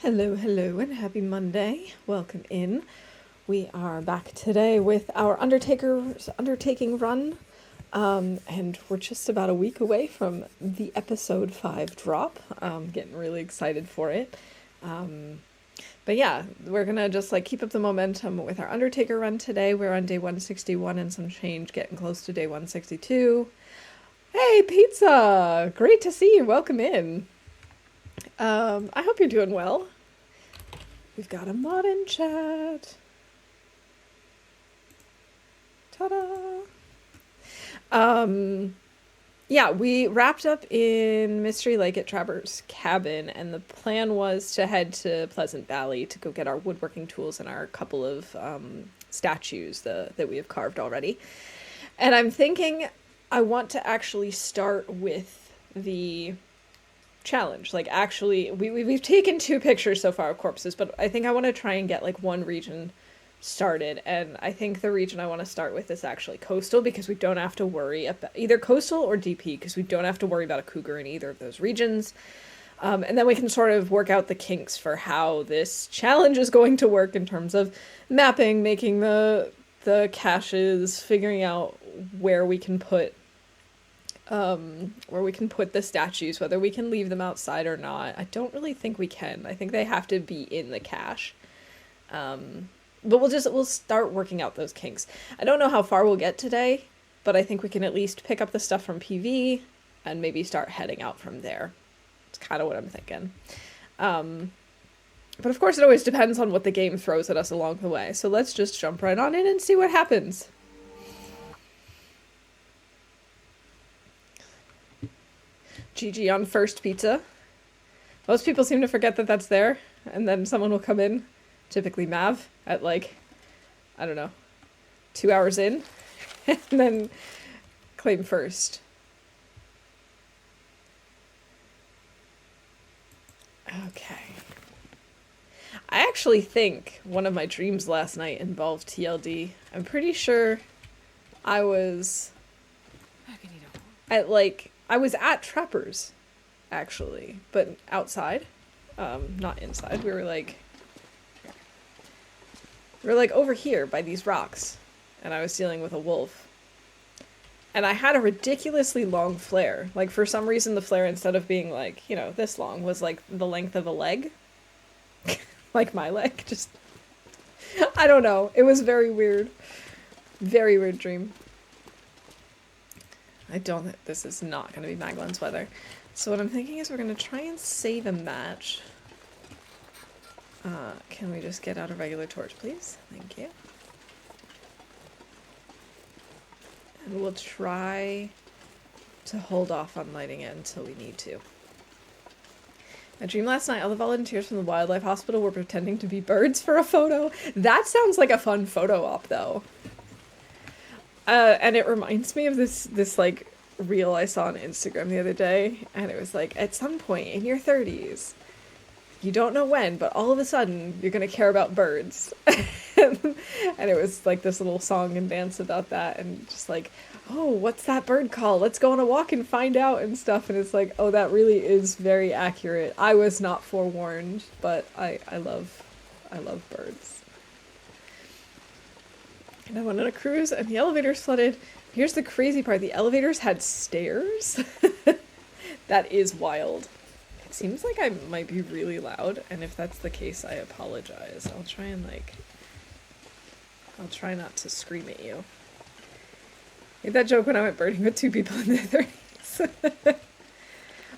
Hello, hello, and happy Monday. Welcome in. We are back today with our Undertaker's Undertaking run, and we're just about a week away from the episode 5 drop. Getting really excited for it. But yeah, we're gonna just keep up the momentum with our Undertaker run today. We're on day 161 and some change, getting close to day 162. Hey, Pizza! Great to see you. Welcome in. I hope you're doing well. We've got a mod in chat. Ta-da! Yeah, we wrapped up in Mystery Lake at Traverse Cabin, and the plan was to head to Pleasant Valley to go get our woodworking tools and our couple of statues that we have carved already. And I'm thinking I want to actually start with the challenge. We've taken 2 pictures so far of corpses, but I think I want to try and get one region started, and I think the region I want to start with is actually coastal, because we don't have to worry about either coastal or DP, because we don't have to worry about a cougar in either of those regions. And then we can sort of work out the kinks for how this challenge is going to work in terms of mapping, making the caches, figuring out where we can put the statues, whether we can leave them outside or not. I don't really think we can. I think they have to be in the cache. But we'll start working out those kinks. I don't know how far we'll get today, but I think we can at least pick up the stuff from PV and maybe start heading out from there. It's kind of what I'm thinking. But of course it always depends on what the game throws at us along the way. So let's just jump right on in and see what happens. GG on first pizza. Most people seem to forget that that's there, and then someone will come in, typically Mav, at I don't know, 2 hours in, and then claim first. Okay. I actually think one of my dreams last night involved TLD. I'm pretty sure I was at I was at Trappers, actually, but outside, not inside. We were over here by these rocks, and I was dealing with a wolf. And I had a ridiculously long flare. For some reason, the flare, instead of being this long, was the length of a leg. Like my leg. Just, I don't know. It was very weird. Very weird dream. I don't think this is not going to be Maglen's weather. So what I'm thinking is we're going to try and save a match. Can we just get out a regular torch, please? Thank you. And we'll try to hold off on lighting it until we need to. I dreamed last night all the volunteers from the wildlife hospital were pretending to be birds for a photo. That sounds like a fun photo op, though. And it reminds me of this reel I saw on Instagram the other day, and it was at some point in your 30s, you don't know when, but all of a sudden you're gonna care about birds. And it was this little song and dance about that, and just oh, what's that bird call? Let's go on a walk and find out and stuff. And it's oh, that really is very accurate. I was not forewarned, but I love birds. And I went on a cruise, and the elevators flooded. Here's the crazy part. The elevators had stairs. That is wild. It seems like I might be really loud, and if that's the case, I apologize. I'll try not to scream at you. I made that joke when I went birding with 2 people in their 30s.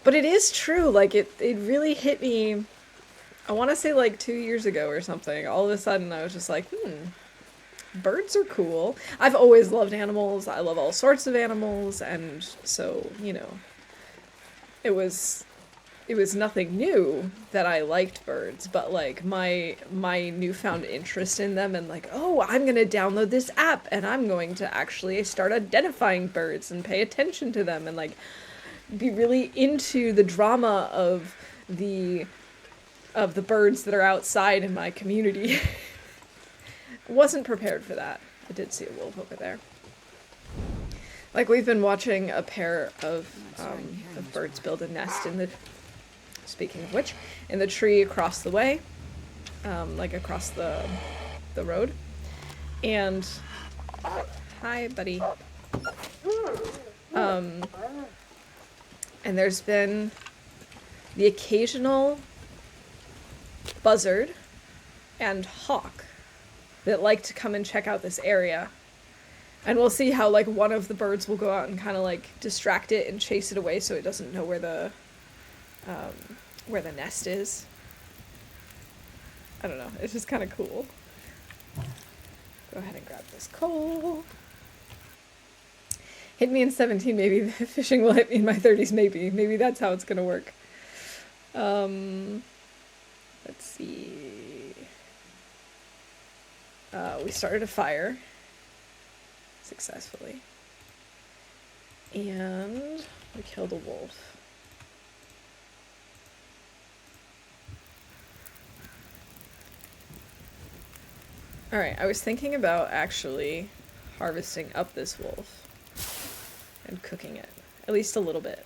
But it is true. It really hit me, I want to say 2 years ago or something. All of a sudden, I was just birds are cool. I've always loved animals. I love all sorts of animals, and so, it was nothing new that I liked birds, but my newfound interest in them, and oh, I'm gonna download this app and I'm going to actually start identifying birds and pay attention to them and be really into the drama of the birds that are outside in my community. Wasn't prepared for that. I did see a wolf over there. We've been watching a pair of birds build a nest in the speaking of which, in the tree across the way, like across the road. And hi, buddy. And there's been the occasional buzzard and hawk that like to come and check out this area. And we'll see how, like, one of the birds will go out and kind of, like, distract it and chase it away so it doesn't know where the nest is. I don't know. It's just kind of cool. Go ahead and grab this coal. Hit me in 17, maybe. Fishing will hit me in my 30s, maybe. Maybe that's how it's gonna work. Let's see. We started a fire. Successfully. And we killed a wolf. Alright, I was thinking about actually harvesting up this wolf and cooking it. At least a little bit.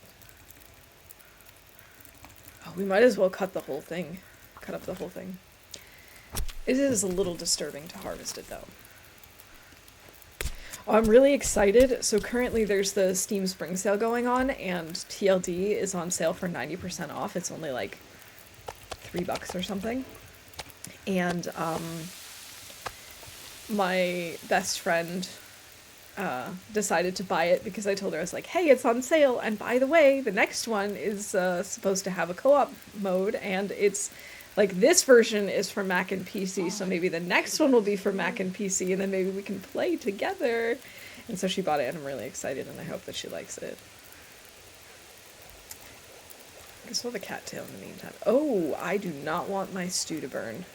Oh, we might as well cut the whole thing. Cut up the whole thing. It is a little disturbing to harvest it, though. Oh, I'm really excited. So currently there's the Steam Spring Sale going on, and TLD is on sale for 90% off. It's only like $3 or something. And my best friend decided to buy it because I told her, I was like, hey, it's on sale, and by the way, the next one is supposed to have a co-op mode, and it's like, this version is for Mac and PC, so maybe the next one will be for Mac and PC, and then maybe we can play together. And so she bought it, and I'm really excited, and I hope that she likes it. I guess we'll have a cattail in the meantime. Oh, I do not want my stew to burn.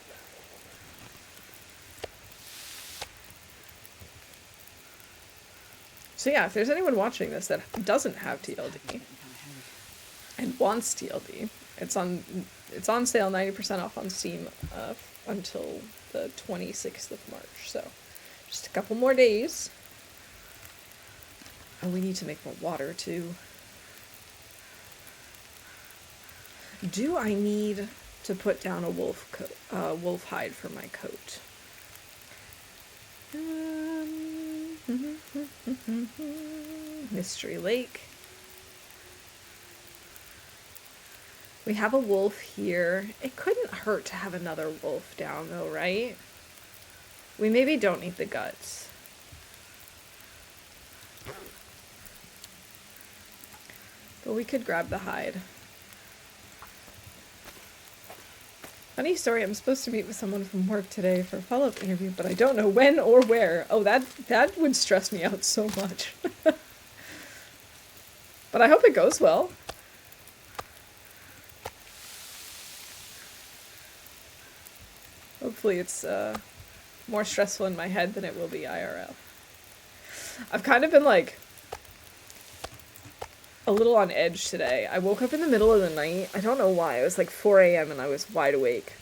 So yeah, if there's anyone watching this that doesn't have TLD and wants TLD, it's on sale 90% off on Steam until the 26th of March. So just a couple more days. Oh, we need to make more water too. Do I need to put down a wolf hide for my coat? Mystery Lake. We have a wolf here. It couldn't hurt to have another wolf down though, right? We maybe don't need the guts. But we could grab the hide. Funny story, I'm supposed to meet with someone from work today for a follow-up interview, but I don't know when or where. Oh, that would stress me out so much. But I hope it goes well. Hopefully it's more stressful in my head than it will be IRL. I've kind of been like a little on edge today. I woke up in the middle of the night. I don't know why. It was like 4 a.m. and I was wide awake.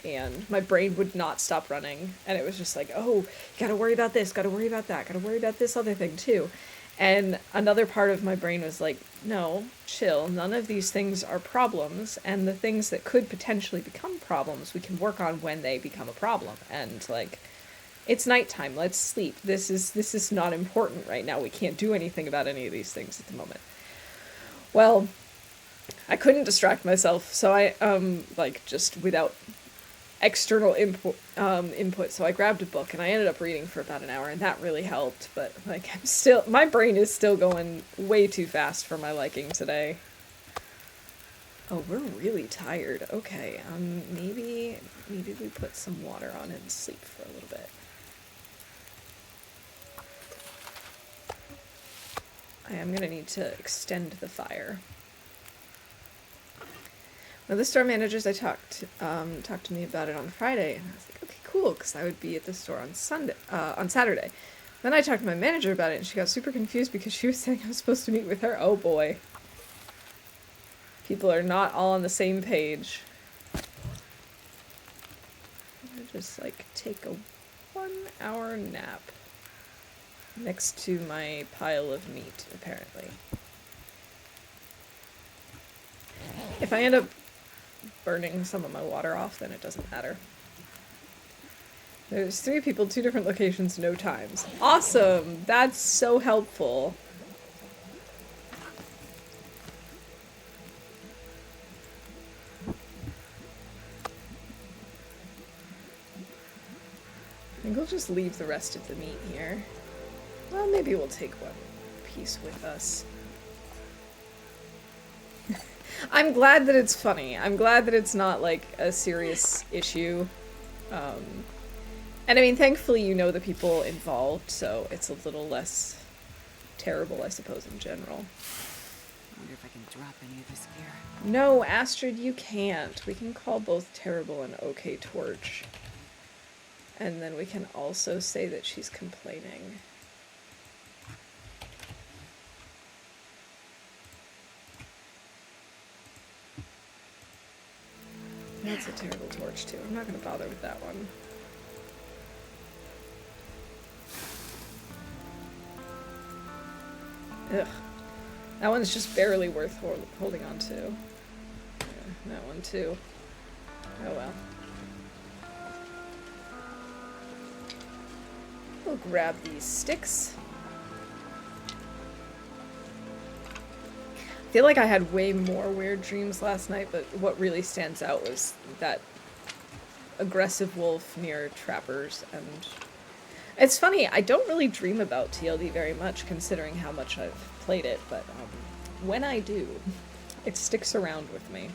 And my brain would not stop running. And it was just like, oh, you gotta worry about this, gotta worry about that, gotta worry about this other thing too. And another part of my brain was like, no, chill. None of these things are problems. And the things that could potentially become problems, we can work on when they become a problem. And like, it's nighttime. Let's sleep. This is not important right now. We can't do anything about any of these things at the moment. Well, I couldn't distract myself, so I, like, just without external input, so I grabbed a book, and I ended up reading for about an hour, and that really helped, but, like, my brain is still going way too fast for my liking today. Oh, we're really tired. Okay, maybe we put some water on it and sleep for a little bit. I am gonna need to extend the fire. One of the store managers I talked to me about it on Friday, and I was like, okay, cool, because I would be at the store on Saturday. Then I talked to my manager about it, and she got super confused because she was saying I was supposed to meet with her. Oh boy. People are not all on the same page. I'm gonna just, like, take a 1-hour nap next to my pile of meat, apparently. If I end up burning some of my water off, then it doesn't matter. There's 3 people, 2 different locations, no times. Awesome! That's so helpful. I think we'll just leave the rest of the meat here. Well, maybe we'll take one piece with us. I'm glad that it's funny. I'm glad that it's not, like, a serious issue. And I mean, thankfully you know the people involved, so it's a little less terrible, I suppose, in general. I wonder if I can drop any of this gear. No, Astrid, you can't. We can call both Terrible and OK Torch. And then we can also say that she's complaining. That's a Terrible Torch, too. I'm not going to bother with that one. Ugh. That one's just barely worth holding on to. Yeah, that one, too. Oh, well. We'll grab these sticks. I feel like I had way more weird dreams last night, but what really stands out was that aggressive wolf near trappers, and it's funny, I don't really dream about TLD very much considering how much I've played it, but when I do, it sticks around with me.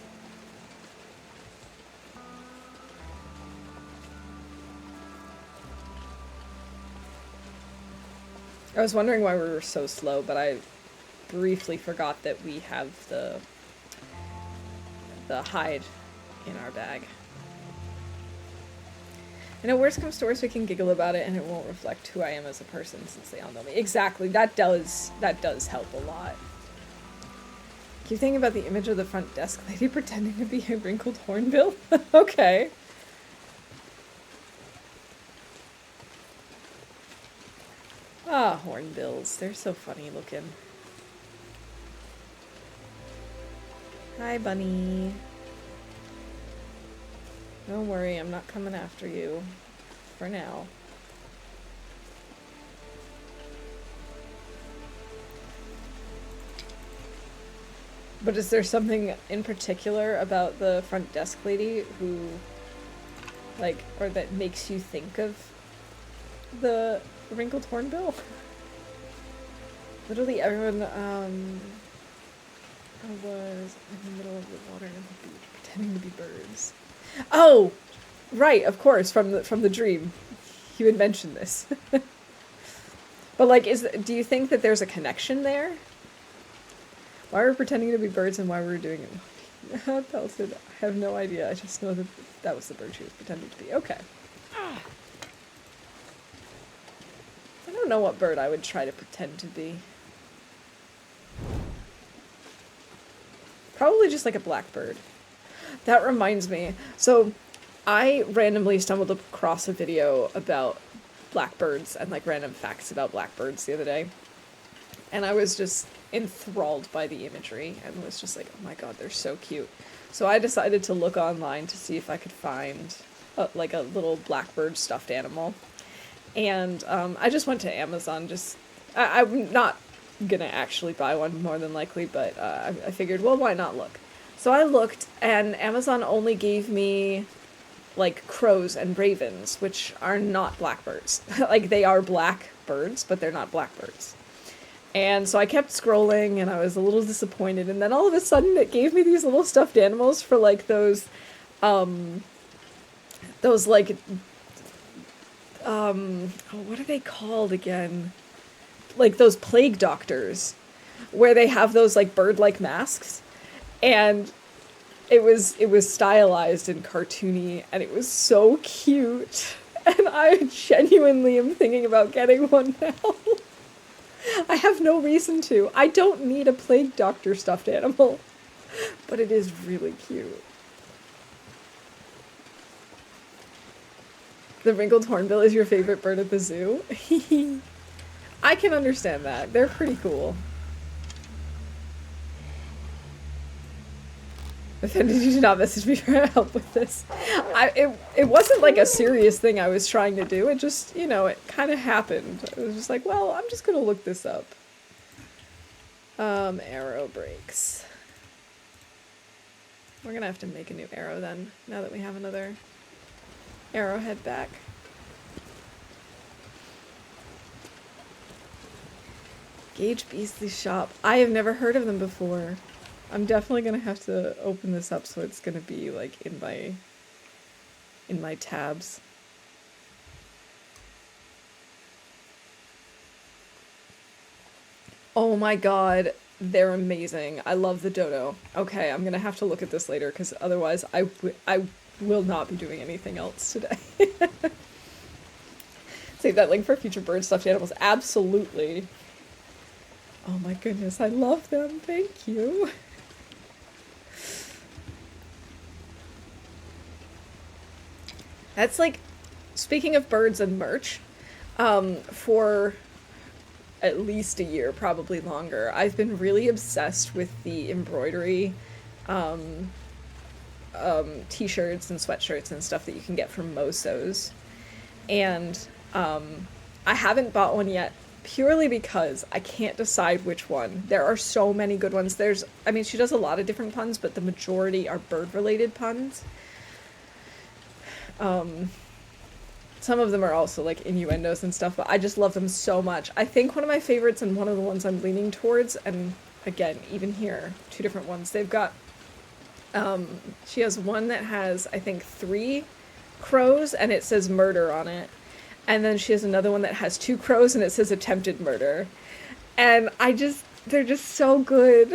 I was wondering why we were so slow, but I briefly forgot that we have the hide in our bag. And at worst comes to worst, we can giggle about it and it won't reflect who I am as a person since they all know me. Exactly, that does help a lot. Keep thinking about the image of the front desk lady pretending to be a wrinkled hornbill? Okay. Ah, hornbills. They're so funny looking. Hi, bunny. Don't worry, I'm not coming after you. For now. But is there something in particular about the front desk lady who, like, or that makes you think of the wrinkled hornbill? Literally everyone, was in the middle of the water and the beach pretending to be birds. Oh! Right, of course, from the dream. You had mentioned this. But, like, do you think that there's a connection there? Why we're pretending to be birds and why we were doing it? Pelted. I have no idea. I just know that that was the bird she was pretending to be. Okay. I don't know what bird I would try to pretend to be. Probably just like a blackbird. That reminds me. So, I randomly stumbled across a video about blackbirds and like random facts about blackbirds the other day. And I was just enthralled by the imagery and was just like, oh my god, they're so cute. So I decided to look online to see if I could find like a little blackbird stuffed animal. And I just went to Amazon. I'm not gonna actually buy one more than likely, but I figured, well, why not look? So I looked, and Amazon only gave me like crows and ravens, which are not blackbirds. Like, they are black birds, but they're not blackbirds. And so I kept scrolling, and I was a little disappointed, and then all of a sudden it gave me these little stuffed animals for like those like what are they called again? Like those plague doctors, where they have those like bird-like masks, and it was stylized and cartoony, and it was so cute, and I genuinely am thinking about getting one now. I have no reason to. I don't need a plague doctor stuffed animal, but it is really cute. The wrinkled hornbill is your favorite bird at the zoo? I can understand that. They're pretty cool. Offended you did not message me for help with this. It wasn't like a serious thing I was trying to do. It just, you know, it kind of happened. It was just like, well, I'm just gonna look this up. Arrow breaks. We're gonna have to make a new arrow then, now that we have another arrowhead back. Gage Beasley's shop. I have never heard of them before. I'm definitely gonna have to open this up so it's gonna be like in my tabs. Oh my god, they're amazing. I love the dodo. Okay, I'm gonna have to look at this later because otherwise I will not be doing anything else today. Save that link for future bird stuffed animals. Absolutely. Oh my goodness, I love them. Thank you. That's like, speaking of birds and merch, for at least a year, probably longer, I've been really obsessed with the embroidery t-shirts and sweatshirts and stuff that you can get from Mosos. And I haven't bought one yet, purely because I can't decide which one. There are so many good ones. I mean, she does a lot of different puns, but the majority are bird-related puns. Some of them are also like innuendos and stuff, but I just love them so much. I think one of my favorites and one of the ones I'm leaning towards, and again, even here, two different ones. They've got, she has one that has, I think, 3 crows and it says murder on it. And then she has another one that has 2 crows and it says attempted murder. And they're just so good.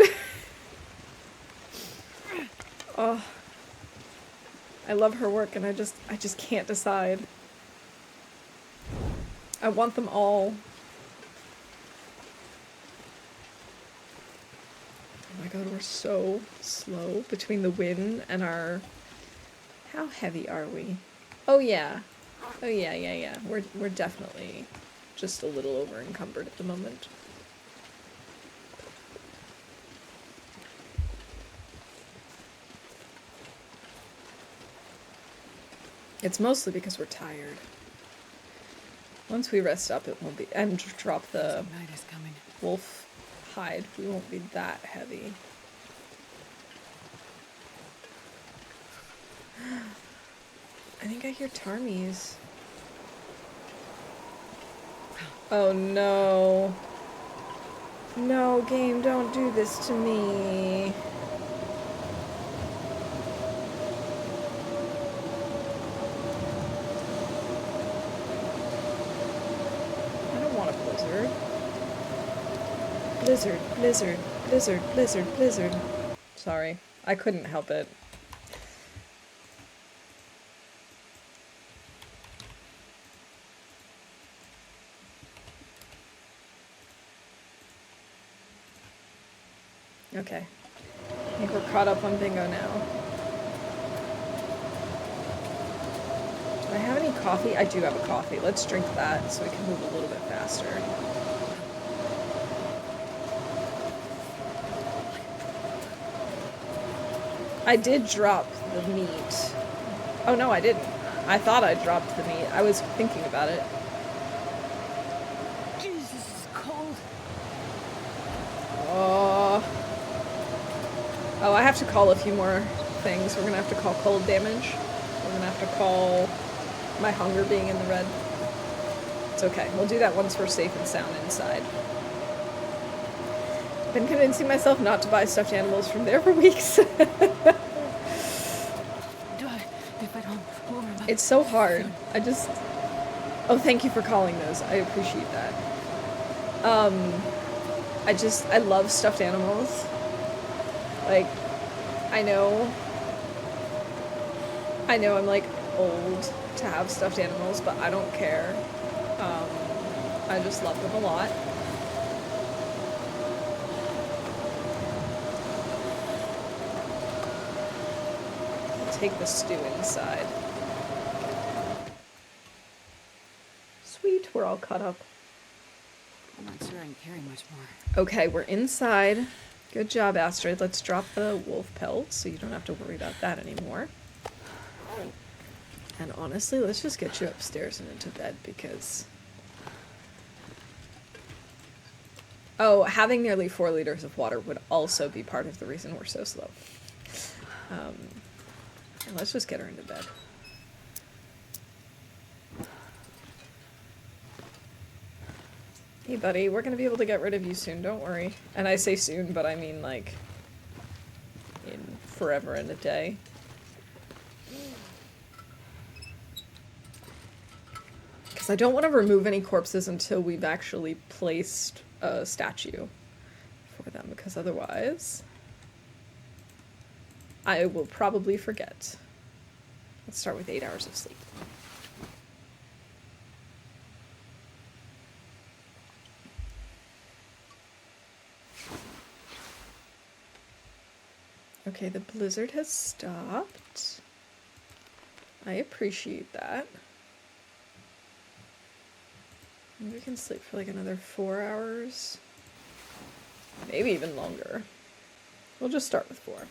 Oh. I love her work and I just can't decide. I want them all. Oh my god, we're so slow between the win and our... How heavy are we? Oh yeah. Oh yeah. We're definitely just a little over encumbered at the moment. It's mostly because we're tired. Once we rest up, it won't be... And drop the Night is coming. wolf hide, we won't be that heavy. I think I hear Tarmies. Oh no. No, game, don't do this to me. I don't want a blizzard. Blizzard, blizzard, blizzard, blizzard, blizzard. Sorry, I couldn't help it. Okay. I think we're caught up on bingo now. Do I have any coffee? I do have a coffee. Let's drink that so we can move a little bit faster. I did drop the meat. Oh no, I didn't. I thought I dropped the meat. I was thinking about it. Jesus, it's cold. Oh, I have to call a few more things. We're gonna have to call cold damage. We're gonna have to call my hunger being in the red. It's okay. We'll do that once we're safe and sound inside. I've been convincing myself not to buy stuffed animals from there for weeks. It's so hard. Oh, thank you for calling those. I appreciate that. I love stuffed animals. Like, I know I'm like old to have stuffed animals, but I don't care. I just love them a lot. I'll take the stew inside. Sweet, we're all caught up. I'm not sure I can carry much more. Okay, we're inside. Good job, Astrid. Let's drop the wolf pelt so you don't have to worry about that anymore. And honestly, let's just get you upstairs and into bed because... Oh, having nearly 4 liters of water would also be part of the reason we're so slow. And let's just get her into bed. Hey, buddy, we're gonna be able to get rid of you soon, don't worry. And I say soon, but I mean, like, in forever and a day. Because I don't want to remove any corpses until we've actually placed a statue for them, because otherwise I will probably forget. Let's start with 8 hours of sleep. Okay, the blizzard has stopped. I appreciate that. Maybe we can sleep for like another 4 hours. Maybe even longer. We'll just start with 4.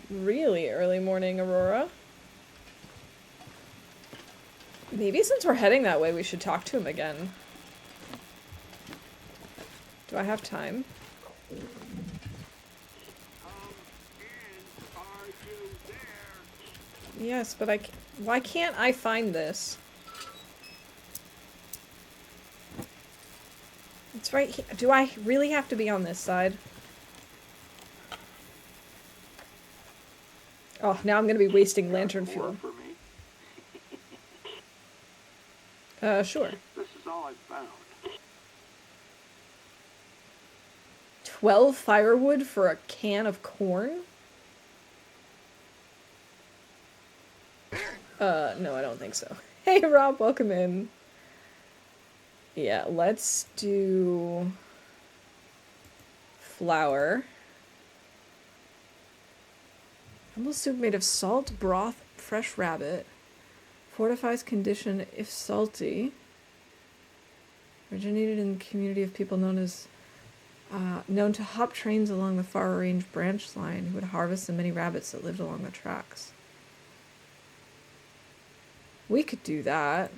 Really early morning, Aurora. Maybe since we're heading that way, we should talk to him again. Do I have time? Yes, but why can't I find this? It's right here. Do I really have to be on this side? Oh, now I'm gonna be wasting lantern fuel. Sure. This is all I found. 12 firewood for a can of corn? No, I don't think so. Hey, Rob, welcome in. Yeah, let's do flour. Humble soup made of salt, broth, fresh rabbit. Fortifies condition if salty. Originated in the community of people known to hop trains along the far range branch line who would harvest the many rabbits that lived along the tracks. We could do that.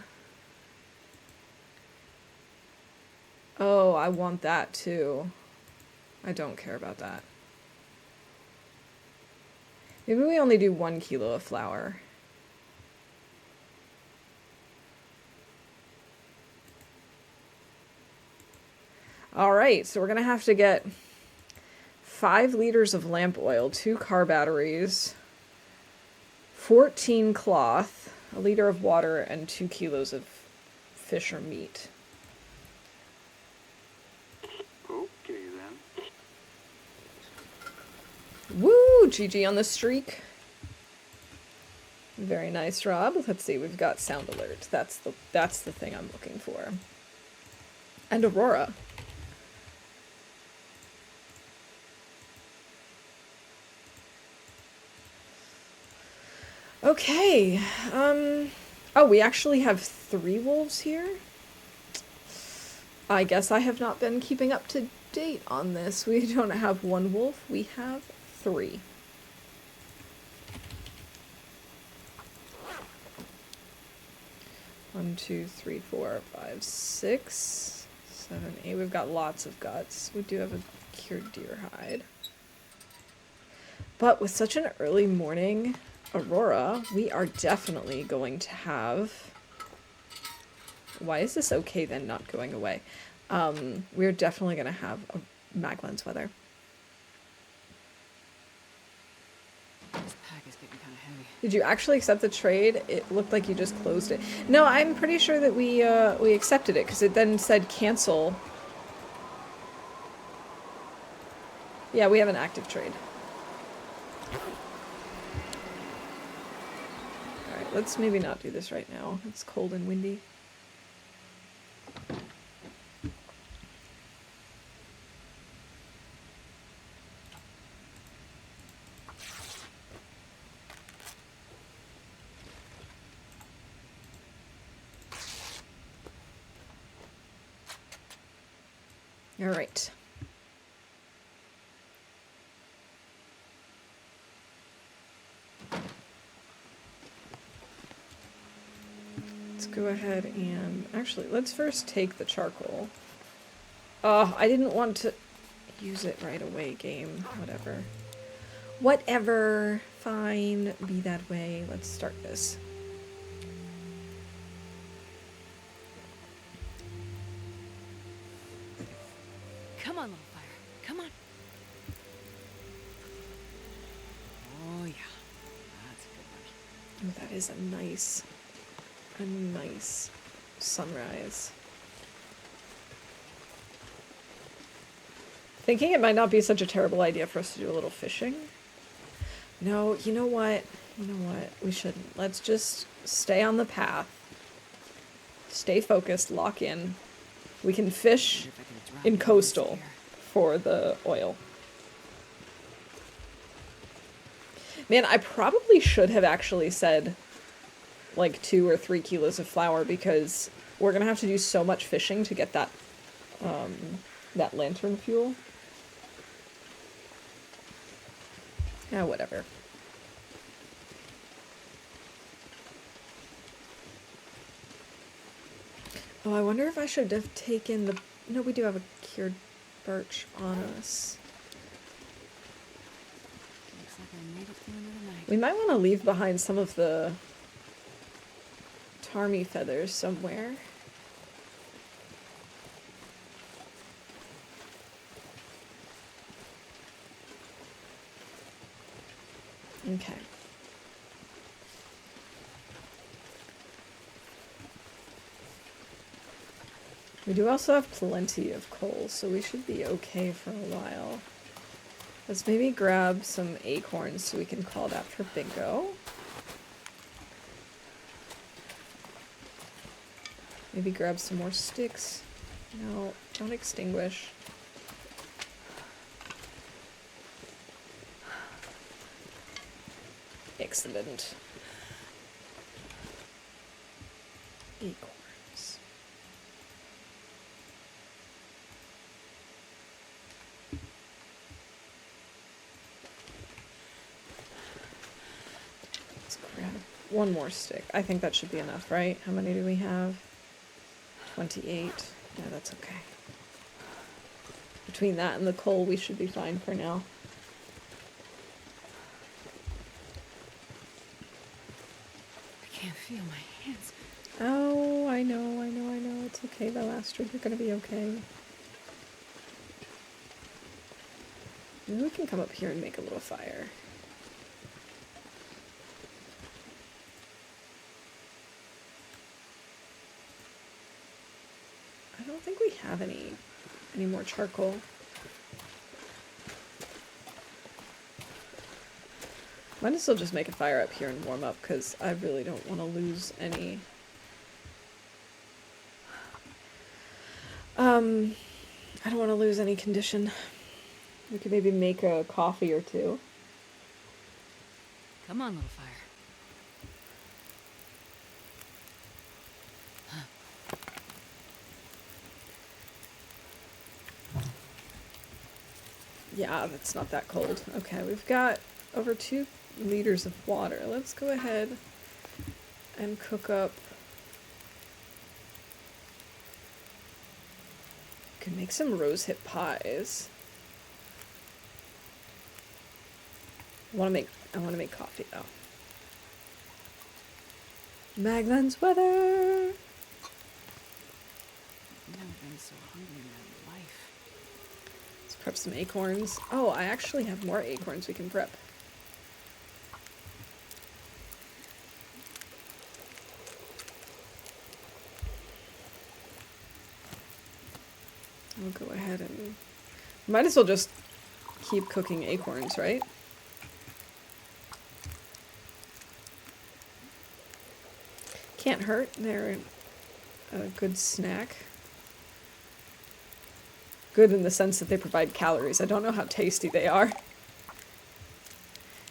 Oh, I want that too. I don't care about that. Maybe we only do 1 kilo of flour. Alright, so we're gonna have to get 5 liters of lamp oil, 2 car batteries, 14 cloth, a liter of water, and 2 kilos of fish or meat. Okay, then. Woo! GG on the streak. Very nice, Rob. Let's see, we've got sound alert. That's the thing I'm looking for. And Aurora. Okay. Oh, we actually have 3 wolves here. I guess I have not been keeping up to date on this. We don't have 1 wolf, we have 3. One, 2, 3, 4, 5, 6, 7, 8. We've got lots of guts. We do have a cured deer hide. But with such an early morning, Aurora, we are definitely going to have... Why is this okay then not going away? We're definitely going to have a Maglens weather. This pack is getting kind of heavy. Did you actually accept the trade? It looked like you just closed it. No, I'm pretty sure that we accepted it because it then said cancel. Yeah, we have an active trade. Alright, let's maybe not do this right now. It's cold and windy. All right. Let's go ahead and actually let's first take the charcoal. Oh, I didn't want to use it right away, game. Whatever. Whatever. Fine. Be that way. Let's start this. Come on, little fire. Come on. Oh, yeah. That's a good one. Oh, that is a nice sunrise. Thinking it might not be such a terrible idea for us to do a little fishing. No, you know what? You know what? We shouldn't. Let's just stay on the path. Stay focused, lock in. We can fish Wonder if I can drop in it this coastal here. for the oil. Man, I probably should have actually said like 2 or 3 kilos of flour because we're gonna have to do so much fishing to get that that lantern fuel. Yeah, whatever. Oh, I wonder if I should have taken the... No, we do have a cured birch on us. Looks like I made it through another night. We might want to leave behind some of the tarmy feathers somewhere. Okay. We do also have plenty of coal, so we should be okay for a while. Let's maybe grab some acorns so we can call that for bingo. Maybe grab some more sticks. No, don't extinguish. Excellent. Acorns. Let's grab one more stick. I think that should be enough, right? How many do we have? 28. Yeah, that's okay. Between that and the coal, we should be fine for now. I can't feel my hands. Oh, I know. It's okay though, Astrid. You're gonna be okay. Maybe we can come up here and make a little fire. I don't think we have any more charcoal. Might as well just make a fire up here and warm up, because I really don't want to lose any. I don't want to lose any condition. We could maybe make a coffee or two. Come on, little fire. Yeah, that's not that cold. Okay, we've got over 2 liters of water. Let's go ahead and cook up. We can make some rosehip pies. I want to make coffee though. Maglan's weather. I've never been so hungry in my life. Let's prep some acorns. Oh, I actually have more acorns we can prep. I'll go ahead and... Might as well just keep cooking acorns, right? Can't hurt. They're a good snack. Good in the sense that they provide calories. I don't know how tasty they are.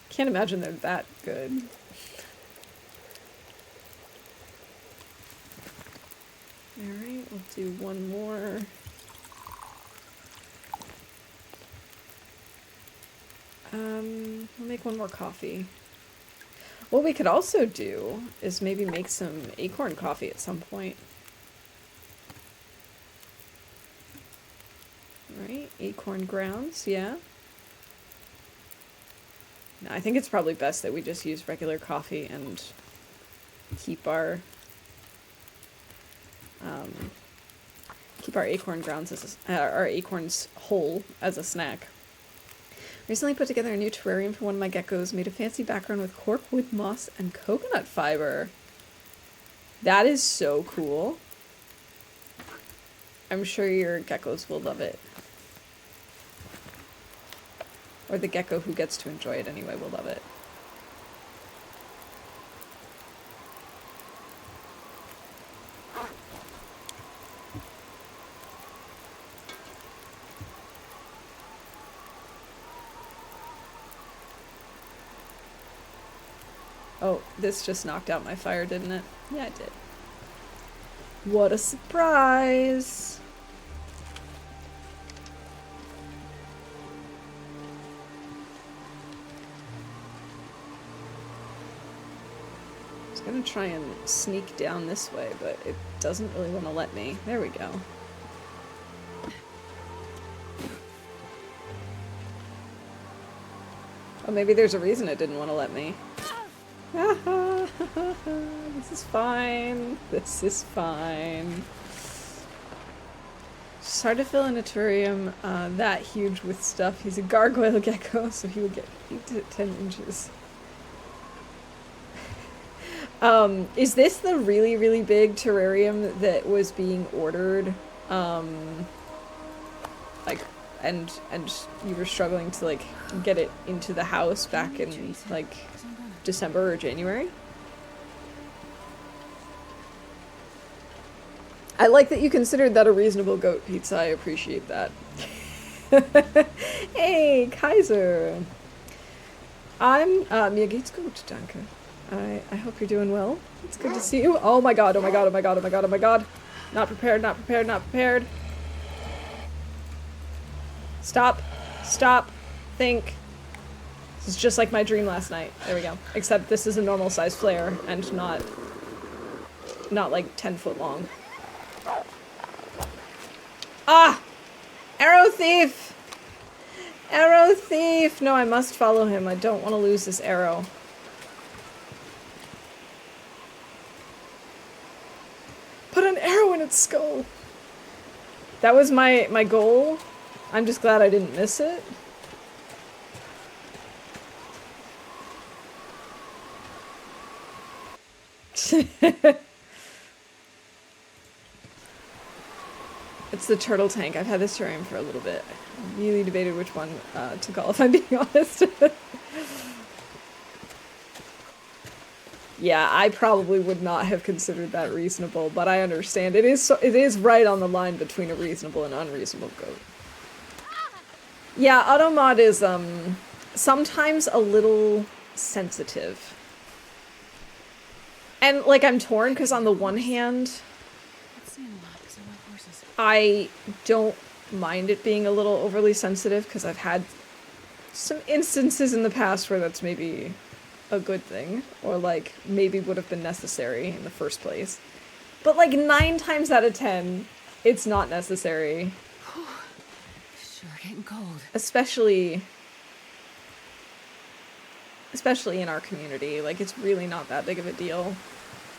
Can't imagine they're that good. Alright, we'll do one more. I'll make one more coffee. What we could also do is maybe make some acorn coffee at some point. Right, acorn grounds, yeah. No, I think it's probably best that we just use regular coffee and keep our acorn grounds as our acorns whole as a snack. Recently put together a new terrarium for one of my geckos. Made a fancy background with corkwood moss and coconut fiber. That is so cool. I'm sure your geckos will love it. Or the gecko who gets to enjoy it anyway will love it. Oh, this just knocked out my fire, didn't it? Yeah, it did. What a surprise! I was gonna try and sneak down this way, but it doesn't really want to let me. There we go. Oh, maybe there's a reason it didn't want to let me. This is fine. This is fine. It's hard to fill in a terrarium that huge with stuff. He's a gargoyle gecko, so he would get 8 to 10 inches. Is this the really, really big terrarium that was being ordered? And you were struggling to, like, get it into the house back in, like, December or January? I like that you considered that a reasonable goat pizza. I appreciate that. Hey, Kaiser! I'm, mir geht's gut, danke. I hope you're doing well. It's good to see you. Oh my god, oh my god, oh my god, oh my god, oh my god. Not prepared, not prepared, not prepared. Stop. Stop. Think. This is just like my dream last night. There we go. Except this is a normal size flare and not like 10 foot long. Ah! Arrow thief! Arrow thief! No, I must follow him. I don't want to lose this arrow. Put an arrow in its skull! That was my goal. I'm just glad I didn't miss it. It's the turtle tank. I've had this terrarium for a little bit. I really debated which one to call, if I'm being honest. Yeah, I probably would not have considered that reasonable, but I understand. It is right on the line between a reasonable and unreasonable goat. Yeah, Automod is sometimes a little sensitive. And, like, I'm torn, because on the one hand, I don't mind it being a little overly sensitive, because I've had some instances in the past where that's maybe a good thing, or, like, maybe would have been necessary in the first place. But, like, 9 times out of 10, it's not necessary. Sure getting cold. Especially in our community. Like, it's really not that big of a deal.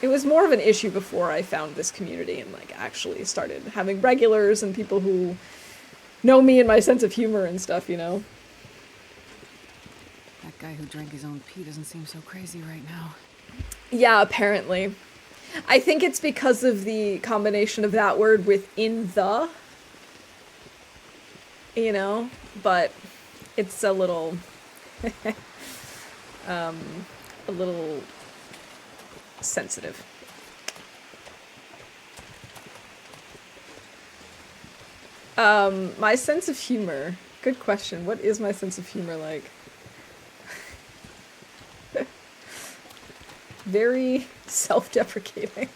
It was more of an issue before I found this community and, like, actually started having regulars and people who know me and my sense of humor and stuff, you know? That guy who drank his own pee doesn't seem so crazy right now. Yeah, apparently. I think it's because of the combination of that word with "in the," you know? But it's a little... a little sensitive. My sense of humor. Good question. What is my sense of humor like? Very self-deprecating.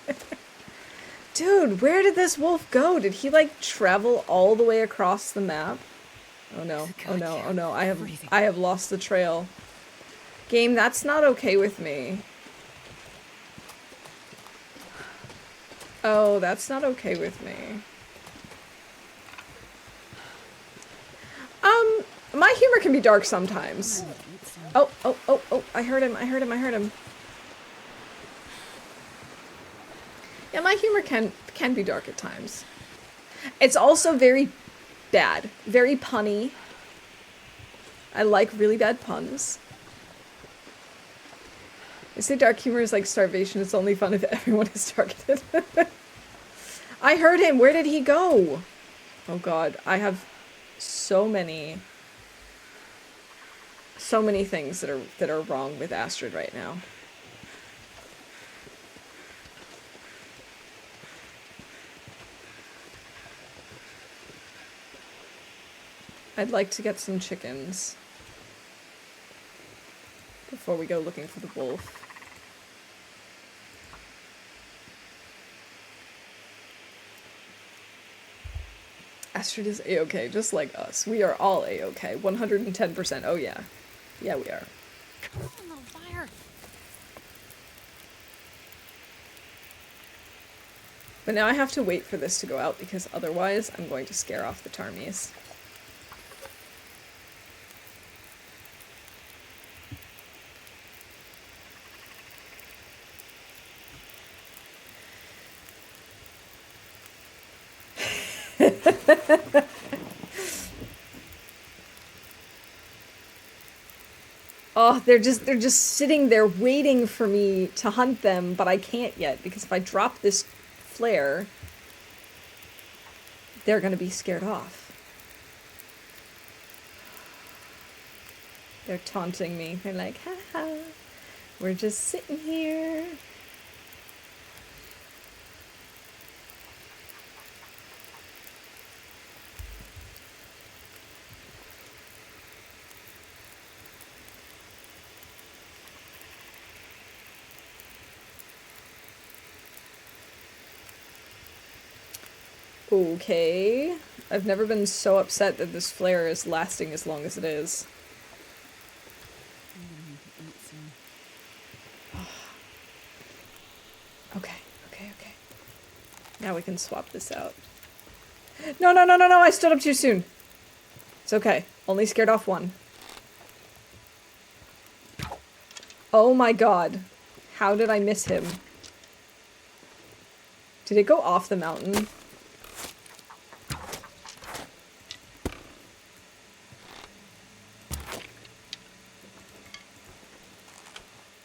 Dude, where did this wolf go? Did he, like, travel all the way across the map? Oh no, oh God, no, yeah. oh no, Freezing. I have lost the trail. Game, that's not okay with me. Oh, that's not okay with me. My humor can be dark sometimes. Eat some. Oh, oh, oh, oh, I heard him, I heard him, I heard him. Yeah, my humor can be dark at times. It's also very bad, very punny. I like really bad puns. They say dark humor is like starvation. It's only fun if everyone is targeted. I heard him. Where did he go? Oh god, I have so many things that are wrong with Astrid right now. I'd like to get some chickens before we go looking for the wolf. Astrid is A-okay, just like us. We are all A-okay. 110%. Oh yeah. Yeah, we are. Come on, little fire. But now I have to wait for this to go out because otherwise I'm going to scare off the Tarmies. Oh, they're just sitting there waiting for me to hunt them, but I can't yet because if I drop this flare, they're gonna be scared off. They're taunting me. They're like, haha, we're just sitting here. Okay. I've never been so upset that this flare is lasting as long as it is. I'm gonna need to eat some. Okay, okay, okay. Now we can swap this out. No, no, no, no, no, I stood up too soon. It's okay. Only scared off one. Oh my god. How did I miss him? Did it go off the mountain?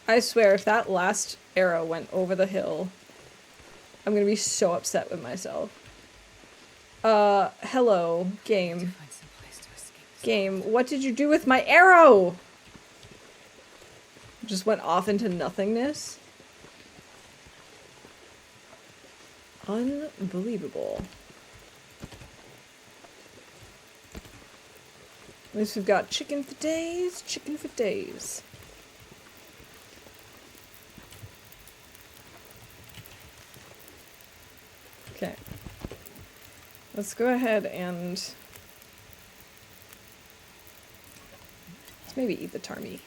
I swear, if that last arrow went over the hill, I'm gonna be so upset with myself. Hello, game. Find some place to escape this. Game, what did you do with my arrow? Just went off into nothingness? Unbelievable. At least we've got chicken for days, chicken for days. Okay. Let's go ahead and... let's maybe eat the Tarmy.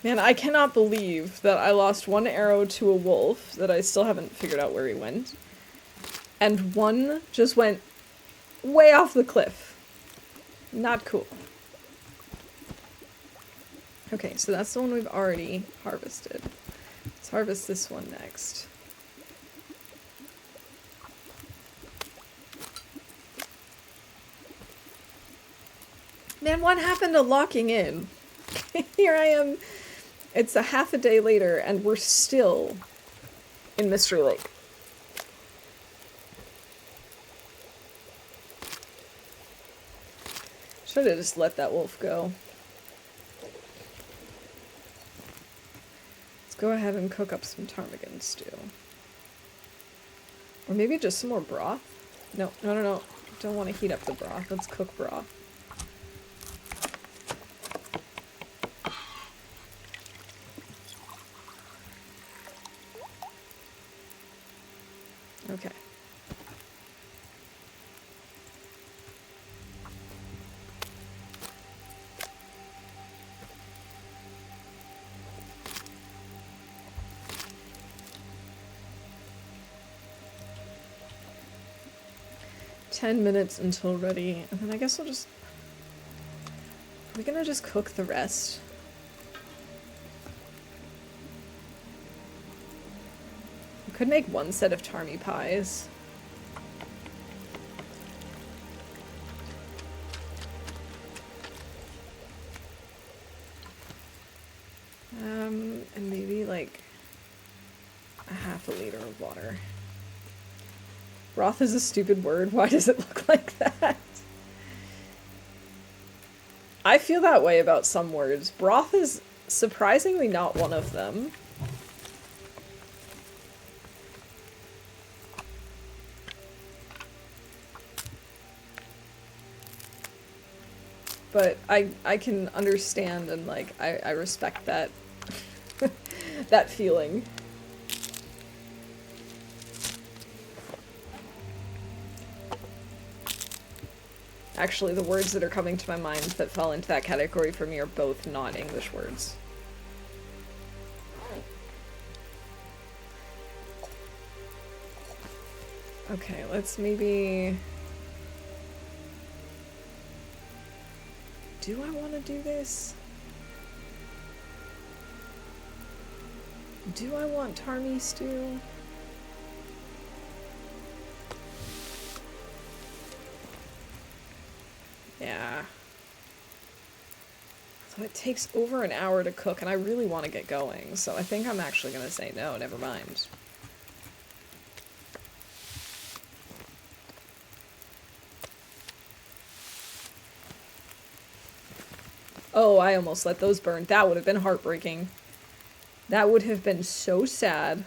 Man, I cannot believe that I lost one arrow to a wolf that I still haven't figured out where he went. And one just went way off the cliff. Not cool. Okay, so that's the one we've already harvested. Let's harvest this one next. Man, what happened to locking in? Here I am. It's a half a day later, and we're still in Mystery Lake. Should have just let that wolf go. Let's go ahead and cook up some ptarmigan stew. Or maybe just some more broth? No, no, no, no. Don't want to heat up the broth. Let's cook broth. 10 minutes until ready, and then I guess we'll just... Are we gonna just cook the rest? We could make one set of tarmy pies. And maybe like a half a liter of water. Broth is a stupid word. Why does it look like that? I feel that way about some words. Broth is surprisingly not one of them. But I can understand and like I respect that that feeling. Actually, the words that are coming to my mind that fall into that category for me are both not English words. Okay, let's maybe... Do I want to do this? Do I want tarmy stew? Yeah. So it takes over an hour to cook, and I really want to get going, so I think I'm actually going to say no, never mind. Oh, I almost let those burn. That would have been heartbreaking. That would have been so sad.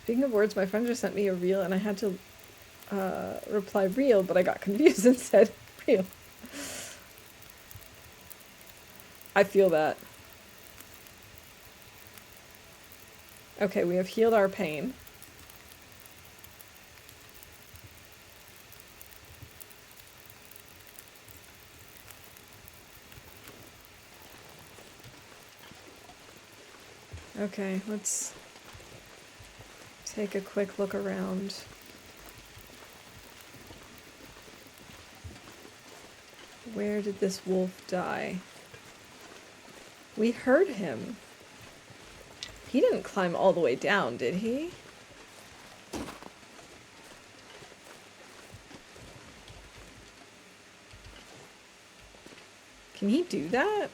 Speaking of words, my friend just sent me a reel and I had to reply real, but I got confused and said real. I feel that. Okay, we have healed our pain. Okay, let's take a quick look around. Where did this wolf die? We heard him. He didn't climb all the way down, did he? Can he do that?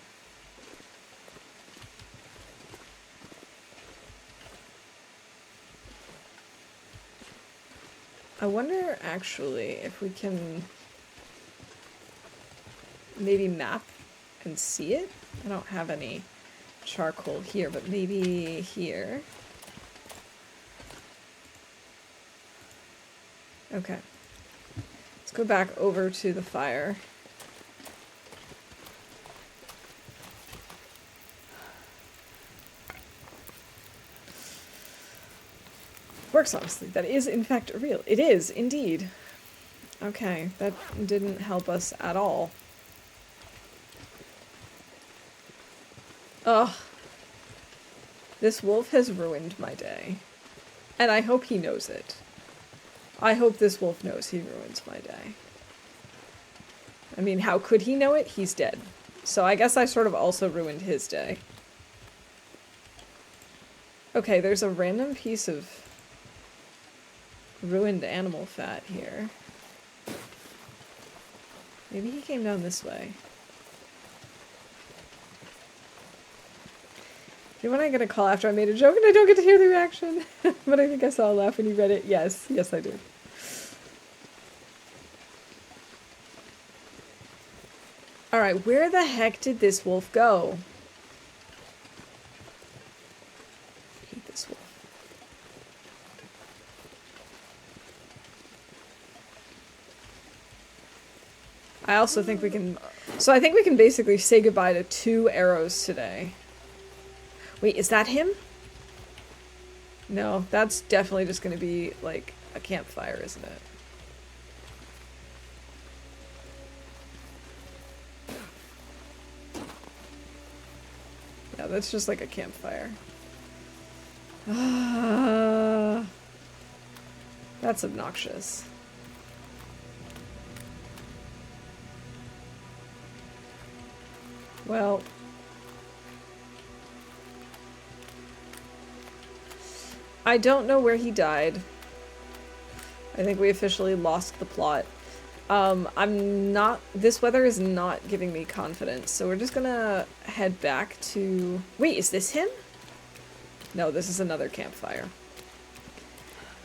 I wonder, actually, if we can maybe map and see it? I don't have any charcoal here, but maybe here. Okay. Let's go back over to the fire. Works, honestly. That is, in fact, real. It is, indeed. Okay, that didn't help us at all. Ugh. This wolf has ruined my day. And I hope he knows it. I hope this wolf knows he ruins my day. I mean, how could he know it? He's dead. So I guess I sort of also ruined his day. Okay, there's a random piece of ruined animal fat here. Maybe he came down this way. You know what I'm gonna call after I made a joke and I don't get to hear the reaction? But I think I saw a laugh when you read it. Yes, yes I did. Alright, where the heck did this wolf go? I hate this wolf. I also think we can... So I think we can basically say goodbye to 2 arrows today. Wait, is that him? No, that's definitely just going to be, like, a campfire, isn't it? Yeah, that's just like a campfire. That's obnoxious. Well... I don't know where he died. I think we officially lost the plot. I'm not... This weather is not giving me confidence, so we're just gonna head back to... Wait, is this him? No, this is another campfire.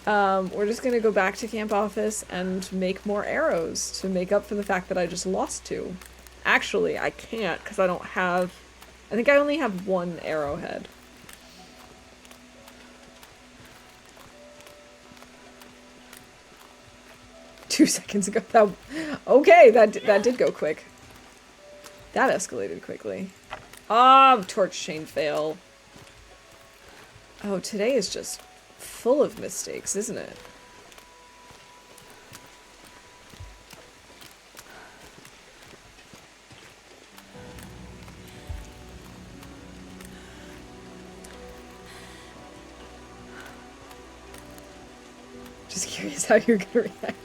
We're just gonna go back to camp office and make more arrows to make up for the fact that I just lost 2. Actually, I can't, because I don't have... I think I only have 1 arrowhead. Two seconds ago. That, okay, that did go quick. That escalated quickly. Ah, torch chain fail. Oh, today is just full of mistakes, isn't it? Just curious how you're gonna react.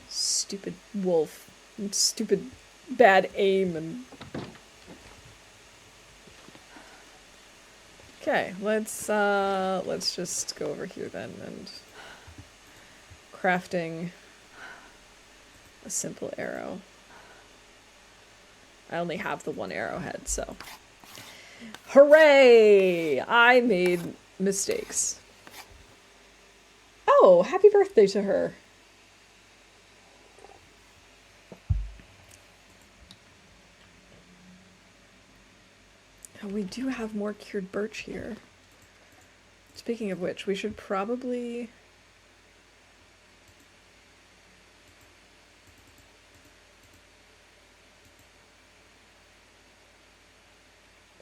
Stupid wolf and stupid bad aim and... Okay, let's just go over here then and crafting a simple arrow. I only have the 1 arrowhead, so... Hooray! I made mistakes. Oh, happy birthday to her. Oh, we do have more cured birch here. Speaking of which, we should probably...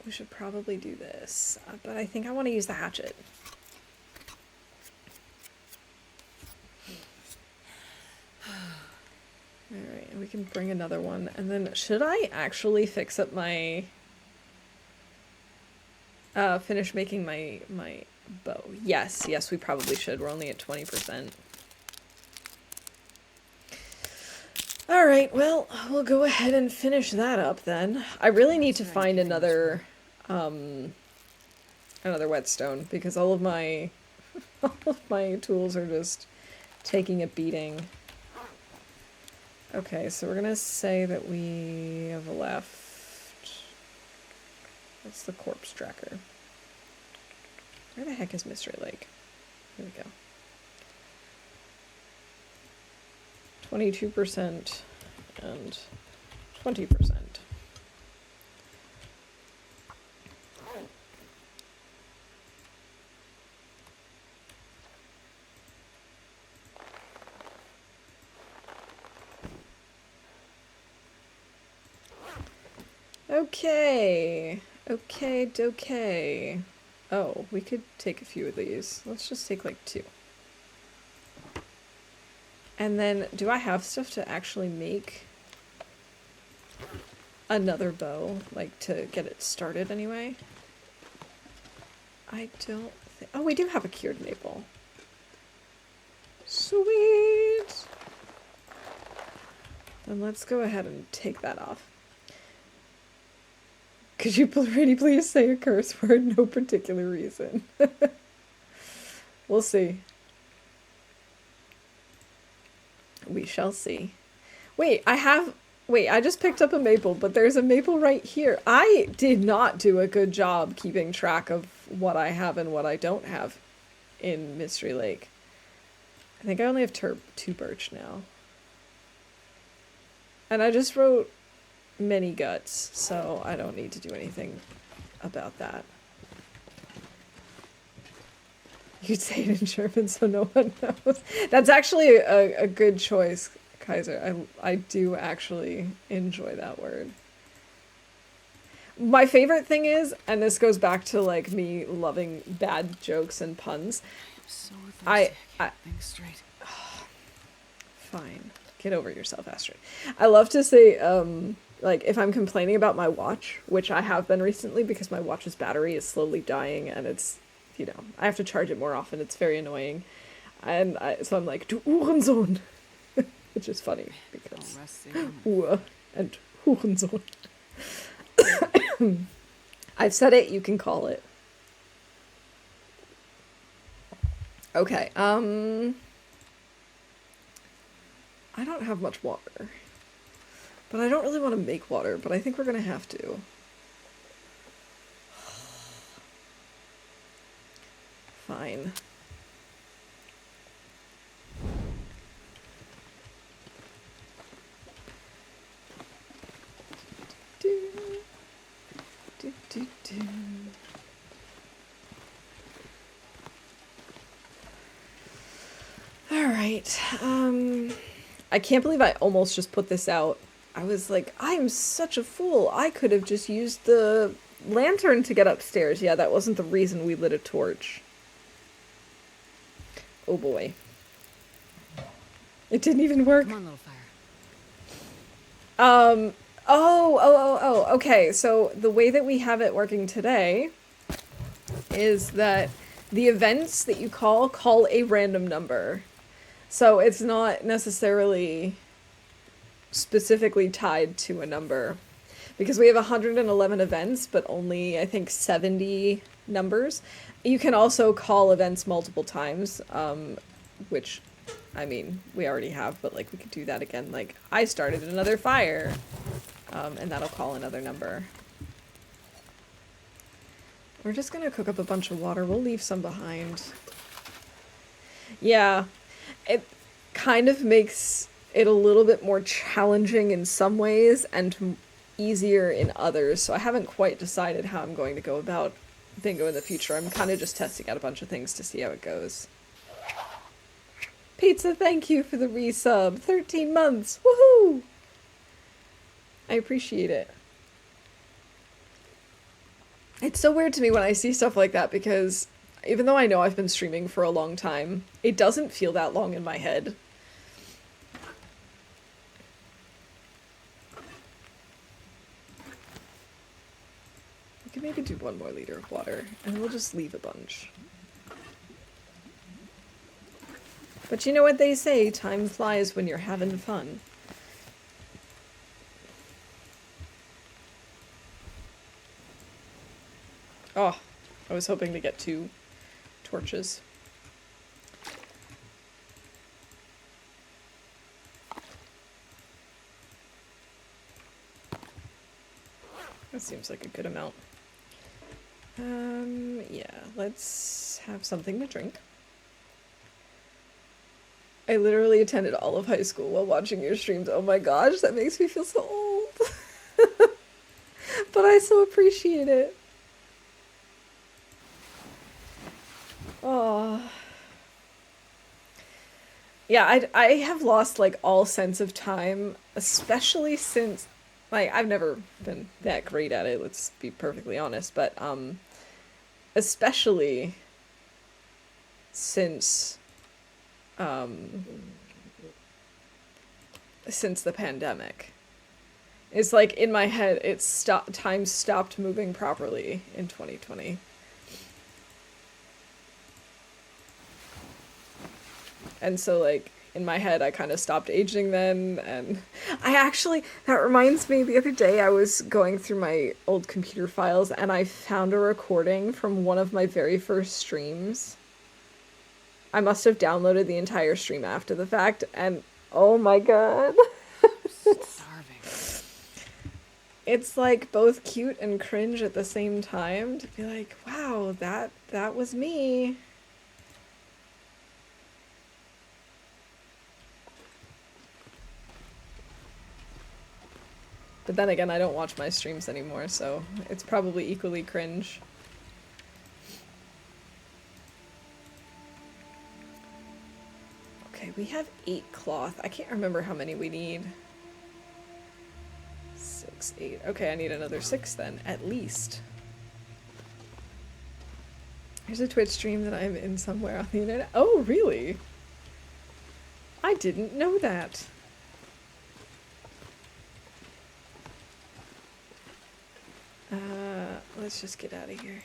We should probably do this, but I think I want to use the hatchet. Alright, and we can bring another one. And then, should I actually fix up my... finish making my bow? Yes, we probably should. We're only at 20%. Alright, well, we'll go ahead and finish that up then. I really need to find another whetstone, because all of my tools are just taking a beating. Okay, so we're gonna say that we have left... What's the corpse tracker? Where the heck is Mystery Lake? Here we go. 22% and 20%. Okay. Okay. Oh, we could take a few of these. Let's just take like 2. And then, do I have stuff to actually make another bow? Like, to get it started anyway? I don't think... Oh, we do have a cured maple. Sweet! Then let's go ahead and take that off. Could you pretty please say a curse word? No particular reason. We'll see. We shall see. Wait, I just picked up a maple, but there's a maple right here. I did not do a good job keeping track of what I have and what I don't have in Mystery Lake. I think I only have 2 birch now. And I just wrote many guts, so I don't need to do anything about that. You'd say it in German so no one knows. That's actually a good choice, Kaiser. I do actually enjoy that word. My favorite thing is, and this goes back to like me loving bad jokes and puns. I'm so thirsty. I can't think straight. Fine. Get over yourself, Astrid. I love to say, like, if I'm complaining about my watch, which I have been recently because my watch's battery is slowly dying and it's, you know, I have to charge it more often. It's very annoying. And so I'm like, du Uhrensohn, which is funny because Uhr and Hurensohn. I've said it, you can call it. Okay, I don't have much water. But I don't really want to make water, but I think we're gonna have to. Fine. Alright, I can't believe I almost just put this out. I was like, I am such a fool. I could have just used the lantern to get upstairs. Yeah, that wasn't the reason we lit a torch. Oh boy. It didn't even work. Come on, little fire. Okay, so the way that we have it working today is that the events that you call a random number. So it's not necessarily specifically tied to a number. Because we have 111 events, but only, I think, 70 numbers. You can also call events multiple times, which, I mean, we already have, but, like, we could do that again. Like, I started another fire, and that'll call another number. We're just gonna cook up a bunch of water. We'll leave some behind. Yeah, it kind of makes it a little bit more challenging in some ways and easier in others, so I haven't quite decided how I'm going to go about bingo in the future. I'm kind of just testing out a bunch of things to see how it goes. Pizza, thank you for the resub. 13 months. Woohoo! I appreciate it. It's so weird to me when I see stuff like that because even though I know I've been streaming for a long time, it doesn't feel that long in my head. We could maybe do 1 more liter of water, and we'll just leave a bunch. But you know what they say, time flies when you're having fun. Oh, I was hoping to get 2 torches. That seems like a good amount. Yeah, let's have something to drink. I literally attended all of high school while watching your streams. Oh my gosh, that makes me feel so old. But I so appreciate it. Oh. Yeah, I have lost, like, all sense of time, especially since, like, I've never been that great at it, let's be perfectly honest, but, especially since the pandemic. It's like, in my head, time stopped moving properly in 2020. And so, like, in my head, I kind of stopped aging then, and that reminds me, the other day I was going through my old computer files, and I found a recording from one of my very first streams. I must have downloaded the entire stream after the fact, and oh my god. Starving. It's, like, both cute and cringe at the same time, to be like, wow, that was me. But then again, I don't watch my streams anymore, so it's probably equally cringe. Okay, we have 8 cloth. I can't remember how many we need. 6, 8. Okay, I need another 6 then, at least. There's a Twitch stream that I'm in somewhere on the internet. Oh, really? I didn't know that. Let's just get out of here.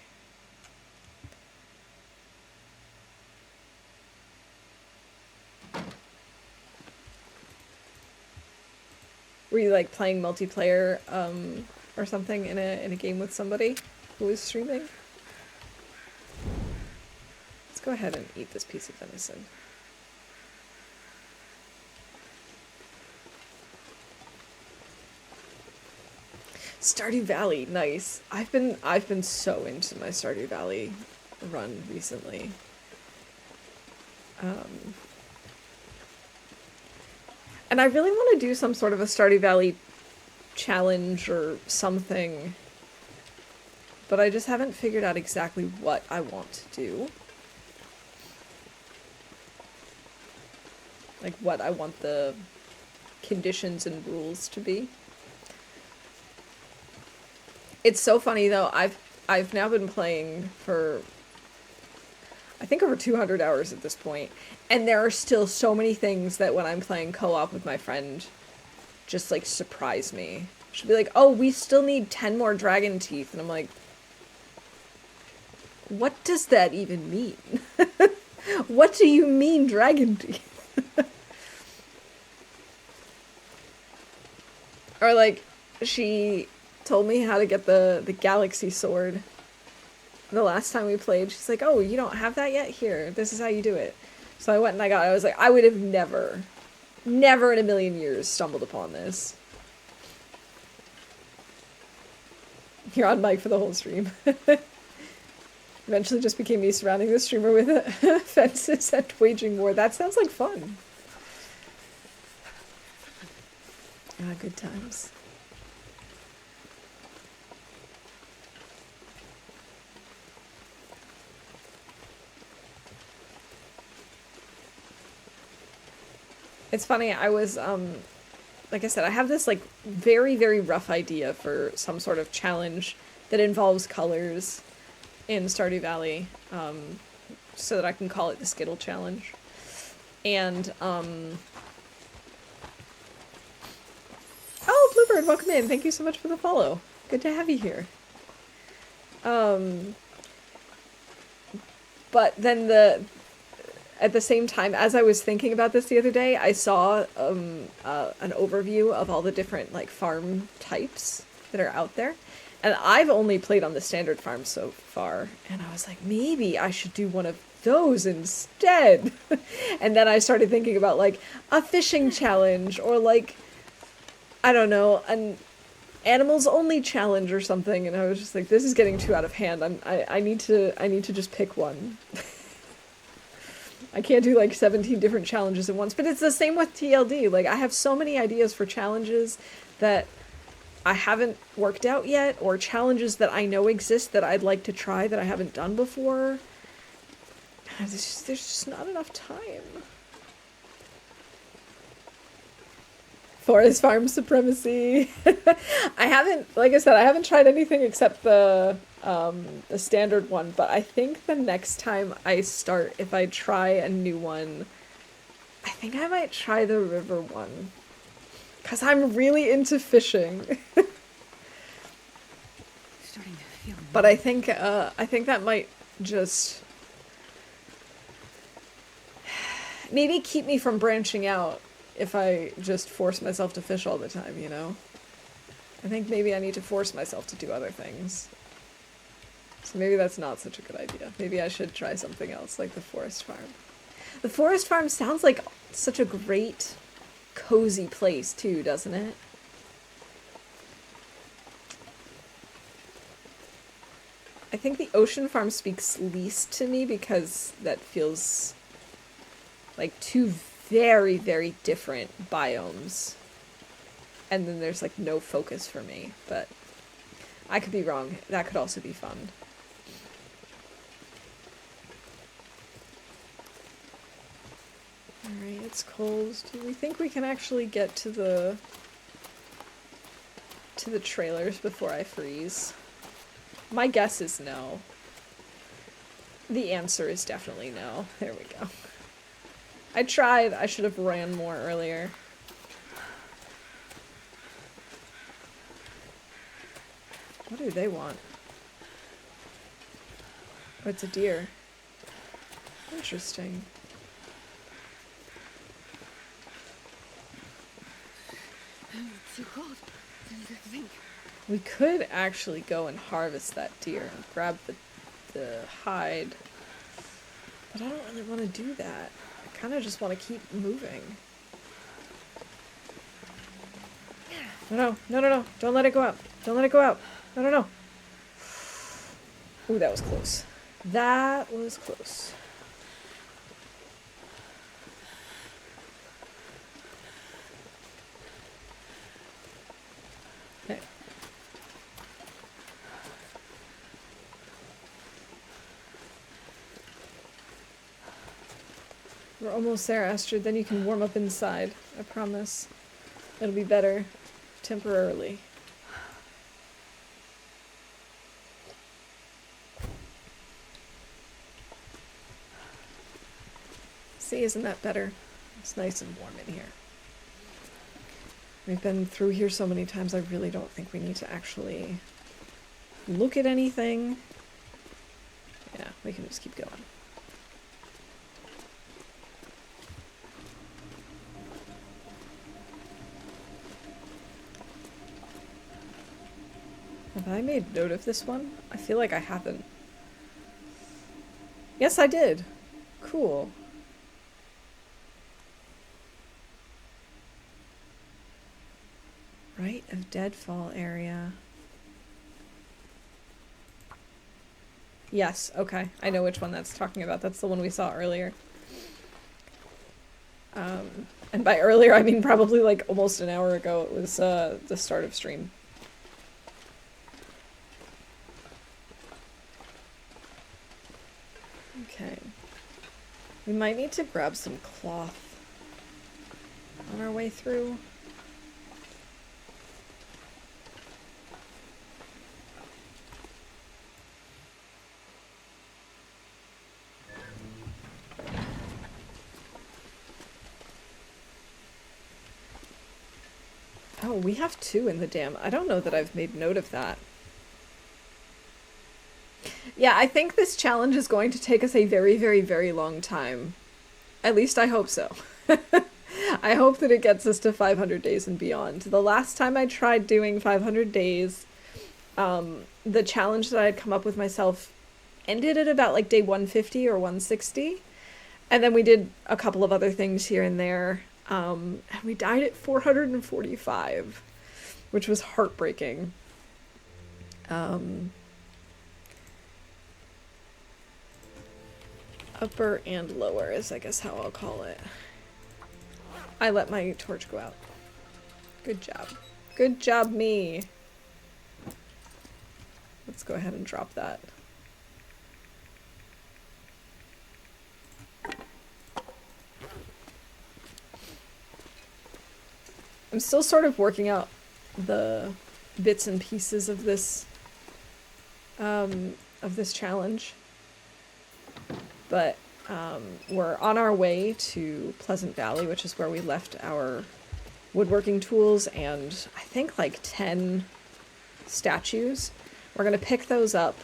Were you like playing multiplayer or something in a game with somebody who was streaming? Let's go ahead and eat this piece of venison. Stardew Valley, nice. I've been so into my Stardew Valley run recently. And I really want to do some sort of a Stardew Valley challenge or something, but I just haven't figured out exactly what I want to do. Like what I want the conditions and rules to be. It's so funny though, I've now been playing for I think over 200 hours at this point, and there are still so many things that when I'm playing co-op with my friend just like surprise me. She'll be like, "Oh, we still need 10 more dragon teeth." And I'm like, "What does that even mean?" What do you mean dragon teeth? Or like she told me how to get the galaxy sword the last time we played. She's like, "Oh, you don't have that yet? Here, this is how you do it." So I went and I got it. I was like, I would have never in a million years stumbled upon this. You're on mic for the whole stream. Eventually just became me surrounding the streamer with fences and waging war. That sounds like fun. Ah, good times. It's funny, I was, like I said, I have this, like, very, very rough idea for some sort of challenge that involves colors in Stardew Valley, so that I can call it the Skittle Challenge. And, oh, Bluebird, welcome in. Thank you so much for the follow. Good to have you here. But then at the same time, as I was thinking about this the other day, I saw an overview of all the different like farm types that are out there. And I've only played on the standard farm so far. And I was like, maybe I should do one of those instead. And then I started thinking about like a fishing challenge or like, I don't know, an animals only challenge or something. And I was just like, this is getting too out of hand. I need to just pick one. I can't do like 17 different challenges at once, but it's the same with TLD. Like I have so many ideas for challenges that I haven't worked out yet, or challenges that I know exist that I'd like to try that I haven't done before. There's just not enough time. Forest farm supremacy. I haven't, like I said, I haven't tried anything except the standard one, but I think the next time I start, if I try a new one, I think I might try the river one. Because I'm really into fishing. Starting to feel But I think that might just maybe keep me from branching out if I just force myself to fish all the time, you know? I think maybe I need to force myself to do other things. So maybe that's not such a good idea. Maybe I should try something else, like the forest farm. The forest farm sounds like such a great, cozy place, too, doesn't it? I think the ocean farm speaks least to me because that feels like two very, very different biomes. And then there's like no focus for me, but I could be wrong. That could also be fun. Alright, it's cold. Do we think we can actually get to the trailers before I freeze? My guess is no. The answer is definitely no. There we go. I tried. I should have ran more earlier. What do they want? Oh, it's a deer. Interesting. It's too cold. I think. We could actually go and harvest that deer and grab the hide. But I don't really want to do that. I kind of just want to keep moving. No. Don't let it go out. Don't let it go out. No. Ooh, that was close. That was close. Okay. We're almost there, Astrid. Then you can warm up inside. I promise. It'll be better. Temporarily. See, isn't that better? It's nice and warm in here. We've been through here so many times, I really don't think we need to actually look at anything. Yeah, we can just keep going. Have I made note of this one? I feel like I haven't. Yes, I did. Cool. Right of deadfall area. Yes, okay. I know which one that's talking about. That's the one we saw earlier. And by earlier, I mean probably like almost an hour ago. It was the start of stream. Okay. We might need to grab some cloth on our way through. Oh, we have 2 in the dam. I don't know that I've made note of that. Yeah, I think this challenge is going to take us a very, very, very long time. At least I hope so. I hope that it gets us to 500 days and beyond. The last time I tried doing 500 days, the challenge that I had come up with myself ended at about like day 150 or 160. And then we did a couple of other things here and there. And we died at 445, which was heartbreaking. Upper and lower is, I guess, how I'll call it. I let my torch go out. Good job. Good job, me. Let's go ahead and drop that. I'm still sort of working out the bits and pieces of this challenge. But we're on our way to Pleasant Valley, which is where we left our woodworking tools and I think like 10 statues. We're going to pick those up,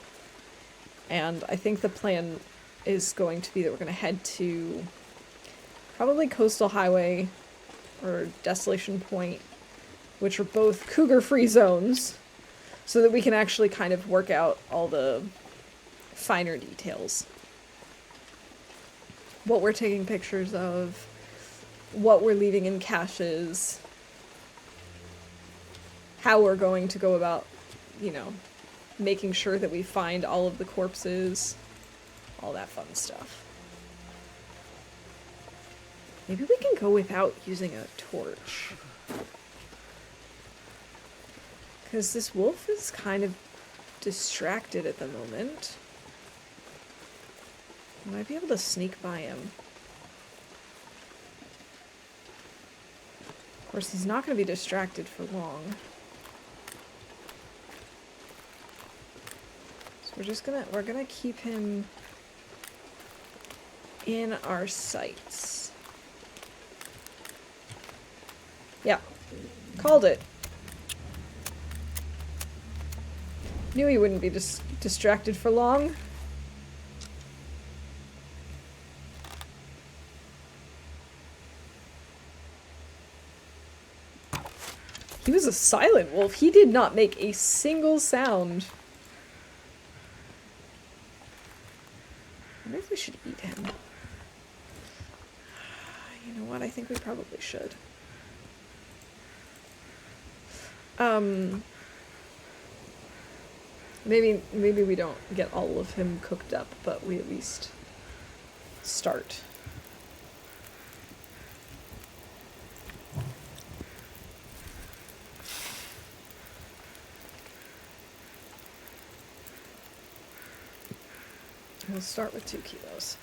and I think the plan is going to be that we're going to head to probably Coastal Highway or Desolation Point, which are both cougar-free zones, so that we can actually kind of work out all the finer details. What we're taking pictures of, what we're leaving in caches, how we're going to go about, you know, making sure that we find all of the corpses, all that fun stuff. Maybe we can go without using a torch. Because this wolf is kind of distracted at the moment. I might be able to sneak by him. Of course, he's not going to be distracted for long. So we're gonna keep him in our sights. Yeah, called it. Knew he wouldn't be distracted for long. He was a silent wolf. He did not make a single sound. I wonder if we should eat him. You know what? I think we probably should. Maybe we don't get all of him cooked up, but we at least start. We'll start with 2 kilos.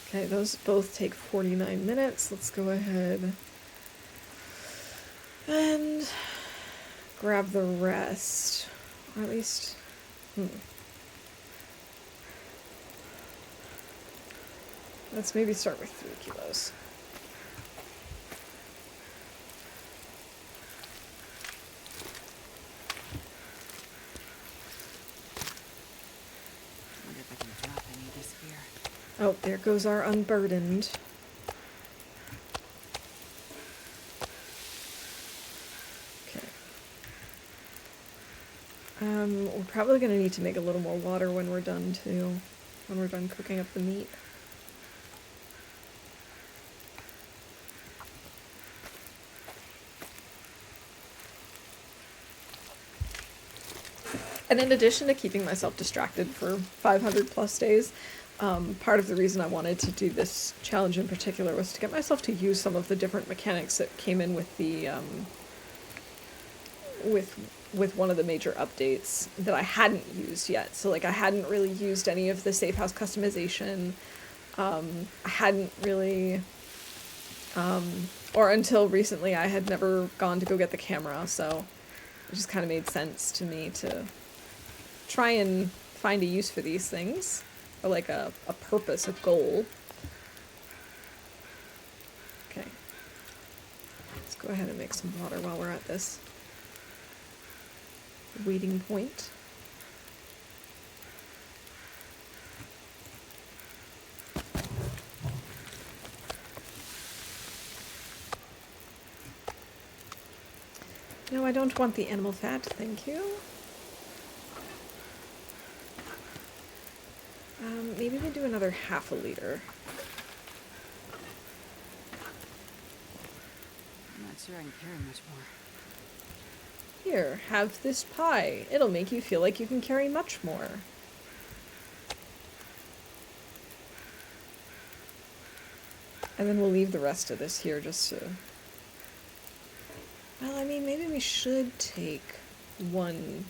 Okay, those both take 49 minutes. Let's go ahead and grab the rest. Or at least... Let's maybe start with 3 kilos. I wonder if I can drop any of this here. Oh, there goes our unburdened. Okay. We're probably gonna need to make a little more water when we're done too. When we're done cooking up the meat. And in addition to keeping myself distracted for 500 plus days, part of the reason I wanted to do this challenge in particular was to get myself to use some of the different mechanics that came in with the with one of the major updates that I hadn't used yet. So like I hadn't really used any of the safe house customization. I hadn't really, or until recently, I had never gone to go get the camera. So it just kind of made sense to me to try and find a use for these things, or like a purpose, a goal. Okay. Let's go ahead and make some water while we're at this waiting point. No, I don't want the animal fat, thank you. Maybe we do another half a liter. I'm not sure I can carry much more. Here, have this pie. It'll make you feel like you can carry much more. And then we'll leave the rest of this here just to... Well, I mean, maybe we should take 1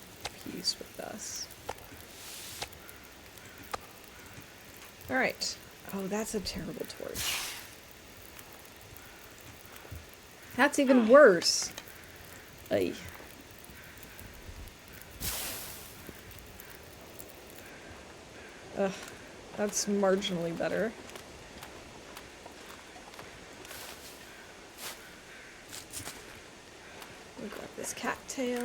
piece with us. Alright. Oh, that's a terrible torch. That's even worse. Ay. Ugh. That's marginally better. We'll grab this cattail.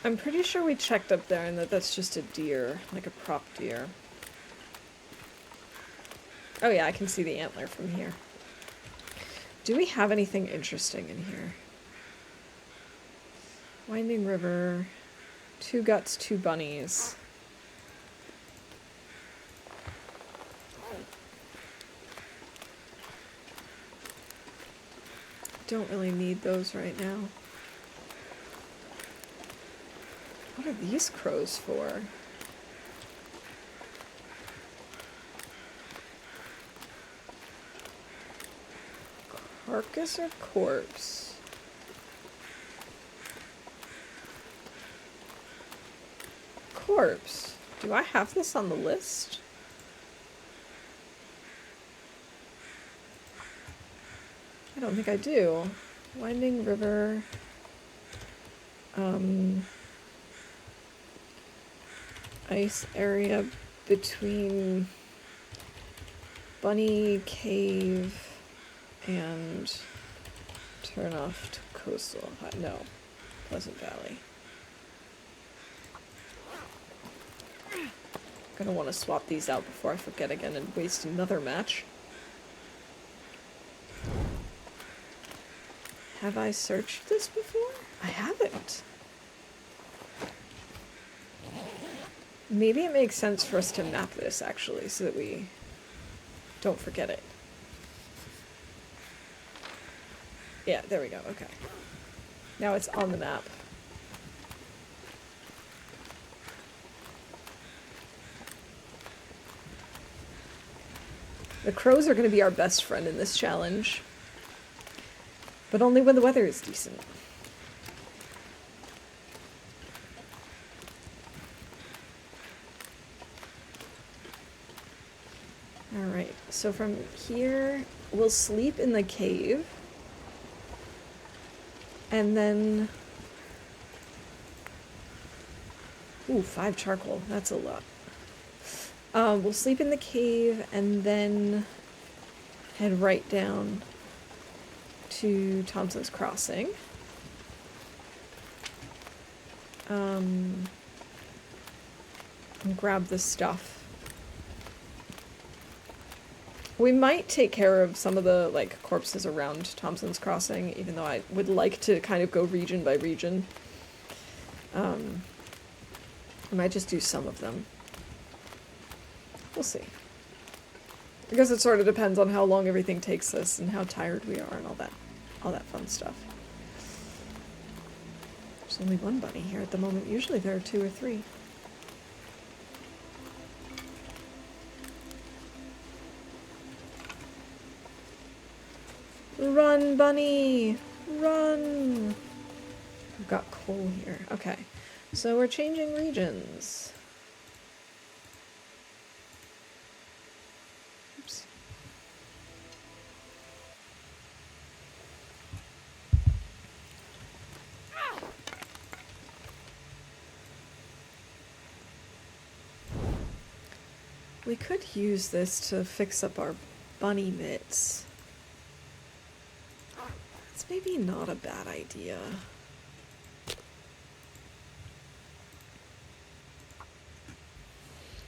I'm pretty sure we checked up there and that's just a deer, like a prop deer. Oh yeah, I can see the antler from here. Do we have anything interesting in here? Winding river, 2 guts, 2 bunnies. Don't really need those right now. What are these crows for? Carcass or corpse? Corpse. Do I have this on the list? don't think I do. Winding river. Ice area between Bunny Cave and turn off to coastal. No, Pleasant Valley. Gonna want to swap these out before I forget again and waste another match. Have I searched this before? I haven't. Maybe it makes sense for us to map this, actually, so that we don't forget it. Yeah, there we go, okay. Now it's on the map. The crows are going to be our best friend in this challenge. But only when the weather is decent. Alright, so from here, we'll sleep in the cave. And then... Ooh, 5 charcoal. That's a lot. We'll sleep in the cave and then head right down to Thompson's Crossing. And grab the stuff. We might take care of some of the, like, corpses around Thompson's Crossing, even though I would like to kind of go region by region. I might just do some of them. We'll see. I guess it sort of depends on how long everything takes us and how tired we are and all that fun stuff. There's only one bunny here at the moment. Usually there are 2 or 3. Run, bunny! Run! I've got coal here. Okay. So we're changing regions. Oops. We could use this to fix up our bunny mitts. It's maybe not a bad idea.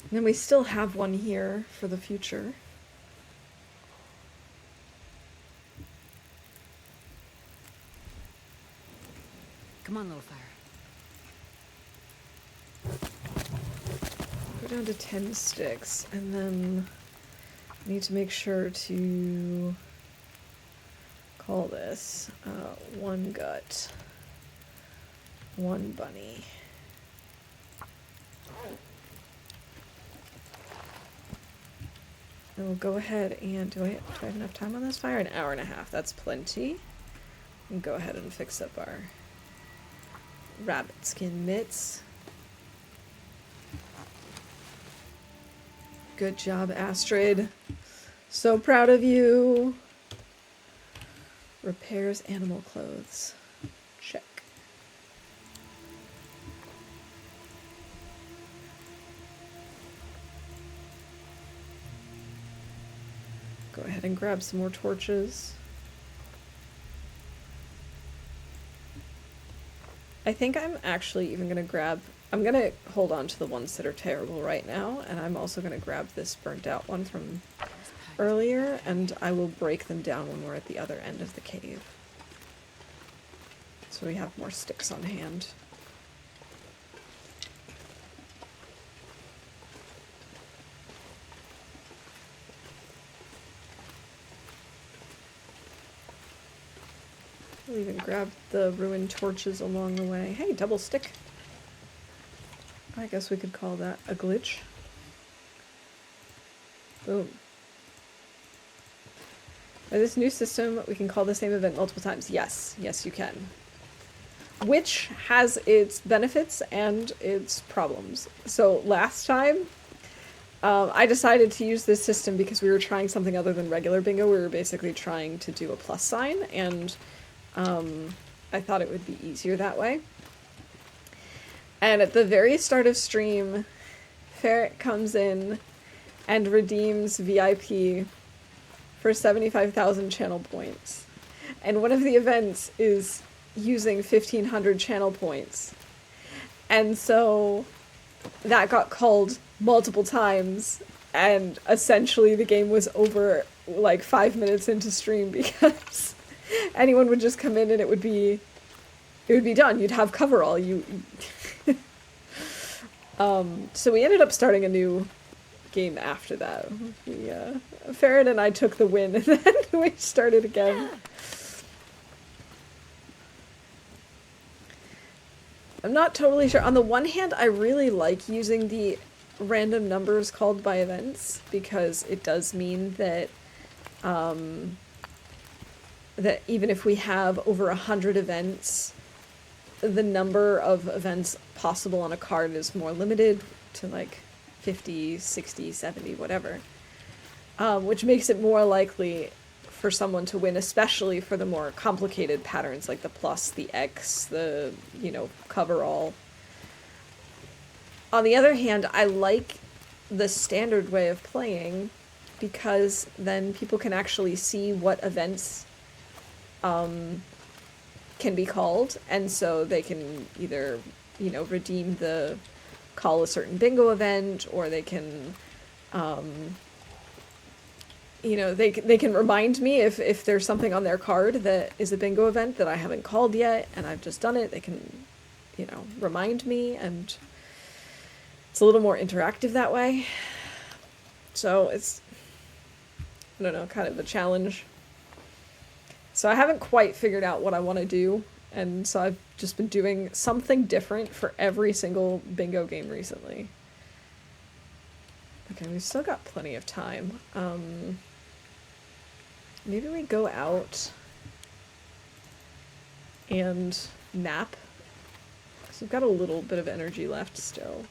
And then we still have one here for the future. Come on, little fire. Go down to 10 sticks, and then I need to make sure to call this 1 gut, 1 bunny. And we'll go ahead and, do I have enough time on this fire? 1.5 hours. That's plenty. And go ahead and fix up our rabbit skin mitts. Good job, Astrid. So proud of you. Repairs animal clothes. Check. Go ahead and grab some more torches. I think I'm actually even going to grab... I'm going to hold on to the ones that are terrible right now, and I'm also going to grab this burnt out one from earlier, and I will break them down when we're at the other end of the cave. So we have more sticks on hand. We'll even grab the ruined torches along the way. Hey, double stick! I guess we could call that a glitch. Boom. By this new system, we can call the same event multiple times. Yes, yes you can. Which has its benefits and its problems. So last time, I decided to use this system because we were trying something other than regular bingo. We were basically trying to do a plus sign, and I thought it would be easier that way. And at the very start of stream, Ferret comes in and redeems VIP for 75,000 channel points. And one of the events is using 1,500 channel points. And so that got called multiple times, and essentially the game was over like 5 minutes into stream because anyone would just come in and it would be done. You'd have coverall. So we ended up starting a new game after that. Farron and I took the win, and then we started again. I'm not totally sure. On the one hand, I really like using the random numbers called by events, because it does mean that that even if we have over 100 events, the number of events possible on a card is more limited to like 50, 60, 70, whatever. Which makes it more likely for someone to win, especially for the more complicated patterns like the plus, the X, the, coverall. On the other hand, I like the standard way of playing because then people can actually see what events can be called, and so they can either, redeem the call a certain bingo event, or they can they can remind me if there's something on their card that is a bingo event that I haven't called yet and I've just done it. They can, remind me, and it's a little more interactive that way. So it's, I don't know, kind of a challenge. So I haven't quite figured out what I want to do, and so I've just been doing something different for every single bingo game recently. Okay, we've still got plenty of time. Maybe we go out and nap, because we've got a little bit of energy left still.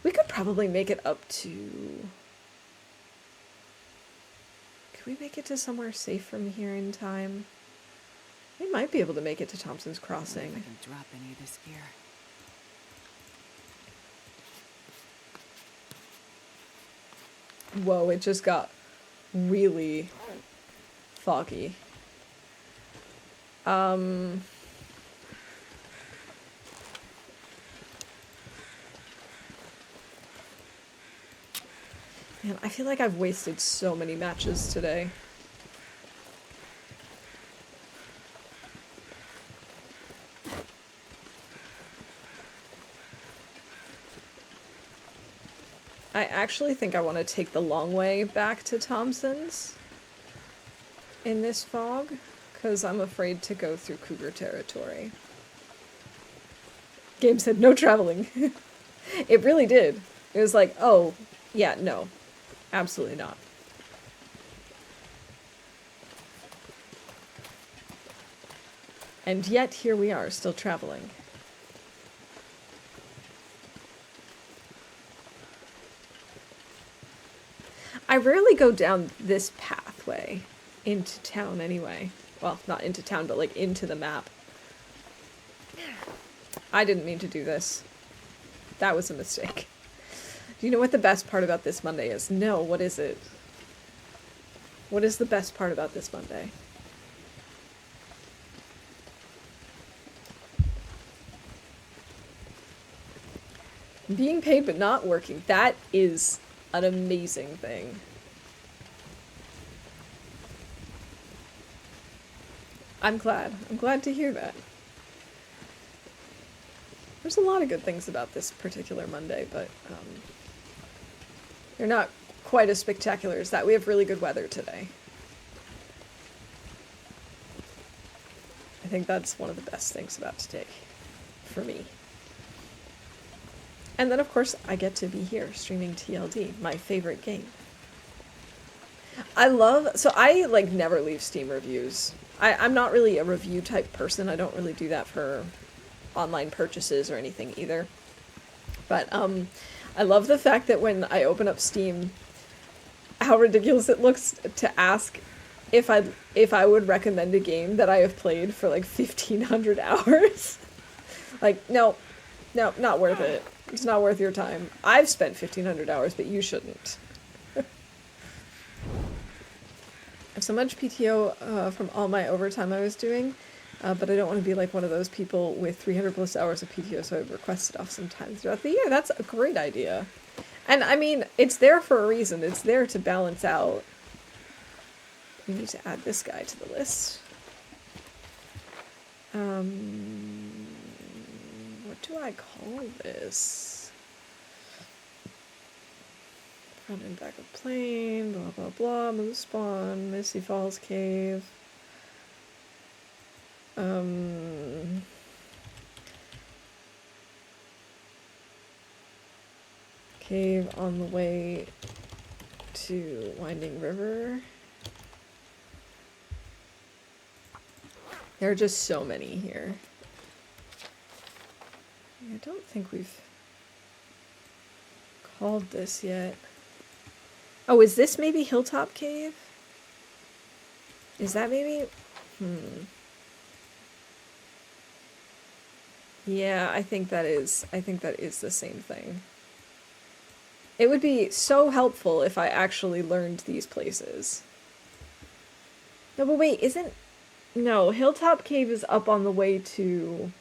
We could probably make it up to... Could we make it to somewhere safe from here in time? We might be able to make it to Thompson's Crossing. I can drop any of this gear. Whoa, it just got really foggy. Man, I feel like I've wasted so many matches today. I actually think I want to take the long way back to Thompson's in this fog, because I'm afraid to go through cougar territory. Game said no traveling. It really did. It was like, oh, yeah, no. Absolutely not. And yet, here we are, still traveling. I rarely go down this pathway into town anyway. Well, not into town, but like into the map. I didn't mean to do this. That was a mistake. Do you know what the best part about this Monday is? No, what is it? What is the best part about this Monday? Being paid but not working. That is an amazing thing. I'm glad. I'm glad to hear that. There's a lot of good things about this particular Monday, but they're not quite as spectacular as that. We have really good weather today. I think that's one of the best things about today, for me. And then, of course, I get to be here streaming TLD, my favorite game. I never leave Steam reviews. I'm not really a review type person. I don't really do that for online purchases or anything either. But I love the fact that when I open up Steam, how ridiculous it looks to ask if I would recommend a game that I have played for like 1,500 hours. Like, no, not worth it. It's not worth your time. I've spent 1,500 hours, but you shouldn't. I have so much PTO from all my overtime I was doing, but I don't want to be like one of those people with 300 plus hours of PTO, so I request it off sometimes throughout the year. That's a great idea. And I mean, it's there for a reason. It's there to balance out. We need to add this guy to the list. What do I call this? Front and back of plane, blah blah blah, Moose Spawn, Misty Falls Cave. Cave on the way to Winding River. There are just so many here. I don't think we've called this yet. Oh, is this maybe Hilltop Cave? Is that maybe? Yeah, I think that is the same thing. It would be so helpful if I actually learned these places. No, but wait, isn't... No, Hilltop Cave is up on the way to...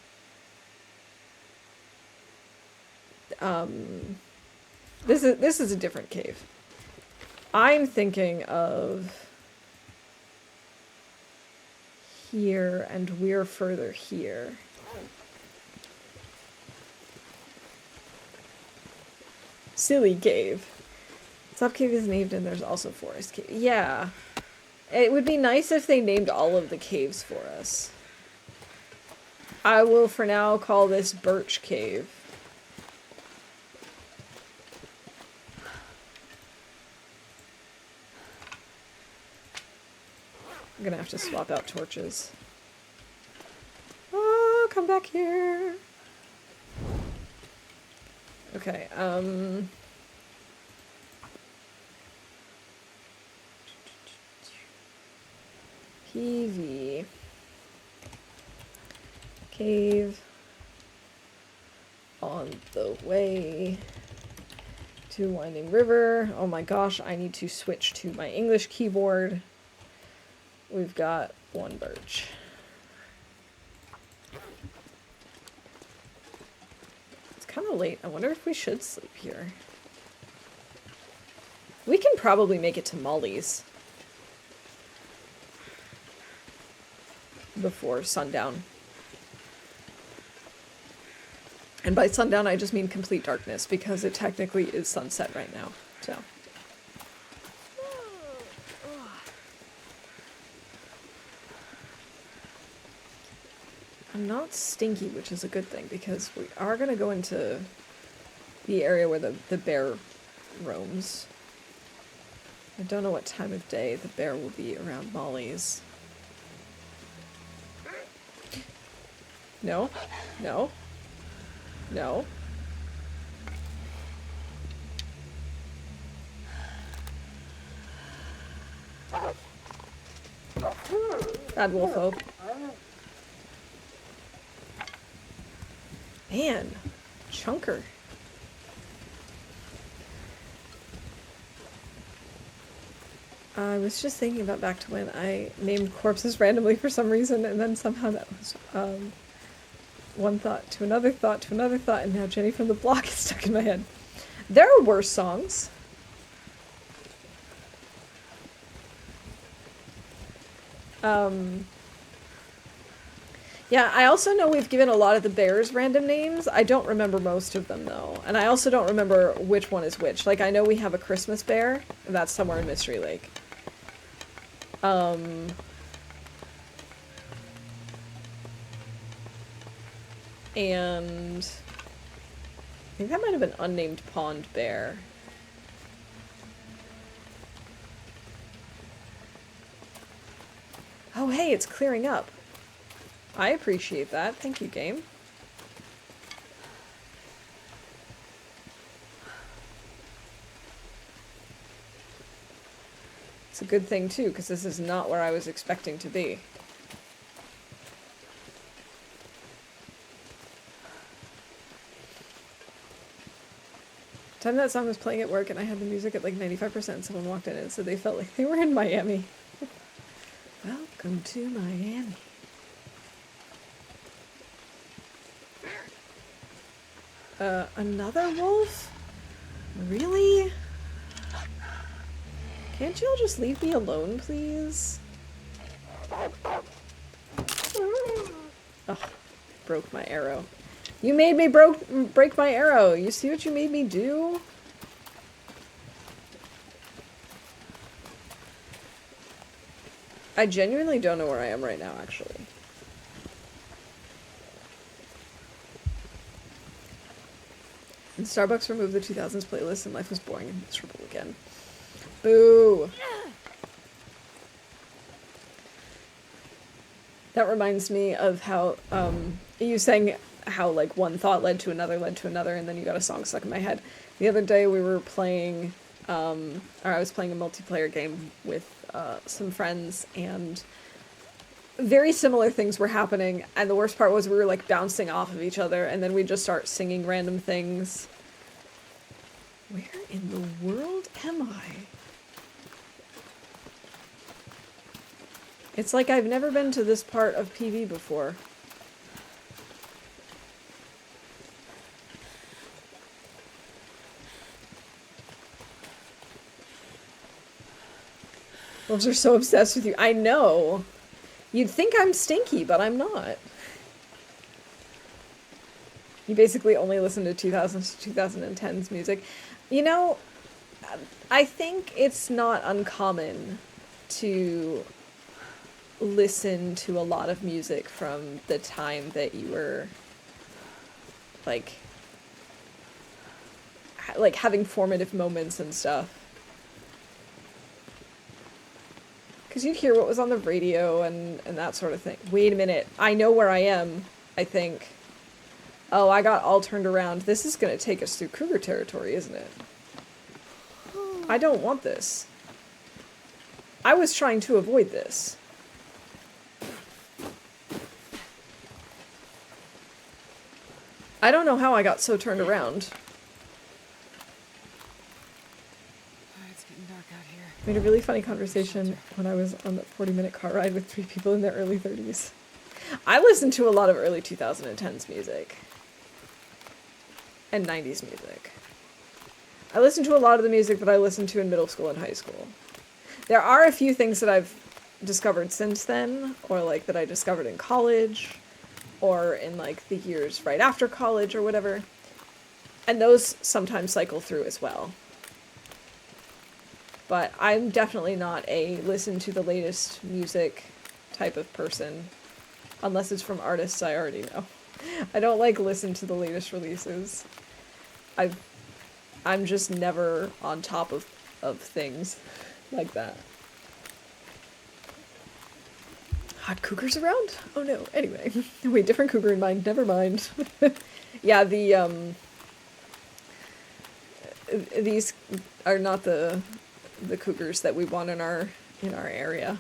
This is a different cave. I'm thinking of... here, and we're further here. Silly Cave. Top Cave is named and there's also Forest Cave. Yeah. It would be nice if they named all of the caves for us. I will for now call this Birch Cave. I'm gonna have to swap out torches. Oh, come back here. Okay, PV. Cave. On the way to Winding River. Oh my gosh, I need to switch to my English keyboard. We've got one birch. Kind of late. I wonder if we should sleep here. We can probably make it to Molly's before sundown. And by sundown, I just mean complete darkness, because it technically is sunset right now. So. I'm not stinky, which is a good thing, because we are going to go into the area where the bear roams. I don't know what time of day the bear will be around Molly's. No. No. No. Bad wolf hope. Man, chunker. I was just thinking about back to when I named corpses randomly for some reason, and then somehow that was one thought to another thought to another thought, and now Jenny from the Block is stuck in my head. There are worse songs. Yeah, I also know we've given a lot of the bears random names. I don't remember most of them, though. And I also don't remember which one is which. Like, I know we have a Christmas bear, and that's somewhere in Mystery Lake. And I think that might have been unnamed pond bear. Oh, hey, it's clearing up. I appreciate that. Thank you, game. It's a good thing, too, because this is not where I was expecting to be. The time that song was playing at work and I had the music at like 95% and someone walked in and said they felt like they were in Miami. Welcome to Miami. Another wolf? Really? Can't you all just leave me alone, please? Ugh, broke my arrow. You made me break my arrow. You see what you made me do? I genuinely don't know where I am right now, actually. And Starbucks removed the 2000s playlist and life was boring and miserable again. Boo! That reminds me of how, you sang how, like, one thought led to another, and then you got a song stuck in my head. The other day we were playing, or I was playing a multiplayer game with, some friends, and very similar things were happening, and the worst part was we were, like, bouncing off of each other, and then we'd just start singing random things. Where in the world am I? It's like I've never been to this part of PV before. Wolves are so obsessed with you. I know. You'd think I'm stinky, but I'm not. You basically only listen to 2000s to 2010s music. You know, I think it's not uncommon to listen to a lot of music from the time that you were, like having formative moments and stuff. Because you'd hear what was on the radio and that sort of thing. Wait a minute. I know where I am, I think. Oh, I got all turned around. This is going to take us through cougar territory, isn't it? I don't want this. I was trying to avoid this. I don't know how I got so turned around. It's getting dark out here. I had a really funny conversation when I was on the 40-minute car ride with 3 people in their early 30s. I listened to a lot of early 2010s music. And 90s music. I listened to a lot of the music that I listened to in middle school and high school. There are a few things that I've discovered since then, or like that I discovered in college, or in like the years right after college or whatever. And those sometimes cycle through as well. But I'm definitely not a listen to the latest music type of person, unless it's from artists I already know. I don't like listen to the latest releases. I'm just never on top of things like that. Hot cougars around? Oh no. Anyway. Wait, different cougar in mind. Never mind. Yeah, these are not the cougars that we want in our area.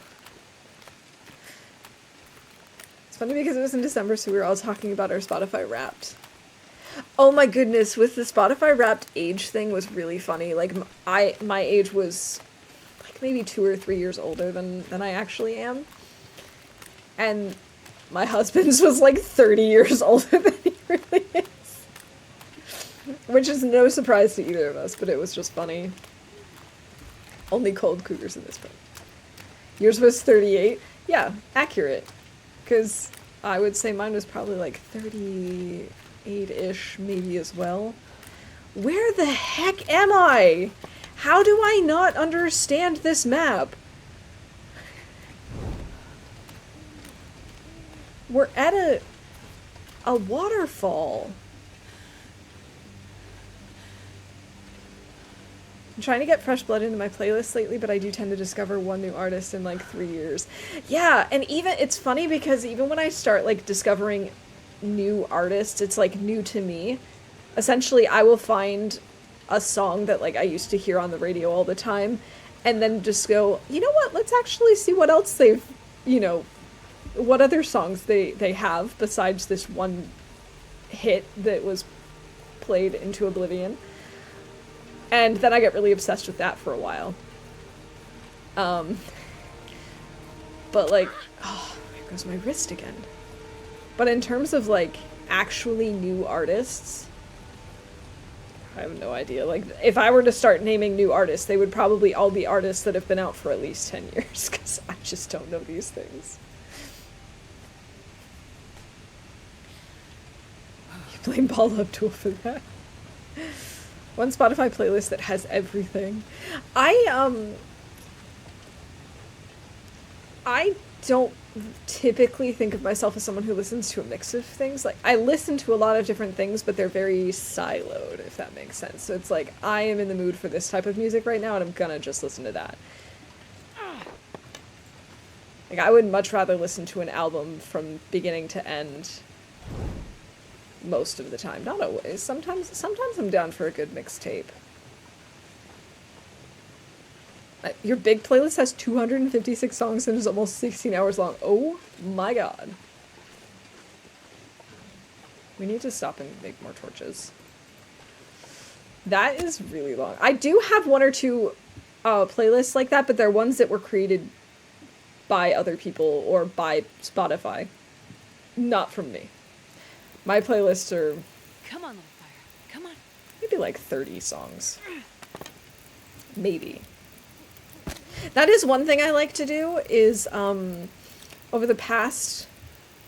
It's funny because it was in December, so we were all talking about our Spotify Wrapped. Oh my goodness, with the Spotify Wrapped age thing was really funny. Like, my age was like maybe 2 or 3 years older than I actually am. And my husband's was like 30 years older than he really is. Which is no surprise to either of us, but it was just funny. Only cold cougars in this book. Yours was 38? Yeah, accurate. Because I would say mine was probably like 38-ish, maybe as well. Where the heck am I? How do I not understand this map? We're at a waterfall. I'm trying to get fresh blood into my playlist lately, but I do tend to discover one new artist in like 3 years. Yeah, and even, it's funny because even when I start like discovering new artists, it's like new to me. Essentially, I will find a song that like I used to hear on the radio all the time, and then just go, you know what, let's actually see what else they've, what other songs they have besides this one hit that was played into oblivion. And then I get really obsessed with that for a while. But like, oh, here goes my wrist again. But in terms of like actually new artists, I have no idea. Like, if I were to start naming new artists, they would probably all be artists that have been out for at least 10 years, because I just don't know these things. You blame Paula Abdul for that. One Spotify playlist that has everything. I don't typically think of myself as someone who listens to a mix of things. Like, I listen to a lot of different things, but they're very siloed, if that makes sense. So it's like, I am in the mood for this type of music right now, and I'm gonna just listen to that. Like, I would much rather listen to an album from beginning to end most of the time. Not always. Sometimes I'm down for a good mixtape. Your big playlist has 256 songs and is almost 16 hours long. Oh my god. We need to stop and make more torches. That is really long. I do have one or two playlists like that, but they're ones that were created by other people or by Spotify. Not from me. My playlists are... Come on, little fire. Come on. Maybe like 30 songs. Maybe. That is one thing I like to do is, over the past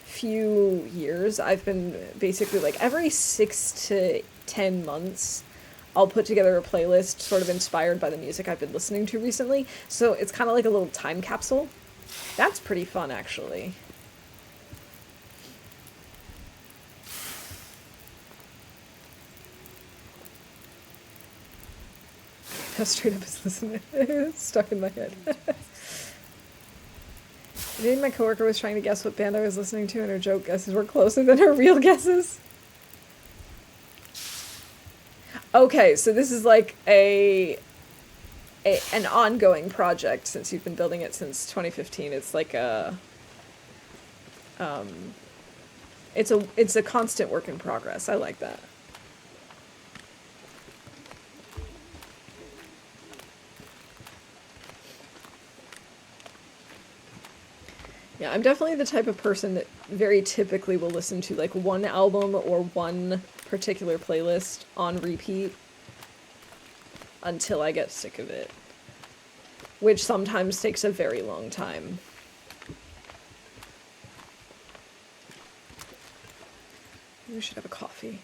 few years, I've been basically like every 6 to 10 months, I'll put together a playlist sort of inspired by the music I've been listening to recently. So it's kind of like a little time capsule. That's pretty fun, actually. How straight up is listening? It's stuck in my head. I think my coworker was trying to guess what band I was listening to, and her joke guesses were closer than her real guesses. Okay, so this is like an ongoing project since you've been building it since 2015. It's like it's a constant work in progress. I like that. Yeah, I'm definitely the type of person that very typically will listen to like one album or one particular playlist on repeat until I get sick of it, which sometimes takes a very long time. We should have a coffee.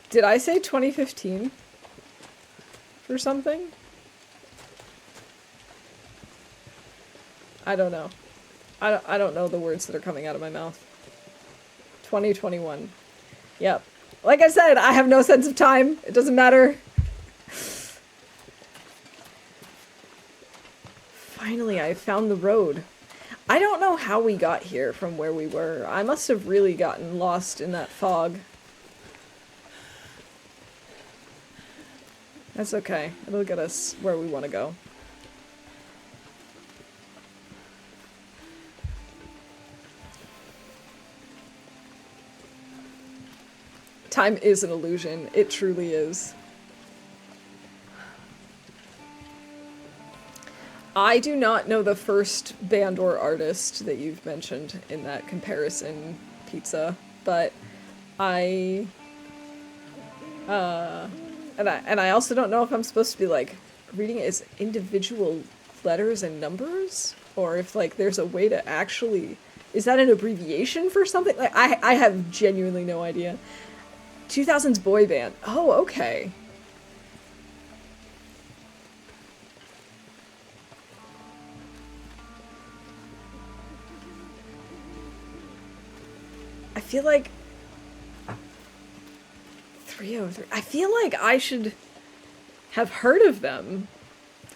Did I say 2015 for something? I don't know. I don't know the words that are coming out of my mouth. 2021. Yep. Like I said, I have no sense of time. It doesn't matter. Finally, I found the road. I don't know how we got here from where we were. I must have really gotten lost in that fog. That's okay. It'll get us where we want to go. Time is an illusion. It truly is. I do not know the first band or artist that you've mentioned in that comparison pizza, but and I also don't know if I'm supposed to be like reading it as individual letters and numbers, or if like there's a way to actually, is that an abbreviation for something? Like I have genuinely no idea. 2000s boy band. Oh, okay. I feel like 303. I feel like I should have heard of them.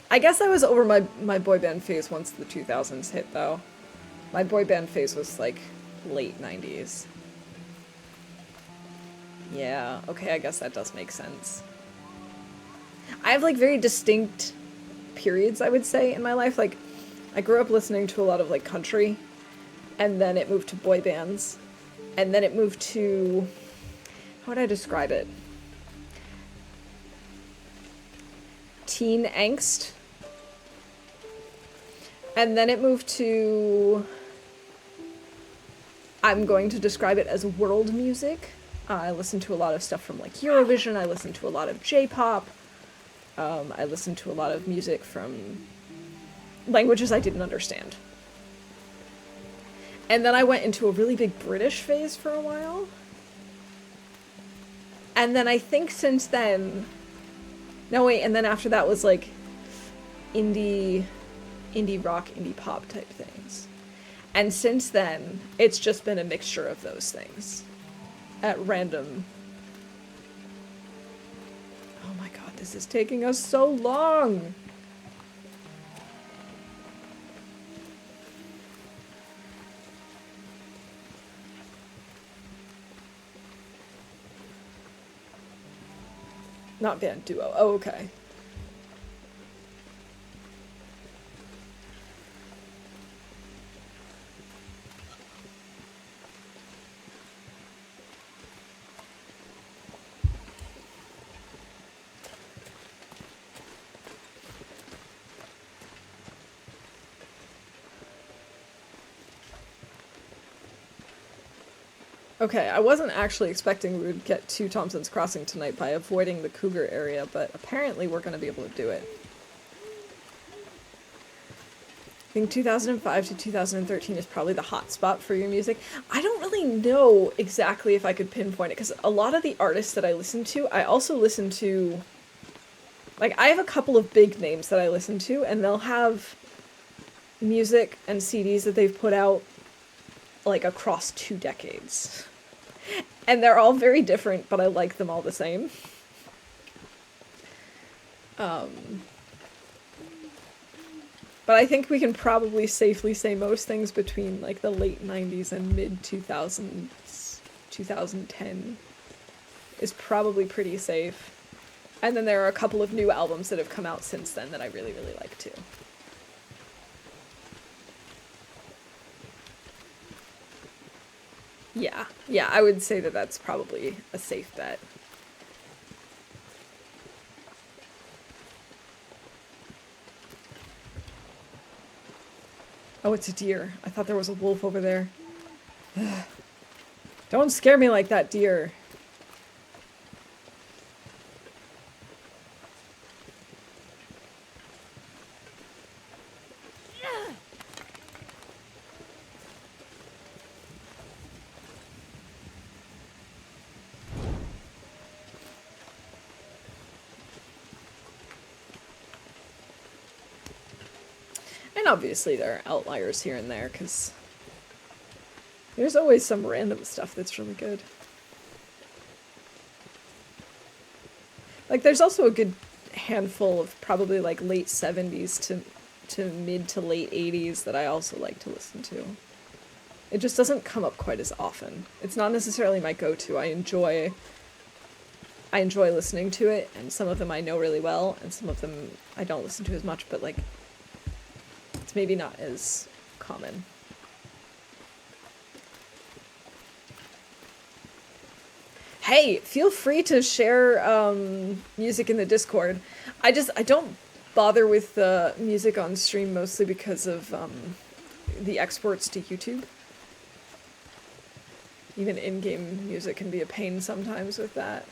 I guess I was over my boy band phase once the 2000s hit, though. My boy band phase was like late 90s. Yeah, okay, I guess that does make sense. I have, like, very distinct periods, I would say, in my life. Like, I grew up listening to a lot of, like, country, and then it moved to boy bands, and then it moved to... How would I describe it? Teen angst. And then it moved to... I'm going to describe it as world music. I listened to a lot of stuff from, like, Eurovision. I listened to a lot of J-pop. I listened to a lot of music from languages I didn't understand. And then I went into a really big British phase for a while. And then I think since then... No, wait, and then after that was, like, indie rock, indie pop type things. And since then, it's just been a mixture of those things. At random. Oh my god, this is taking us so long! Not band, duo. Oh, okay. Okay, I wasn't actually expecting we would get to Thompson's Crossing tonight by avoiding the Cougar area, but apparently we're going to be able to do it. I think 2005 to 2013 is probably the hot spot for your music. I don't really know exactly if I could pinpoint it, because a lot of the artists that I listen to, I also listen to... Like, I have a couple of big names that I listen to, and they'll have music and CDs that they've put out like across 2 decades. And they're all very different, but I like them all the same. But I think we can probably safely say most things between like the late 90s and mid 2000s, 2010 is probably pretty safe. And then there are a couple of new albums that have come out since then that I really, really like too. Yeah, I would say that that's probably a safe bet. Oh, it's a deer. I thought there was a wolf over there. Don't scare me like that, deer. And obviously there are outliers here and there, because there's always some random stuff that's really good. Like, there's also a good handful of probably, like, late 70s to mid to late 80s that I also like to listen to. It just doesn't come up quite as often. It's not necessarily my go-to. I enjoy listening to it, and some of them I know really well, and some of them I don't listen to as much, but, like, it's maybe not as common. Hey, feel free to share music in the Discord. I don't bother with music on stream mostly because of the exports to YouTube. Even in-game music can be a pain sometimes with that.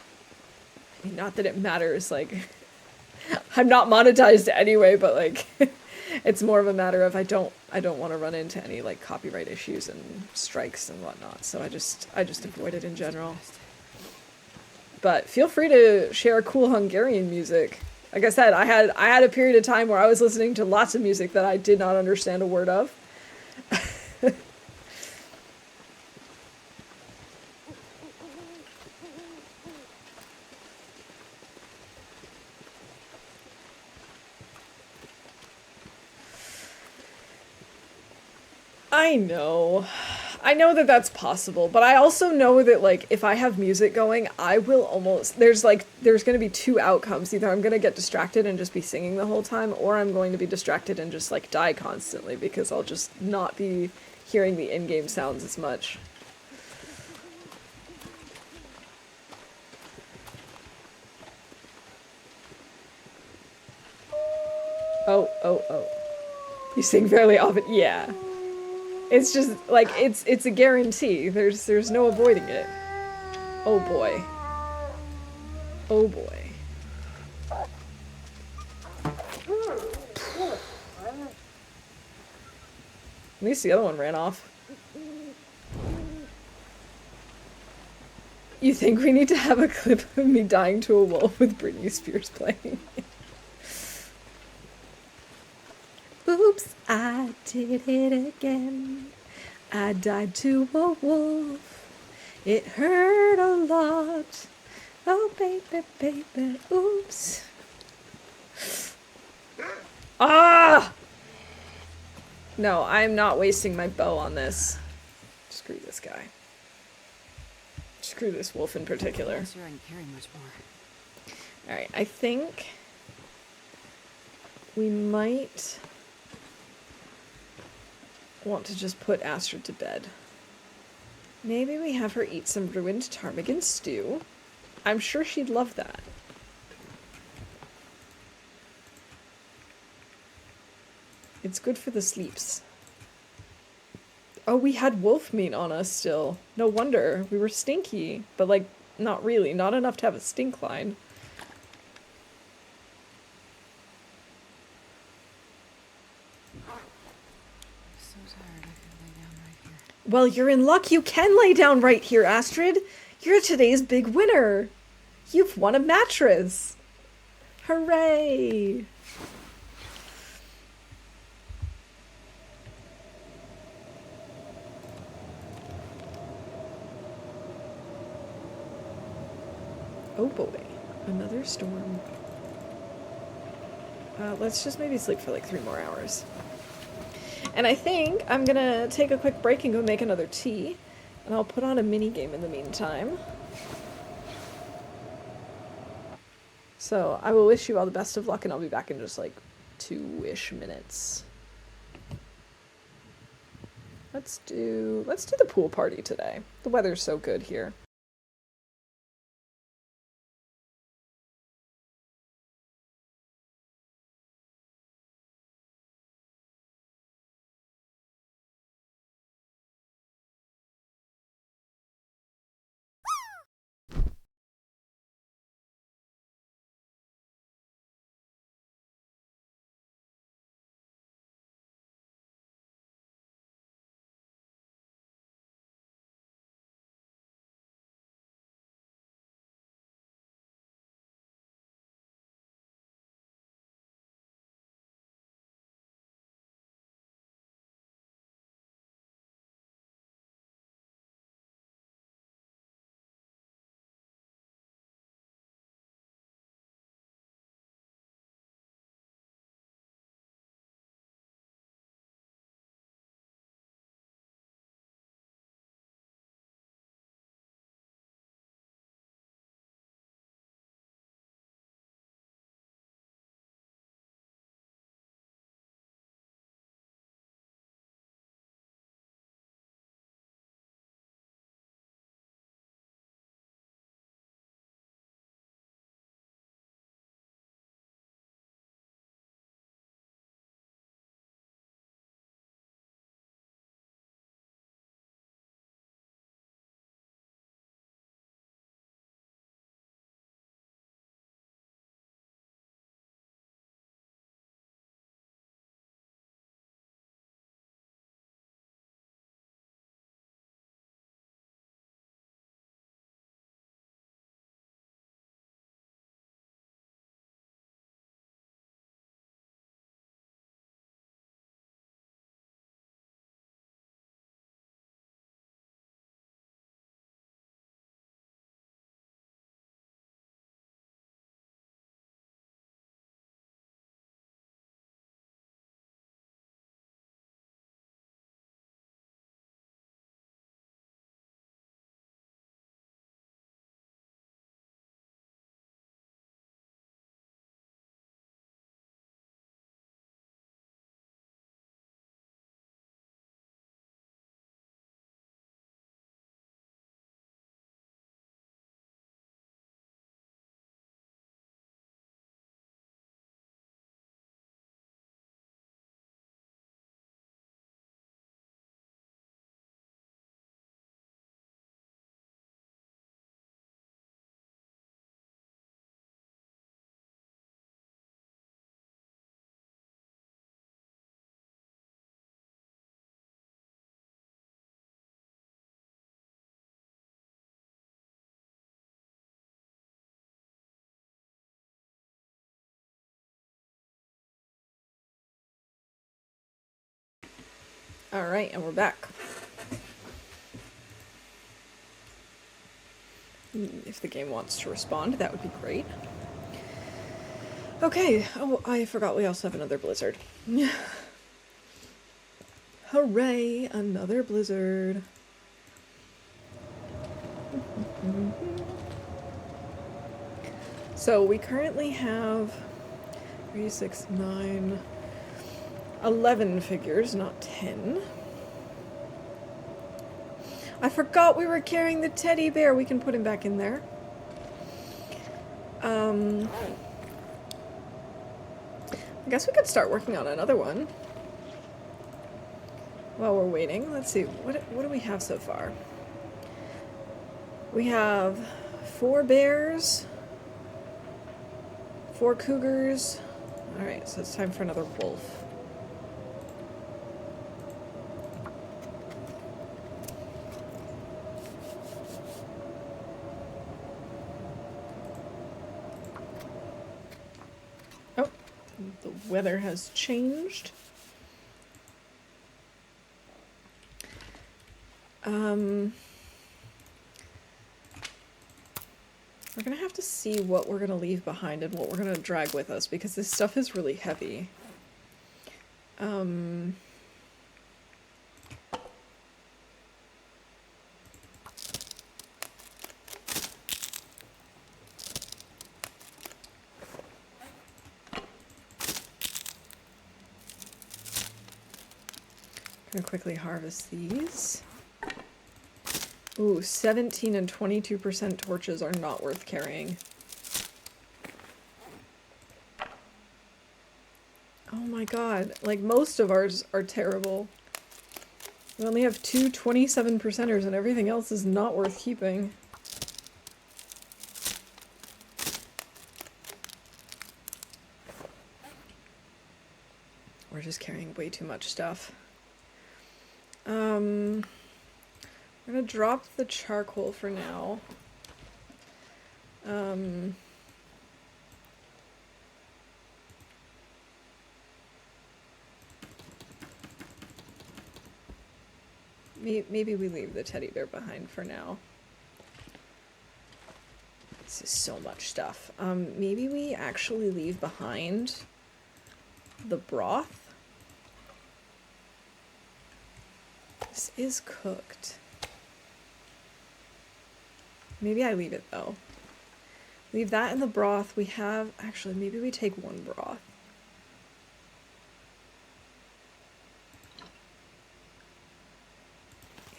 I mean, not that it matters, like, I'm not monetized anyway, but, like, it's more of a matter of I don't want to run into any, like, copyright issues and strikes and whatnot, so I just avoid it in general. But feel free to share cool Hungarian music. Like I said, I had a period of time where I was listening to lots of music that I did not understand a word of. I know. I know that that's possible, but I also know that, like, if I have music going, I will almost... there's gonna be two outcomes. Either I'm gonna get distracted and just be singing the whole time, or I'm going to be distracted and just, like, die constantly, because I'll just not be hearing the in-game sounds as much. Oh, oh, oh. You sing fairly often. Yeah. It's just, like, it's a guarantee. There's no avoiding it. Oh boy. Oh boy. At least the other one ran off. You think we need to have a clip of me dying to a wolf with Britney Spears playing? Oops, I did it again. I died to a wolf. It hurt a lot. Oh, baby, baby, oops. Ah! No, I'm not wasting my bow on this. Screw this guy. Screw this wolf in particular. I'm sure I can carry much more. Alright, I think we might want to just put Astrid to bed. Maybe we have her eat some ruined ptarmigan stew. I'm sure she'd love that. It's good for the sleeps. Oh, we had wolf meat on us still. No wonder. We were stinky. But, like, not really. Not enough to have a stink line. So tired, I could lay down right here. Well, you're in luck. You can lay down right here, Astrid. You're today's big winner. You've won a mattress. Hooray! Oh boy, another storm. Let's just maybe sleep for like 3 more hours. And I think I'm gonna take a quick break and go make another tea. And I'll put on a mini game in the meantime. So I will wish you all the best of luck, and I'll be back in just like 2-ish minutes. Let's do the pool party today. The weather's so good here. Alright, and we're back. If the game wants to respond, that would be great. Okay, oh, I forgot we also have another blizzard. Hooray, another blizzard. So we currently have 3, 6, 9, 11 figures, not 10. I forgot we were carrying the teddy bear. We can put him back in there. I guess we could start working on another one. While we're waiting, let's see. What do we have so far? We have 4 bears, 4 cougars. Alright, so it's time for another wolf. Oh, the weather has changed. We're gonna have to see what we're gonna leave behind and what we're gonna drag with us, because this stuff is really heavy. Gonna quickly harvest these. Ooh, 17 and 22% torches are not worth carrying. Oh my god, like most of ours are terrible. We only have 2 27%ers and everything else is not worth keeping. We're just carrying way too much stuff. I'm gonna drop the charcoal for now. Maybe we leave the teddy bear behind for now. This is so much stuff. Maybe we actually leave behind the broth. This is cooked. Maybe I leave it though. Leave that in the broth. We have, actually, maybe we take 1 broth.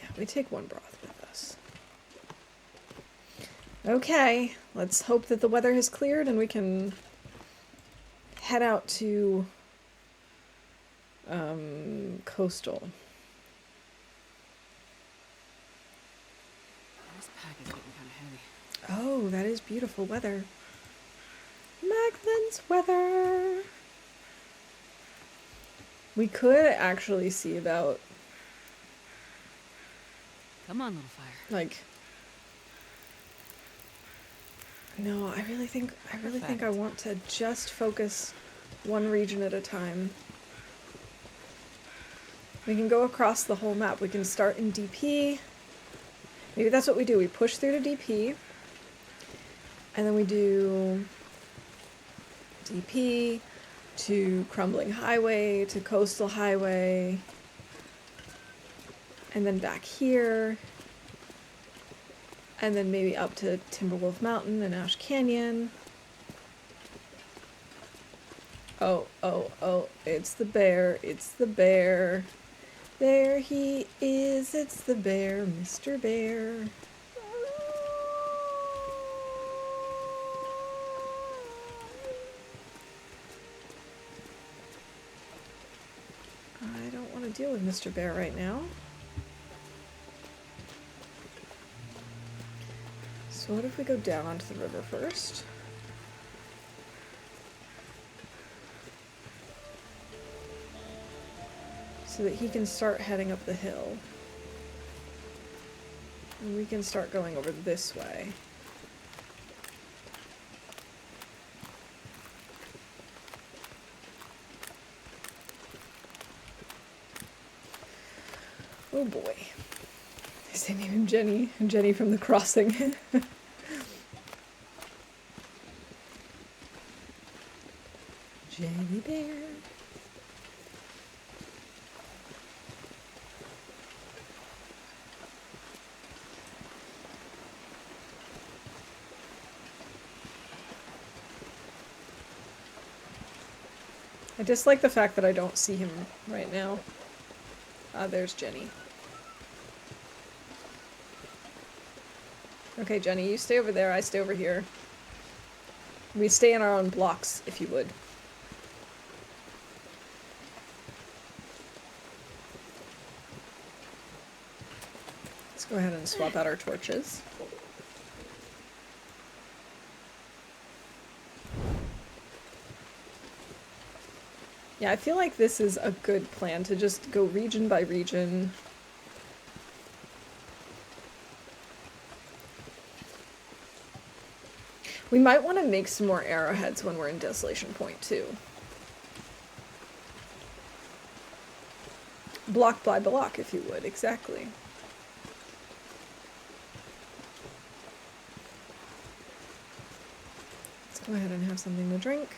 Yeah, we take 1 broth with us. Okay, let's hope that the weather has cleared and we can head out to coastal. This pack is getting kind of heavy. Oh, that is beautiful weather. Maglin's weather. We could actually see about, Come on, little fire. like, no, I really think I want to just focus one region at a time. We can go across the whole map. We can start in DP. Maybe that's what we do. We push through to DP. And then we do DP to Crumbling Highway to Coastal Highway. And then back here. And then maybe up to Timberwolf Mountain and Ash Canyon. Oh, oh, oh, it's the bear, it's the bear. There he is, it's the bear, Mr. Bear. I don't want to deal with Mr. Bear right now. So what if we go down onto the river first? So that he can start heading up the hill. And we can start going over this way. Oh boy. They name him Jenny. Jenny from the Crossing. Jenny Bear. I dislike the fact that I don't see him right now. Ah, there's Jenny. Okay, Jenny, you stay over there, I stay over here. We stay in our own blocks, if you would. Let's go ahead and swap out our torches. Yeah, I feel like this is a good plan to just go region by region. We might want to make some more arrowheads when we're in Desolation Point, too. Block by block, if you would, exactly. Let's go ahead and have something to drink.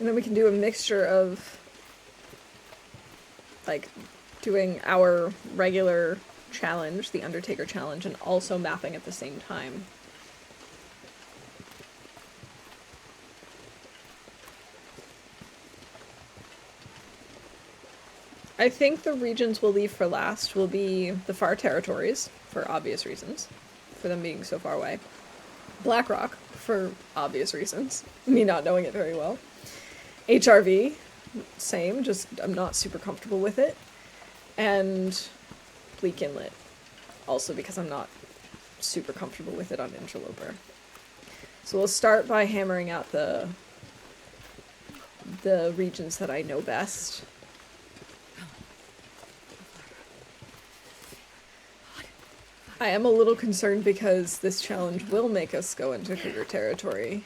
And then we can do a mixture of, like, doing our regular challenge, the Undertaker challenge, and also mapping at the same time. I think the regions we'll leave for last will be the far territories, for obvious reasons, for them being so far away. Blackrock, for obvious reasons, me not knowing it very well. HRV, same, just I'm not super comfortable with it. And Bleak Inlet, also because I'm not super comfortable with it on Loper. So we'll start by hammering out the regions that I know best. I am a little concerned because this challenge will make us go into cougar territory.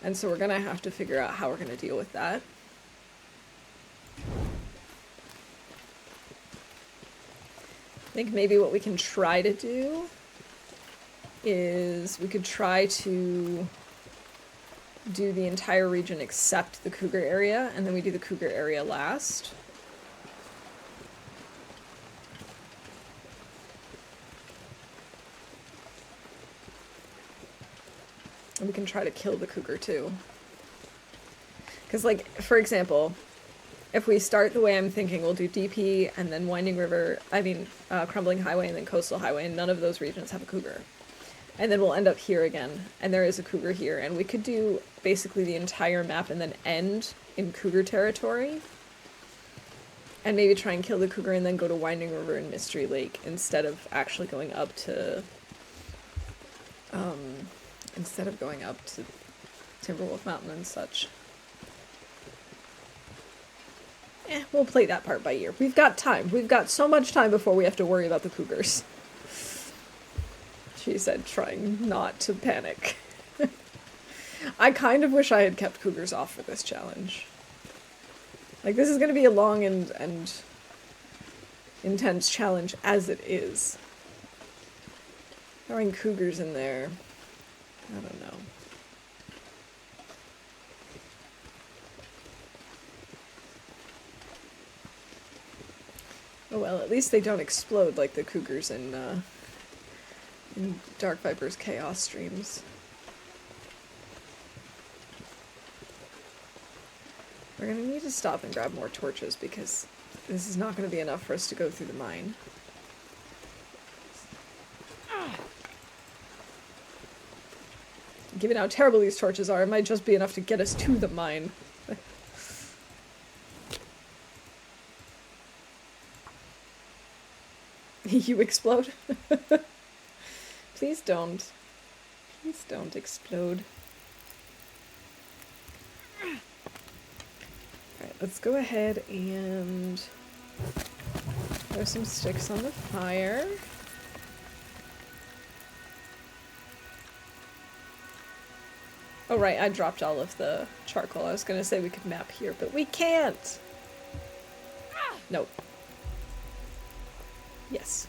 And so we're gonna have to figure out how we're gonna deal with that. I think maybe what we can try to do is we could try to do the entire region except the cougar area, and then we do the cougar area last. And we can try to kill the cougar too. Because, like, for example, if we start the way I'm thinking, we'll do DP and then Winding River, Crumbling Highway and then Coastal Highway, and none of those regions have a cougar. And then we'll end up here again, and there is a cougar here, and we could do basically the entire map and then end in cougar territory. And maybe try and kill the cougar and then go to Winding River and Mystery Lake instead of actually going up to Timberwolf Mountain and such. We'll play that part by ear. We've got time. We've got so much time before we have to worry about the cougars. She said, trying not to panic. I kind of wish I had kept cougars off for this challenge. Like, this is going to be a long and intense challenge as it is. Throwing cougars in there, I don't know. Oh well, at least they don't explode like the cougars in Dark Viper's Chaos streams. We're gonna need to stop and grab more torches because this is not gonna be enough for us to go through the mine. Given how terrible these torches are, it might just be enough to get us to the mine. You explode? Please don't. Please don't explode. Alright, let's go ahead and throw some sticks on the fire. Oh, right, I dropped all of the charcoal. I was gonna say we could map here, but we can't! Nope. Yes.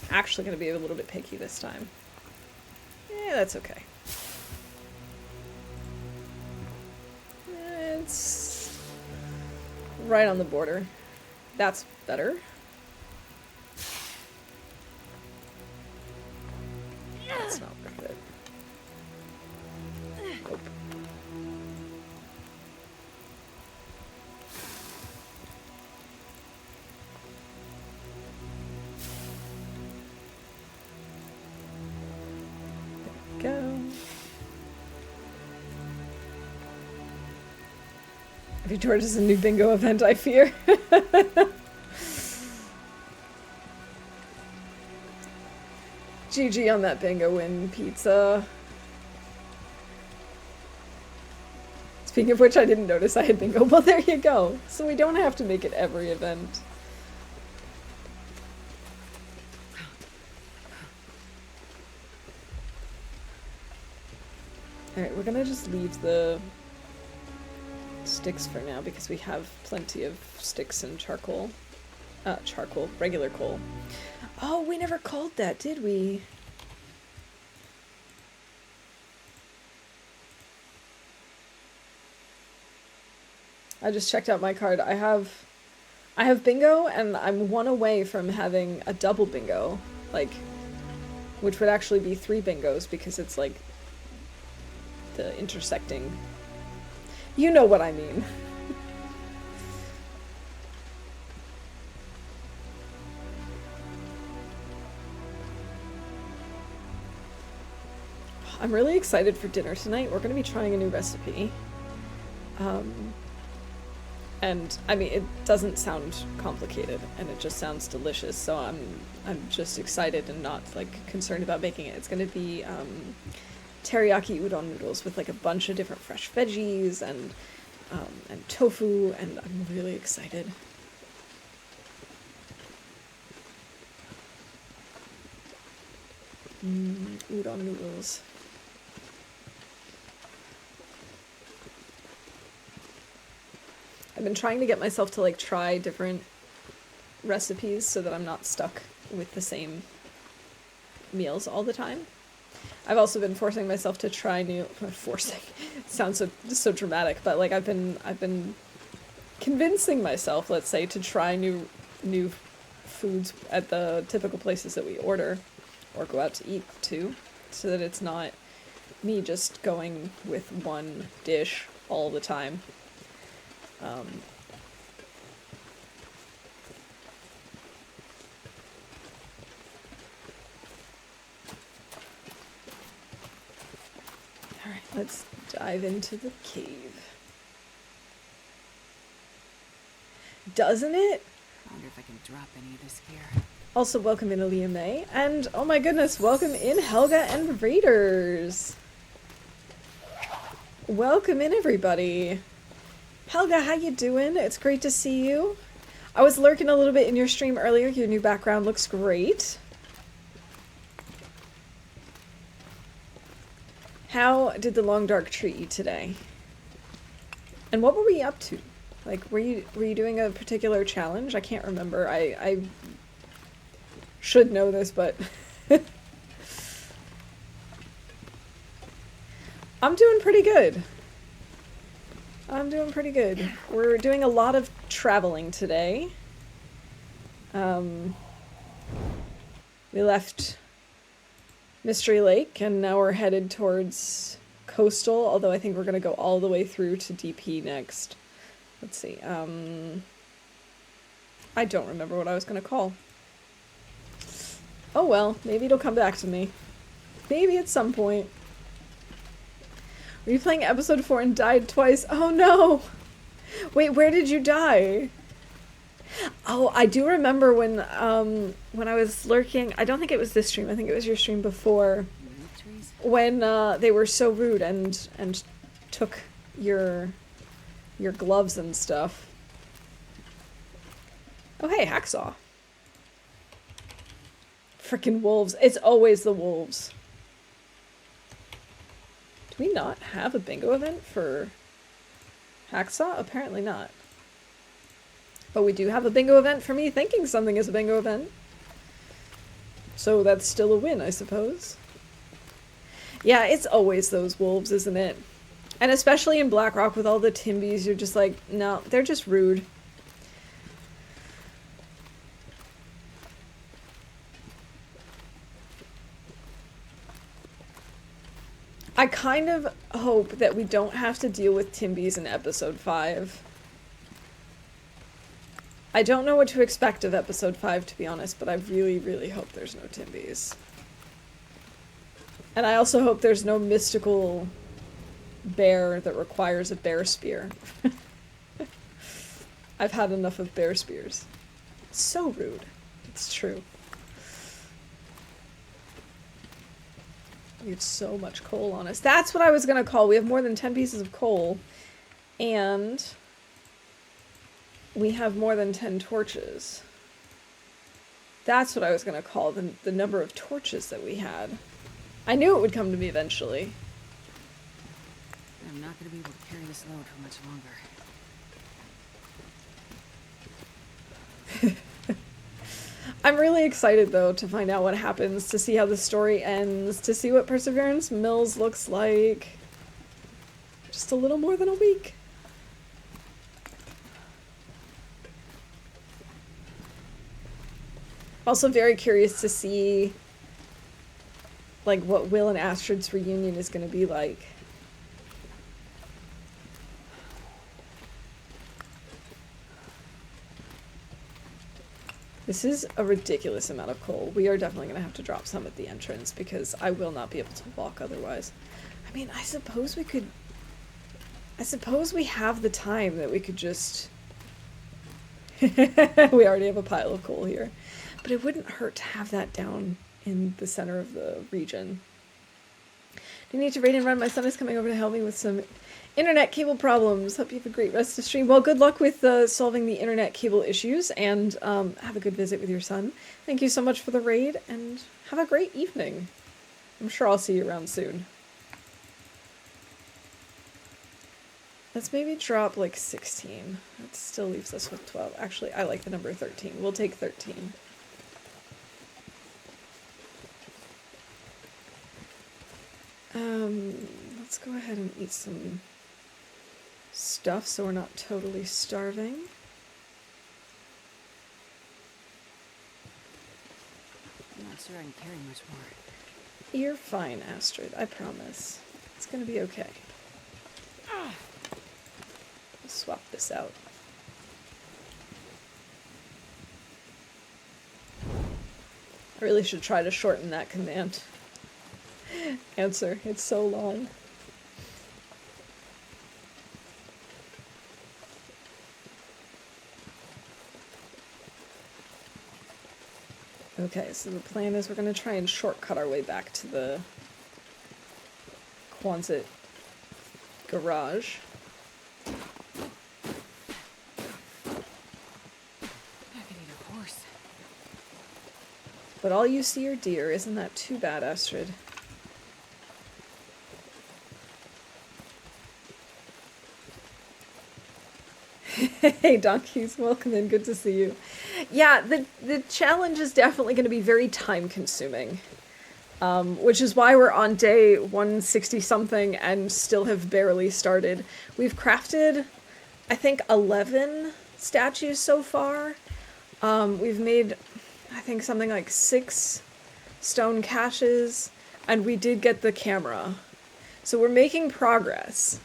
Actually gonna be a little bit picky this time. Yeah, that's okay. It's right on the border. That's better. That's not worth it. Nope. There we go. Every torch is a new bingo event, I fear. GG on that bingo win, pizza. Speaking of which, I didn't notice I had bingo. Well, there you go. So we don't have to make it every event. Alright, we're gonna just leave the sticks for now because we have plenty of sticks and charcoal. Charcoal. Regular coal. Oh, we never called that, did we? I just checked out my card. I have bingo, and I'm one away from having a double bingo. Like, which would actually be 3 bingos because it's like the intersecting. You know what I mean. I'm really excited for dinner tonight. We're going to be trying a new recipe. And I mean, it doesn't sound complicated, and it just sounds delicious. So I'm just excited and not like concerned about making it. It's going to be teriyaki udon noodles with like a bunch of different fresh veggies and tofu, and I'm really excited. Udon noodles. I've been trying to get myself to like try different recipes so that I'm not stuck with the same meals all the time. I've also been forcing myself to try new forcing sounds so dramatic, but like I've been convincing myself, let's say, to try new foods at the typical places that we order or go out to eat to, so that it's not me just going with one dish all the time. Alright, let's dive into the cave. Doesn't it? I wonder if I can drop any of this here. Also, welcome in Aaliyah May, and oh my goodness, welcome in Helga and Raiders. Welcome in, everybody. Helga, how you doing? It's great to see you. I was lurking a little bit in your stream earlier. Your new background looks great. How did the long dark treat you today? And what were we up to? Like, were you doing a particular challenge? I can't remember. I should know this, but I'm doing pretty good. I'm doing pretty good. We're doing a lot of traveling today. We left Mystery Lake, and now we're headed towards Coastal, although I think we're going to go all the way through to DP next. Let's see. I don't remember what I was going to call. Oh well, maybe it'll come back to me. Maybe at some point. Were you playing episode 4 and died twice? Oh no! Wait, where did you die? Oh, I do remember when I was lurking, I don't think it was this stream, I think it was your stream before, when they were so rude and took your gloves and stuff. Oh hey, Hacksaw. Frickin' wolves. It's always the wolves. Do we not have a bingo event for Hacksaw? Apparently not. But we do have a bingo event for me thinking something is a bingo event. So that's still a win, I suppose. Yeah, it's always those wolves, isn't it? And especially in Blackrock with all the Timbies, you're just like, no, they're just rude. I kind of hope that we don't have to deal with Timbies in episode 5. I don't know what to expect of episode 5, to be honest, but I really, really hope there's no Timbies. And I also hope there's no mystical bear that requires a bear spear. I've had enough of bear spears. It's so rude. It's true. We have so much coal on us. That's what I was gonna call. We have more than 10 pieces of coal. And we have more than 10 torches. That's what I was gonna call the number of torches that we had. I knew it would come to me eventually. I'm not gonna be able to carry this load for much longer. I'm really excited, though, to find out what happens, to see how the story ends, to see what Perseverance Mills looks like. Just a little more than a week. Also very curious to see, like, what Will and Astrid's reunion is going to be like. This is a ridiculous amount of coal. We are definitely going to have to drop some at the entrance because I will not be able to walk otherwise. I mean, I suppose we could... I suppose we have the time that we could just... We already have a pile of coal here. But it wouldn't hurt to have that down in the center of the region. Do you need to raid and run? My son is coming over to help me with some internet cable problems. Hope you have a great rest of the stream. Well, good luck with solving the internet cable issues, and have a good visit with your son. Thank you so much for the raid, and have a great evening. I'm sure I'll see you around soon. Let's maybe drop like 16. That still leaves us with 12. Actually, I like the number 13. We'll take 13. Let's go ahead and eat some stuff so we're not totally starving. I'm not sure I can carry much more. You're fine, Astrid. I promise. It's gonna be okay. I'll swap this out. I really should try to shorten that command answer. It's so long. Okay, so the plan is we're going to try and shortcut our way back to the Quonset garage. I could eat a horse. But all you see are deer. Isn't that too bad, Astrid? Hey, donkeys, welcome in. Good to see you. Yeah, the challenge is definitely going to be very time-consuming, which is why we're on day 160-something and still have barely started. We've crafted, I think, 11 statues so far. We've made, I think, something like 6 stone caches, and we did get the camera. So we're making progress.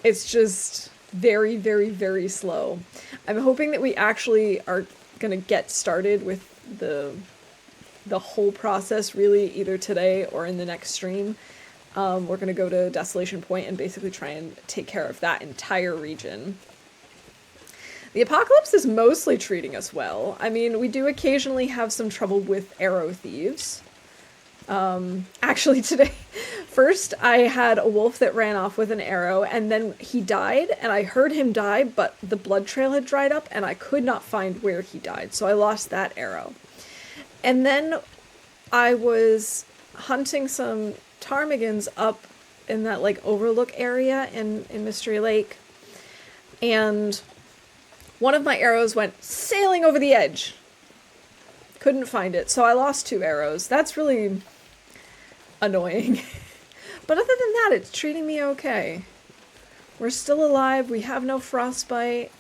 It's just very, very, very slow. I'm hoping that we actually are going to get started with the whole process really either today or in the next stream. We're going to go to Desolation Point and basically try and take care of that entire region. The apocalypse is mostly treating us well. I mean, we do occasionally have some trouble with arrow thieves. Actually today, first I had a wolf that ran off with an arrow, and then he died, and I heard him die, but the blood trail had dried up, and I could not find where he died, so I lost that arrow. And then I was hunting some ptarmigans up in that like overlook area in Mystery Lake. And one of my arrows went sailing over the edge. Couldn't find it, so I lost 2 arrows. That's really annoying. But other than that, it's treating me okay. We're still alive, we have no frostbite.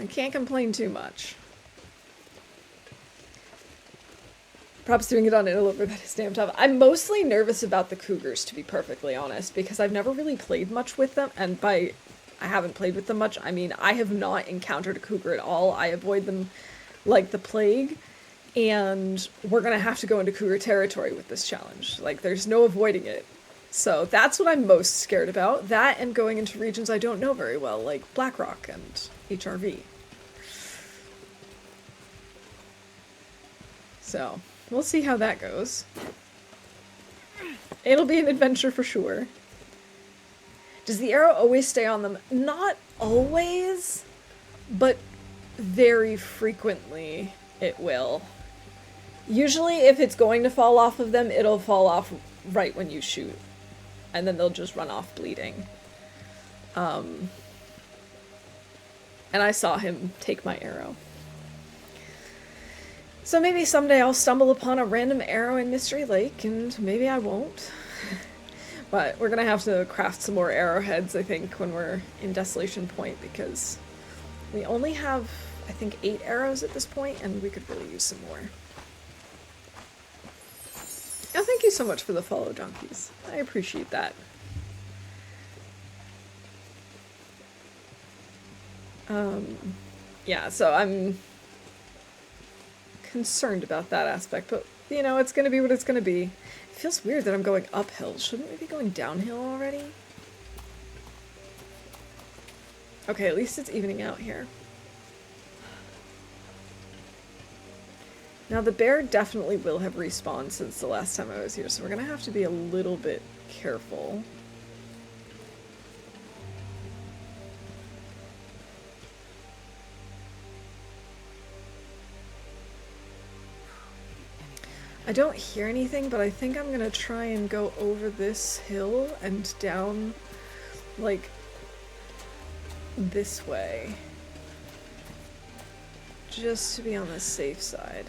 I can't complain too much. Props doing it on an Loper, that is damn tough. I'm mostly nervous about the cougars, to be perfectly honest, because I've never really played much with them, and by I haven't played with them much, I mean I have not encountered a cougar at all. I avoid them like the plague, and we're gonna have to go into cougar territory with this challenge. Like, there's no avoiding it. So that's what I'm most scared about. That and going into regions I don't know very well, like Blackrock and HRV. So, we'll see how that goes. It'll be an adventure for sure. Does the arrow always stay on them? Not always, but very frequently it will. Usually if it's going to fall off of them, it'll fall off right when you shoot. And then they'll just run off bleeding. And I saw him take my arrow. So maybe someday I'll stumble upon a random arrow in Mystery Lake, and maybe I won't. But we're gonna have to craft some more arrowheads, I think, when we're in Desolation Point, because we only have, I think, 8 arrows at this point, and we could really use some more. Oh, thank you so much for the follow, donkeys. I appreciate that. Yeah, so I'm concerned about that aspect, but, you know, it's gonna be what it's gonna be. It feels weird that I'm going uphill. Shouldn't we be going downhill already? Okay, at least it's evening out here. Now, the bear definitely will have respawned since the last time I was here, so we're gonna have to be a little bit careful. I don't hear anything, but I think I'm gonna try and go over this hill and down, like, this way. Just to be on the safe side.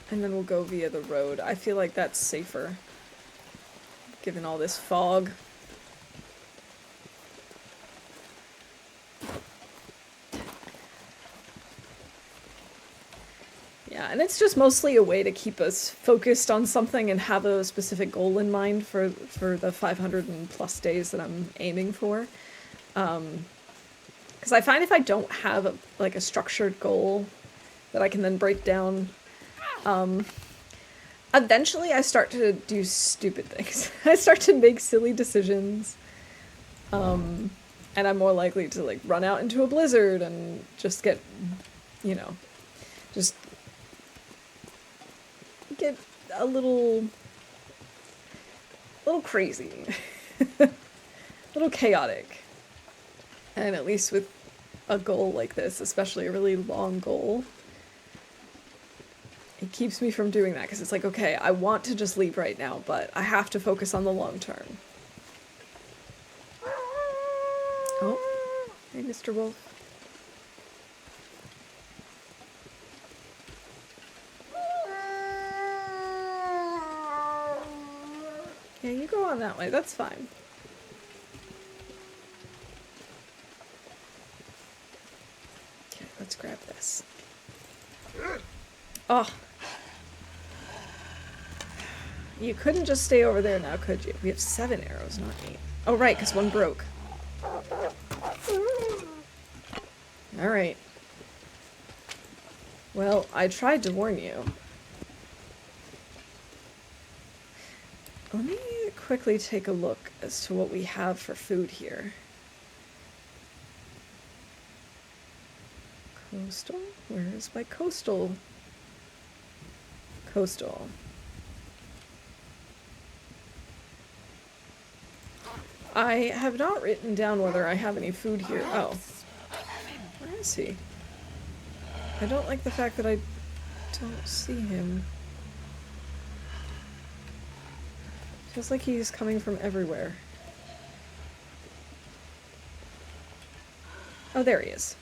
And then we'll go via the road. I feel like that's safer, given all this fog. Yeah, and it's just mostly a way to keep us focused on something and have a specific goal in mind for the 500 and plus days that I'm aiming for. Because I find if I don't have a structured goal that I can then break down, eventually I start to do stupid things. I start to make silly decisions. And I'm more likely to, like, run out into a blizzard and just get, you know, just get a little crazy. A little chaotic. And at least with a goal like this, especially a really long goal, it keeps me from doing that, because it's like, okay, I want to just leave right now, but I have to focus on the long term. Oh, hey, Mr. Wolf. Yeah, you go on that way, that's fine. Okay, let's grab this. Oh. You couldn't just stay over there now, could you? We have 7 arrows, not 8. Oh, right, because 1 broke. Alright. Well, I tried to warn you. Let me quickly take a look as to what we have for food here. Coastal? Where is my coastal? Coastal. I have not written down whether I have any food here. Oh. Where is he? I don't like the fact that I don't see him. Feels like he's coming from everywhere. Oh, there he is.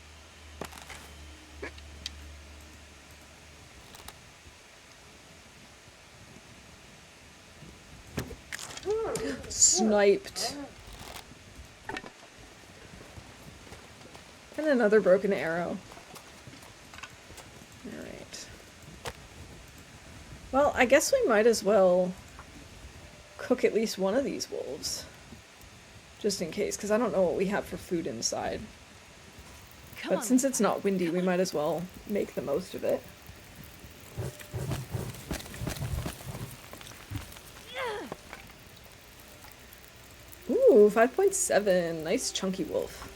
Sniped. And another broken arrow. Alright. Well, I guess we might as well cook at least one of these wolves. Just in case, because I don't know what we have for food inside. But since it's not windy, we might as well make the most of it. Ooh, 5.7. Nice chunky wolf.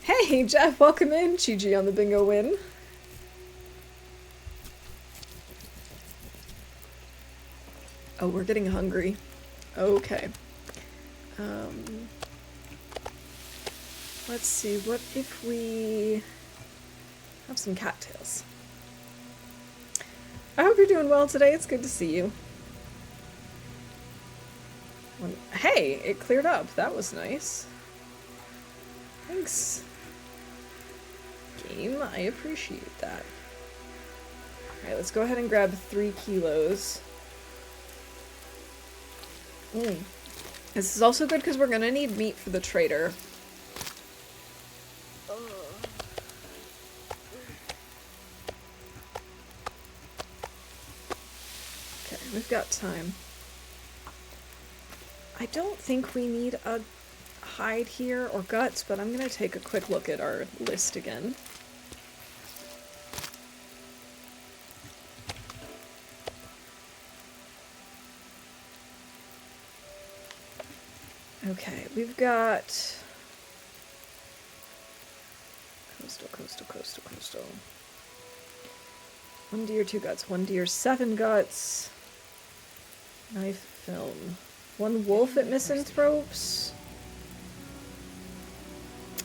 Hey, Jeff, welcome in. Chi-Chi on the bingo win. Oh, we're getting hungry. Okay. Let's see, what if we have some cattails? I hope you're doing well today. It's good to see you. Hey, it cleared up. That was nice. Thanks, game. I appreciate that. Alright, let's go ahead and grab 3 kilos. This is also good because we're gonna need meat for the trader. Okay, we've got time. I don't think we need a hide here or guts, but I'm gonna take a quick look at our list again. Okay, we've got coastal. 1 deer, 2 guts. 1 deer, 7 guts. Knife film. 1 wolf at Misanthropes.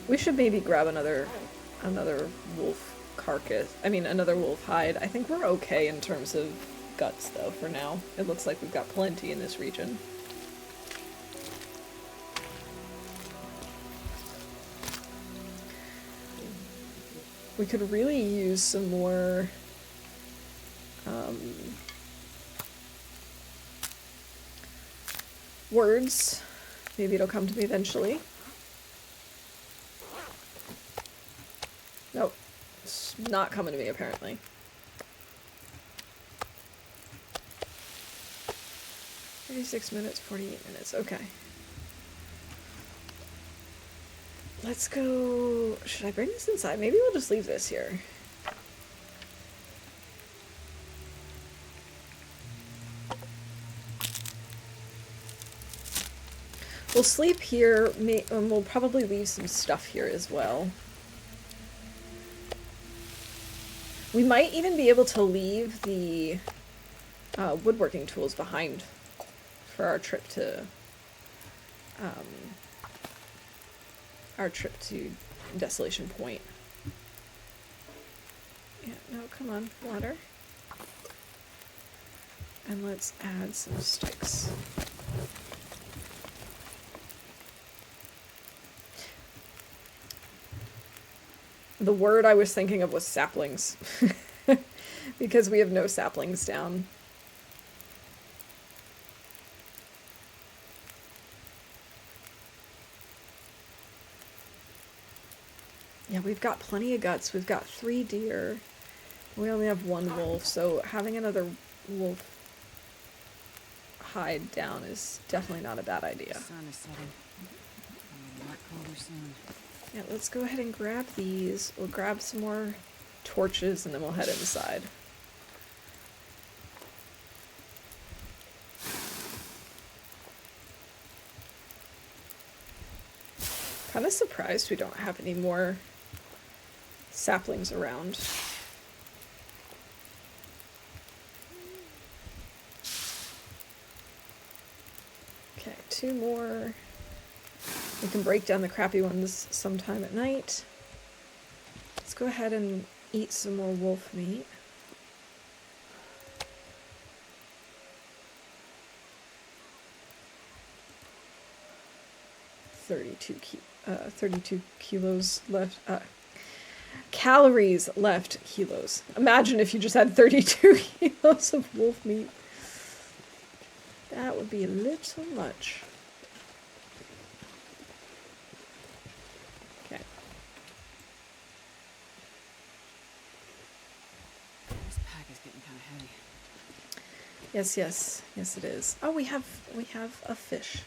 We should maybe grab another wolf carcass. I mean, another wolf hide. I think we're okay in terms of guts, though, for now. It looks like we've got plenty in this region. We could really use some more words. Maybe it'll come to me eventually. Nope. It's not coming to me, apparently. "36 minutes, 48 minutes. Okay. Let's go... Should I bring this inside? Maybe we'll just leave this here. We'll sleep here, and we'll probably leave some stuff here as well. We might even be able to leave the woodworking tools behind for our trip to Desolation Point. Yeah, no, come on, water. And let's add some sticks. The word I was thinking of was saplings. Because we have no saplings down. Yeah, we've got plenty of guts. We've got 3 deer. We only have 1 wolf, so having another wolf hide down is definitely not a bad idea. Sun is setting. A lot colder soon. Yeah, let's go ahead and grab these. We'll grab some more torches and then we'll head inside. Kind of surprised we don't have any more saplings around. Okay, 2 more. We can break down the crappy ones sometime at night. Let's go ahead and eat some more wolf meat. $32 kilos left. Calories left. Kilos. Imagine if you just had 32 kilos of wolf meat. That would be a little much. Okay. This pack is getting kind of heavy. Yes, it is. Oh, we have a fish.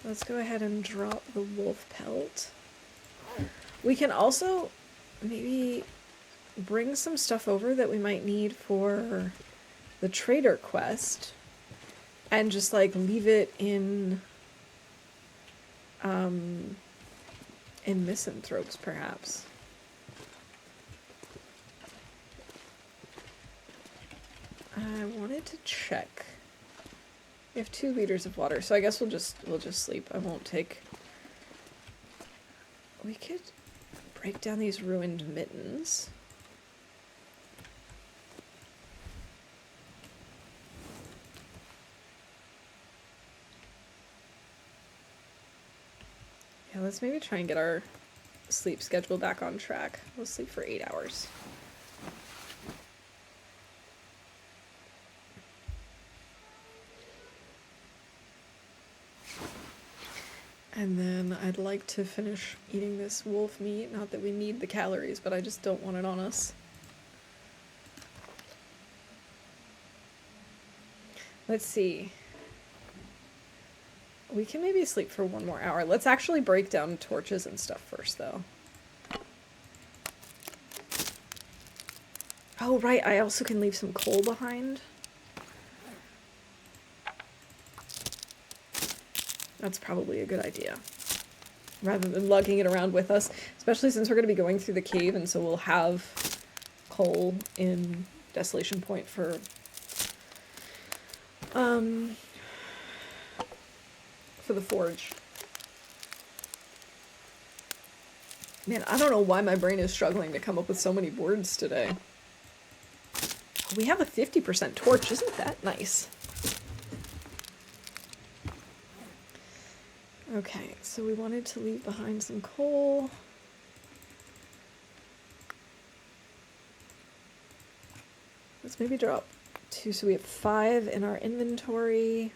Let's go ahead and drop the wolf pelt. We can also maybe bring some stuff over that we might need for the trader quest and just like leave it in Misanthropes perhaps. I wanted to check. We have 2 liters of water, so I guess we'll just sleep. I won't take. We could break down these ruined mittens. Yeah, let's maybe try and get our sleep schedule back on track. We'll sleep for 8 hours. And then I'd like to finish eating this wolf meat. Not that we need the calories, but I just don't want it on us. Let's see. We can maybe sleep for 1 more hour. Let's actually break down torches and stuff first, though. Oh, right. I also can leave some coal behind. That's probably a good idea. Rather than lugging it around with us. Especially since we're going to be going through the cave, and so we'll have coal in Desolation Point for the forge. Man, I don't know why my brain is struggling to come up with so many words today. We have a 50% torch. Isn't that nice? Okay, so we wanted to leave behind some coal. Let's maybe drop 2, so we have 5 in our inventory.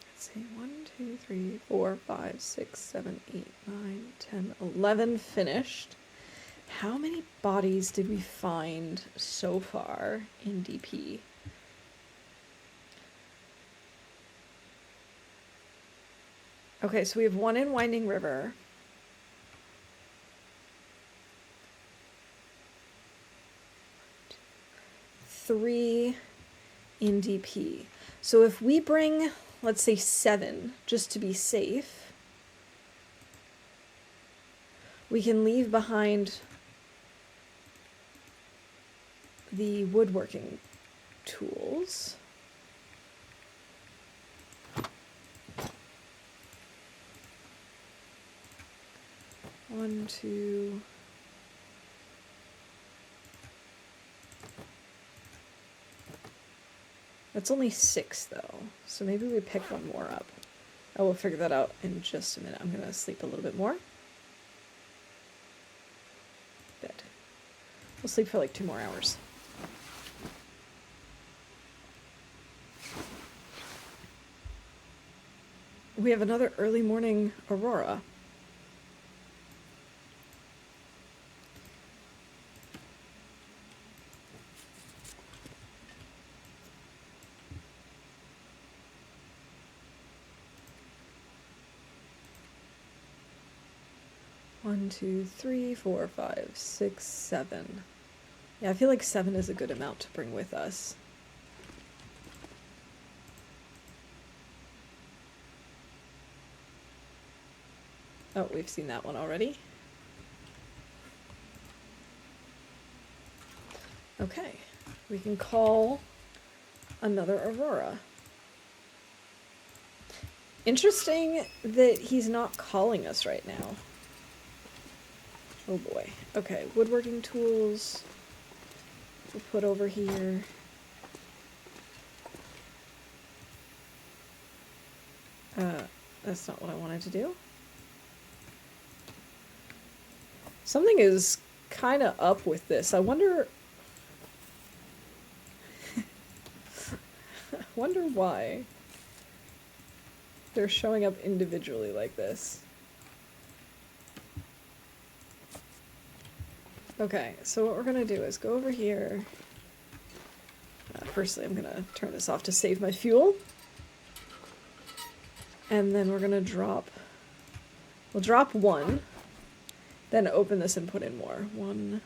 Let's see, 1, 2, 3, 4, 5, 6, 7, 8, 9, 10, 11 finished. How many bodies did we find so far in DP? Okay, so we have 1 in Winding River. Three in DP. So if we bring, let's say 7, just to be safe, we can leave behind the woodworking tools. One, two. That's only 6 though, so maybe we pick 1 more up. I will figure that out in just a minute. I'm gonna sleep a little bit more. Good. We'll sleep for like 2 more hours. We have another early morning aurora. One, 2, 3, 4, 5, 6, 7. Yeah, I feel like 7 is a good amount to bring with us. Oh, we've seen that one already. Okay. we can call another Aurora. Interesting that he's not calling us right now. Oh boy. Okay, woodworking tools. We'll put over here. That's not what I wanted to do. Something is kind of up with this. I wonder... I wonder why they're showing up individually like this. Okay, so what we're gonna do is go over here. Firstly, I'm gonna turn this off to save my fuel. And then we're gonna drop... We'll drop one. Then open this and put in more. 1,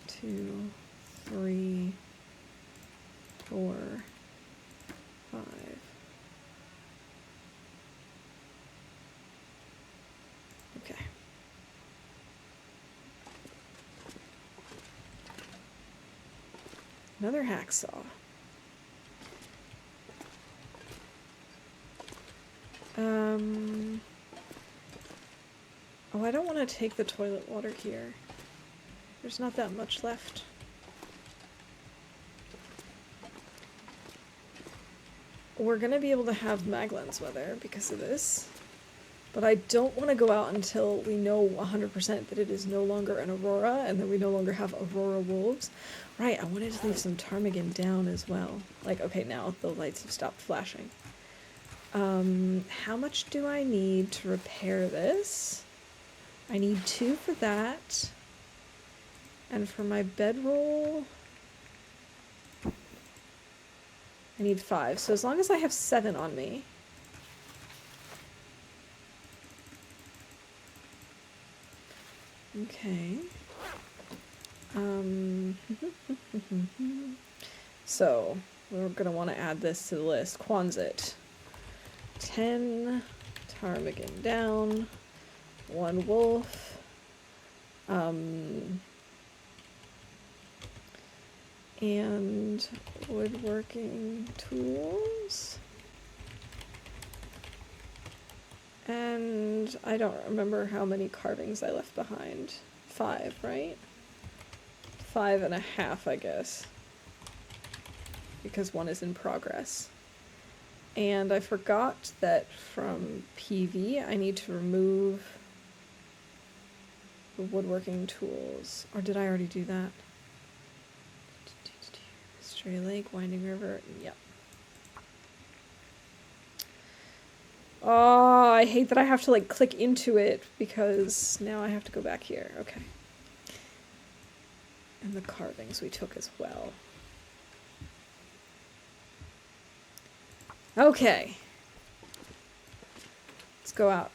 2, 3, 4, 5. Okay. Another hacksaw. Oh, I don't want to take the toilet water here. There's not that much left. We're gonna be able to have Maglens weather because of this. But I don't want to go out until we know 100% that it is no longer an Aurora and that we no longer have Aurora wolves. Right, I wanted to leave some ptarmigan down as well. Like, okay, now the lights have stopped flashing. How much do I need to repair this? I need 2 for that. And for my bedroll, I need 5. So as long as I have 7 on me. Okay. So we're gonna want to add this to the list. Quonset. 10 ptarmigan down. 1 wolf. And woodworking tools. And I don't remember how many carvings I left behind. 5, right? 5.5, I guess. Because 1 is in progress. And I forgot that from PV I need to remove the woodworking tools. Or did I already do that? Stray Lake, Winding River, yep. Oh, I hate that I have to like click into it because now I have to go back here. Okay. And the carvings we took as well. Okay. Let's go out.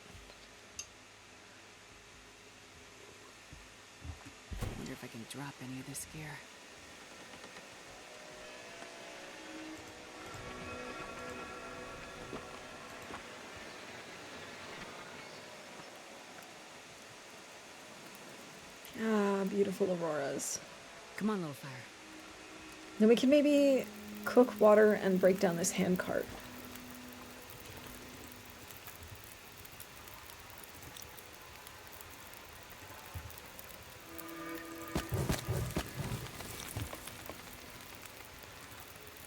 I wonder if I can drop any of this gear. Ah, beautiful auroras. Come on, little fire. Then we can maybe cook water and break down this hand cart.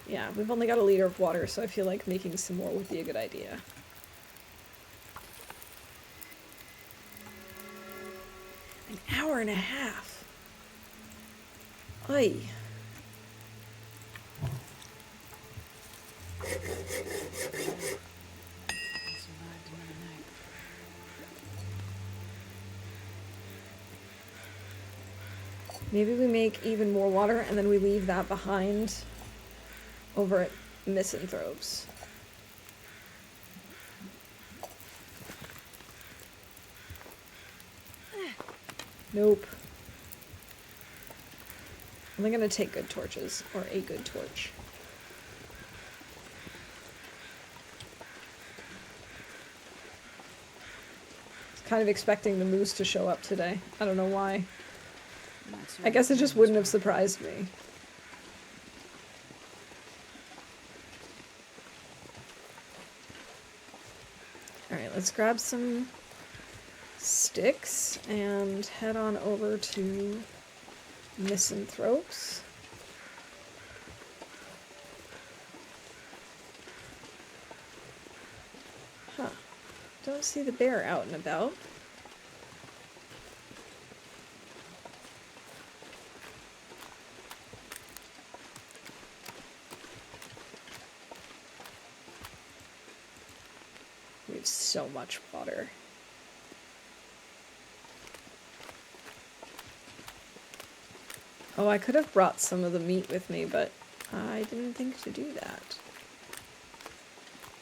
Yeah, we've only got a liter of water, so I feel like making some more would be a good idea. An hour and a half. Oy. Survived another night. Maybe we make even more water and then we leave that behind over at Misanthropes. Nope. I'm only gonna take good torches, or a good torch. I was kind of expecting the moose to show up today. I don't know why. I guess it just wouldn't have surprised me. Alright, let's grab some sticks and head on over to Misanthropes. Huh. Don't see the bear out and about. We have so much water. Oh, I could have brought some of the meat with me, but I didn't think to do that.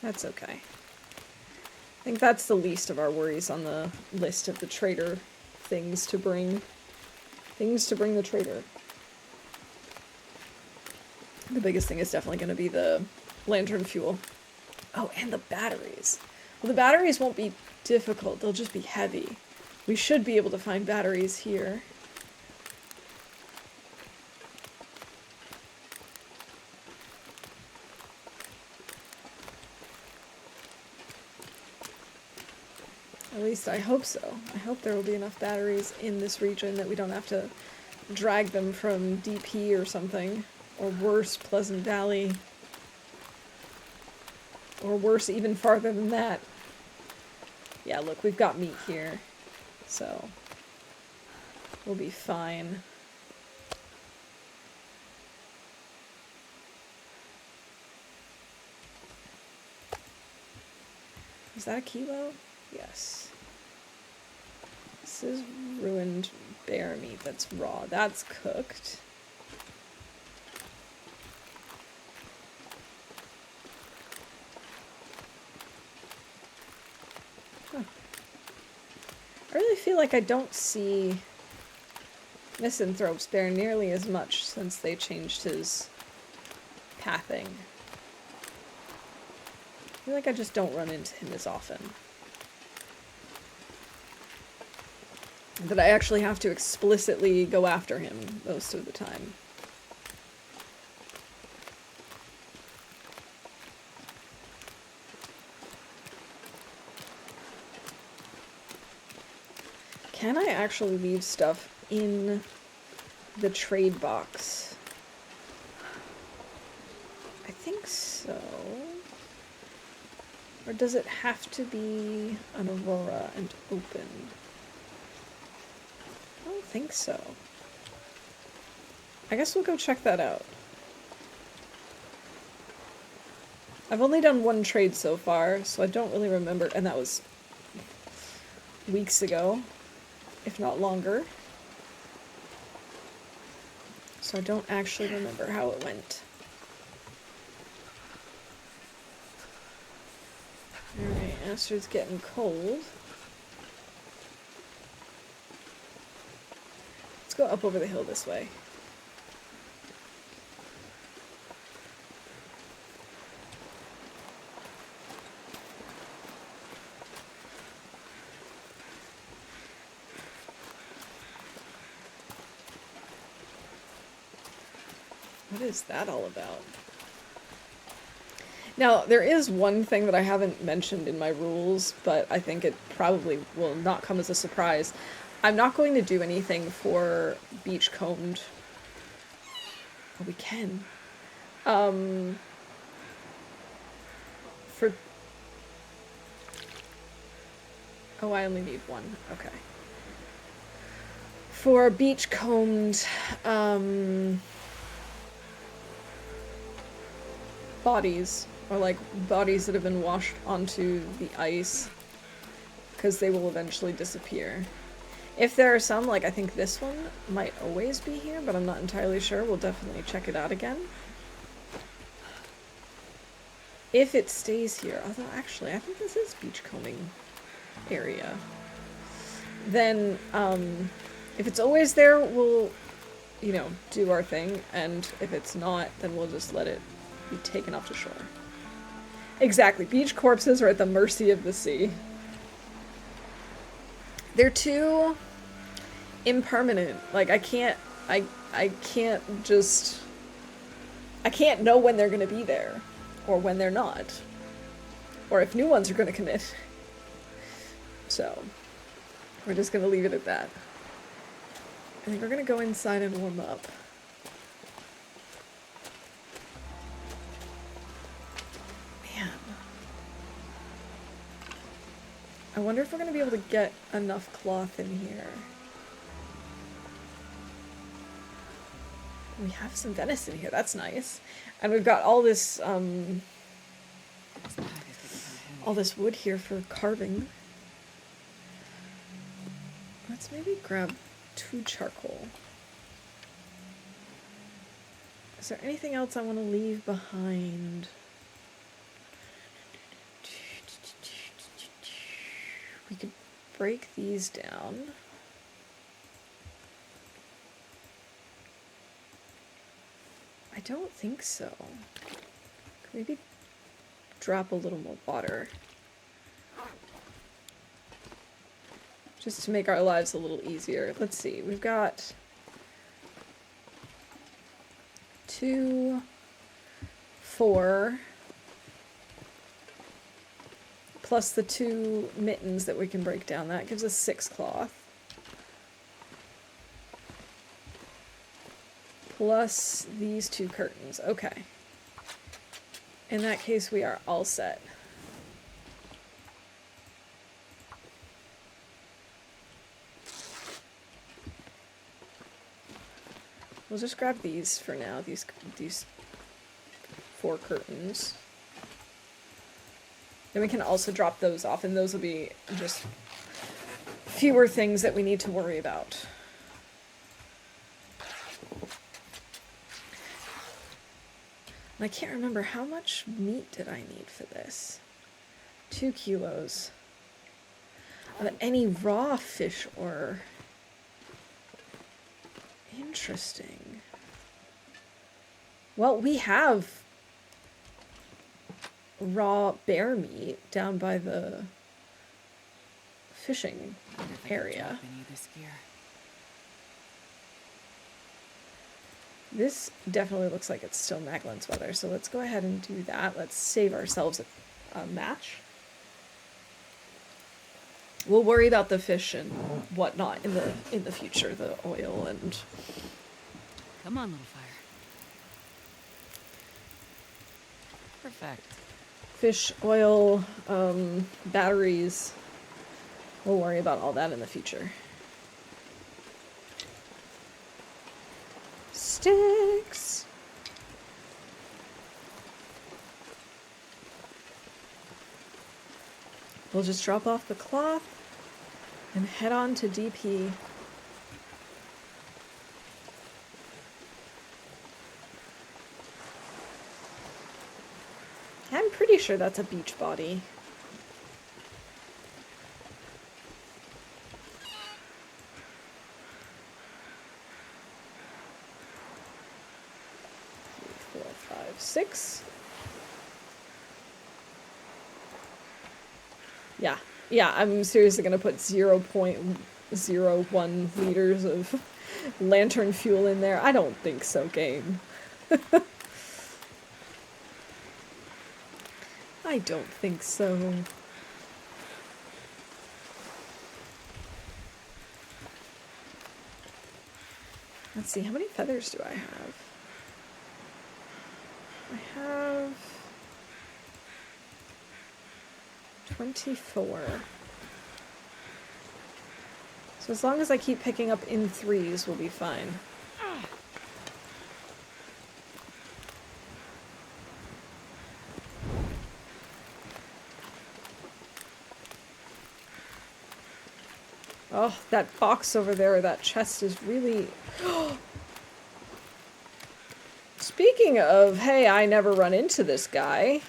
That's okay. I think that's the least of our worries on the list of the trader things to bring. Things to bring the trader. The biggest thing is definitely going to be the lantern fuel. Oh, and the batteries. Well, the batteries won't be difficult. They'll just be heavy. We should be able to find batteries here. At least I hope so. I hope there will be enough batteries in this region that we don't have to drag them from DP or something. Or worse, Pleasant Valley. Or worse, even farther than that. Yeah, look, we've got meat here. So, we'll be fine. Is that a kilo? Yes. This is ruined bear meat that's raw. That's cooked. Huh. I really feel like I don't see Misanthrope's bear nearly as much since they changed his pathing. I feel like I just don't run into him as often. That I actually have to explicitly go after him most of the time. Can I actually leave stuff in the trade box? I think so. Or does it have to be an Aurora and open? I don't think so. I guess we'll go check that out. I've only done one trade so far, so I don't really remember, and that was weeks ago, if not longer. So I don't actually remember how it went. Alright, Astrid's getting cold. Let's go up over the hill this way. What is that all about? Now, there is one thing that I haven't mentioned in my rules, but I think it probably will not come as a surprise. I'm not going to do anything for beachcombed. Oh, we can. For... Oh, I only need one. Okay. For beachcombed, bodies, or like bodies that have been washed onto the ice, because they will eventually disappear. If there are some, like I think this one might always be here, but I'm not entirely sure. We'll definitely check it out again. If it stays here, although actually I think this is beachcombing area. Then, if it's always there, we'll, you know, do our thing, and if it's not, then we'll just let it be taken off to shore. Exactly. Beach corpses are at the mercy of the sea. They're too impermanent. Like, I can't know when they're gonna be there. Or when they're not. Or if new ones are gonna come in. So, we're just gonna leave it at that. I think we're gonna go inside and warm up. Man. I wonder if we're gonna be able to get enough cloth in here. We have some venison here, that's nice. And we've got all this, all this wood here for carving. Let's maybe grab 2 charcoal. Is there anything else I want to leave behind? We could break these down. I don't think so. Maybe drop a little more water. Just to make our lives a little easier. Let's see, we've got 2, 4, plus the 2 mittens that we can break down. That gives us 6 cloth. Plus these 2 curtains. Okay. In that case, we are all set. We'll just grab these for now, these 4 curtains. Then we can also drop those off, and those will be just fewer things that we need to worry about. And I can't remember, how much meat did I need for this? 2 kilos. Of any raw fish or... Interesting. Well, we have raw bear meat down by the fishing area. This definitely looks like it's still Maglin's weather, so let's go ahead and do that. Let's save ourselves a match. We'll worry about the fish and whatnot in the future, the oil and... Come on, little fire. Perfect. Fish, oil, batteries. We'll worry about all that in the future. Sticks! We'll just drop off the cloth and head on to DP. I'm pretty sure that's a beach body. Three, 4, 5, 6. Yeah, I'm seriously gonna put 0.01 liters of lantern fuel in there. I don't think so, game. I don't think so. Let's see, how many feathers do I have? I have 24. So as long as I keep picking up in 3s, we'll be fine. Oh, that box over there, that chest is really... Speaking of, hey, I never run into this guy.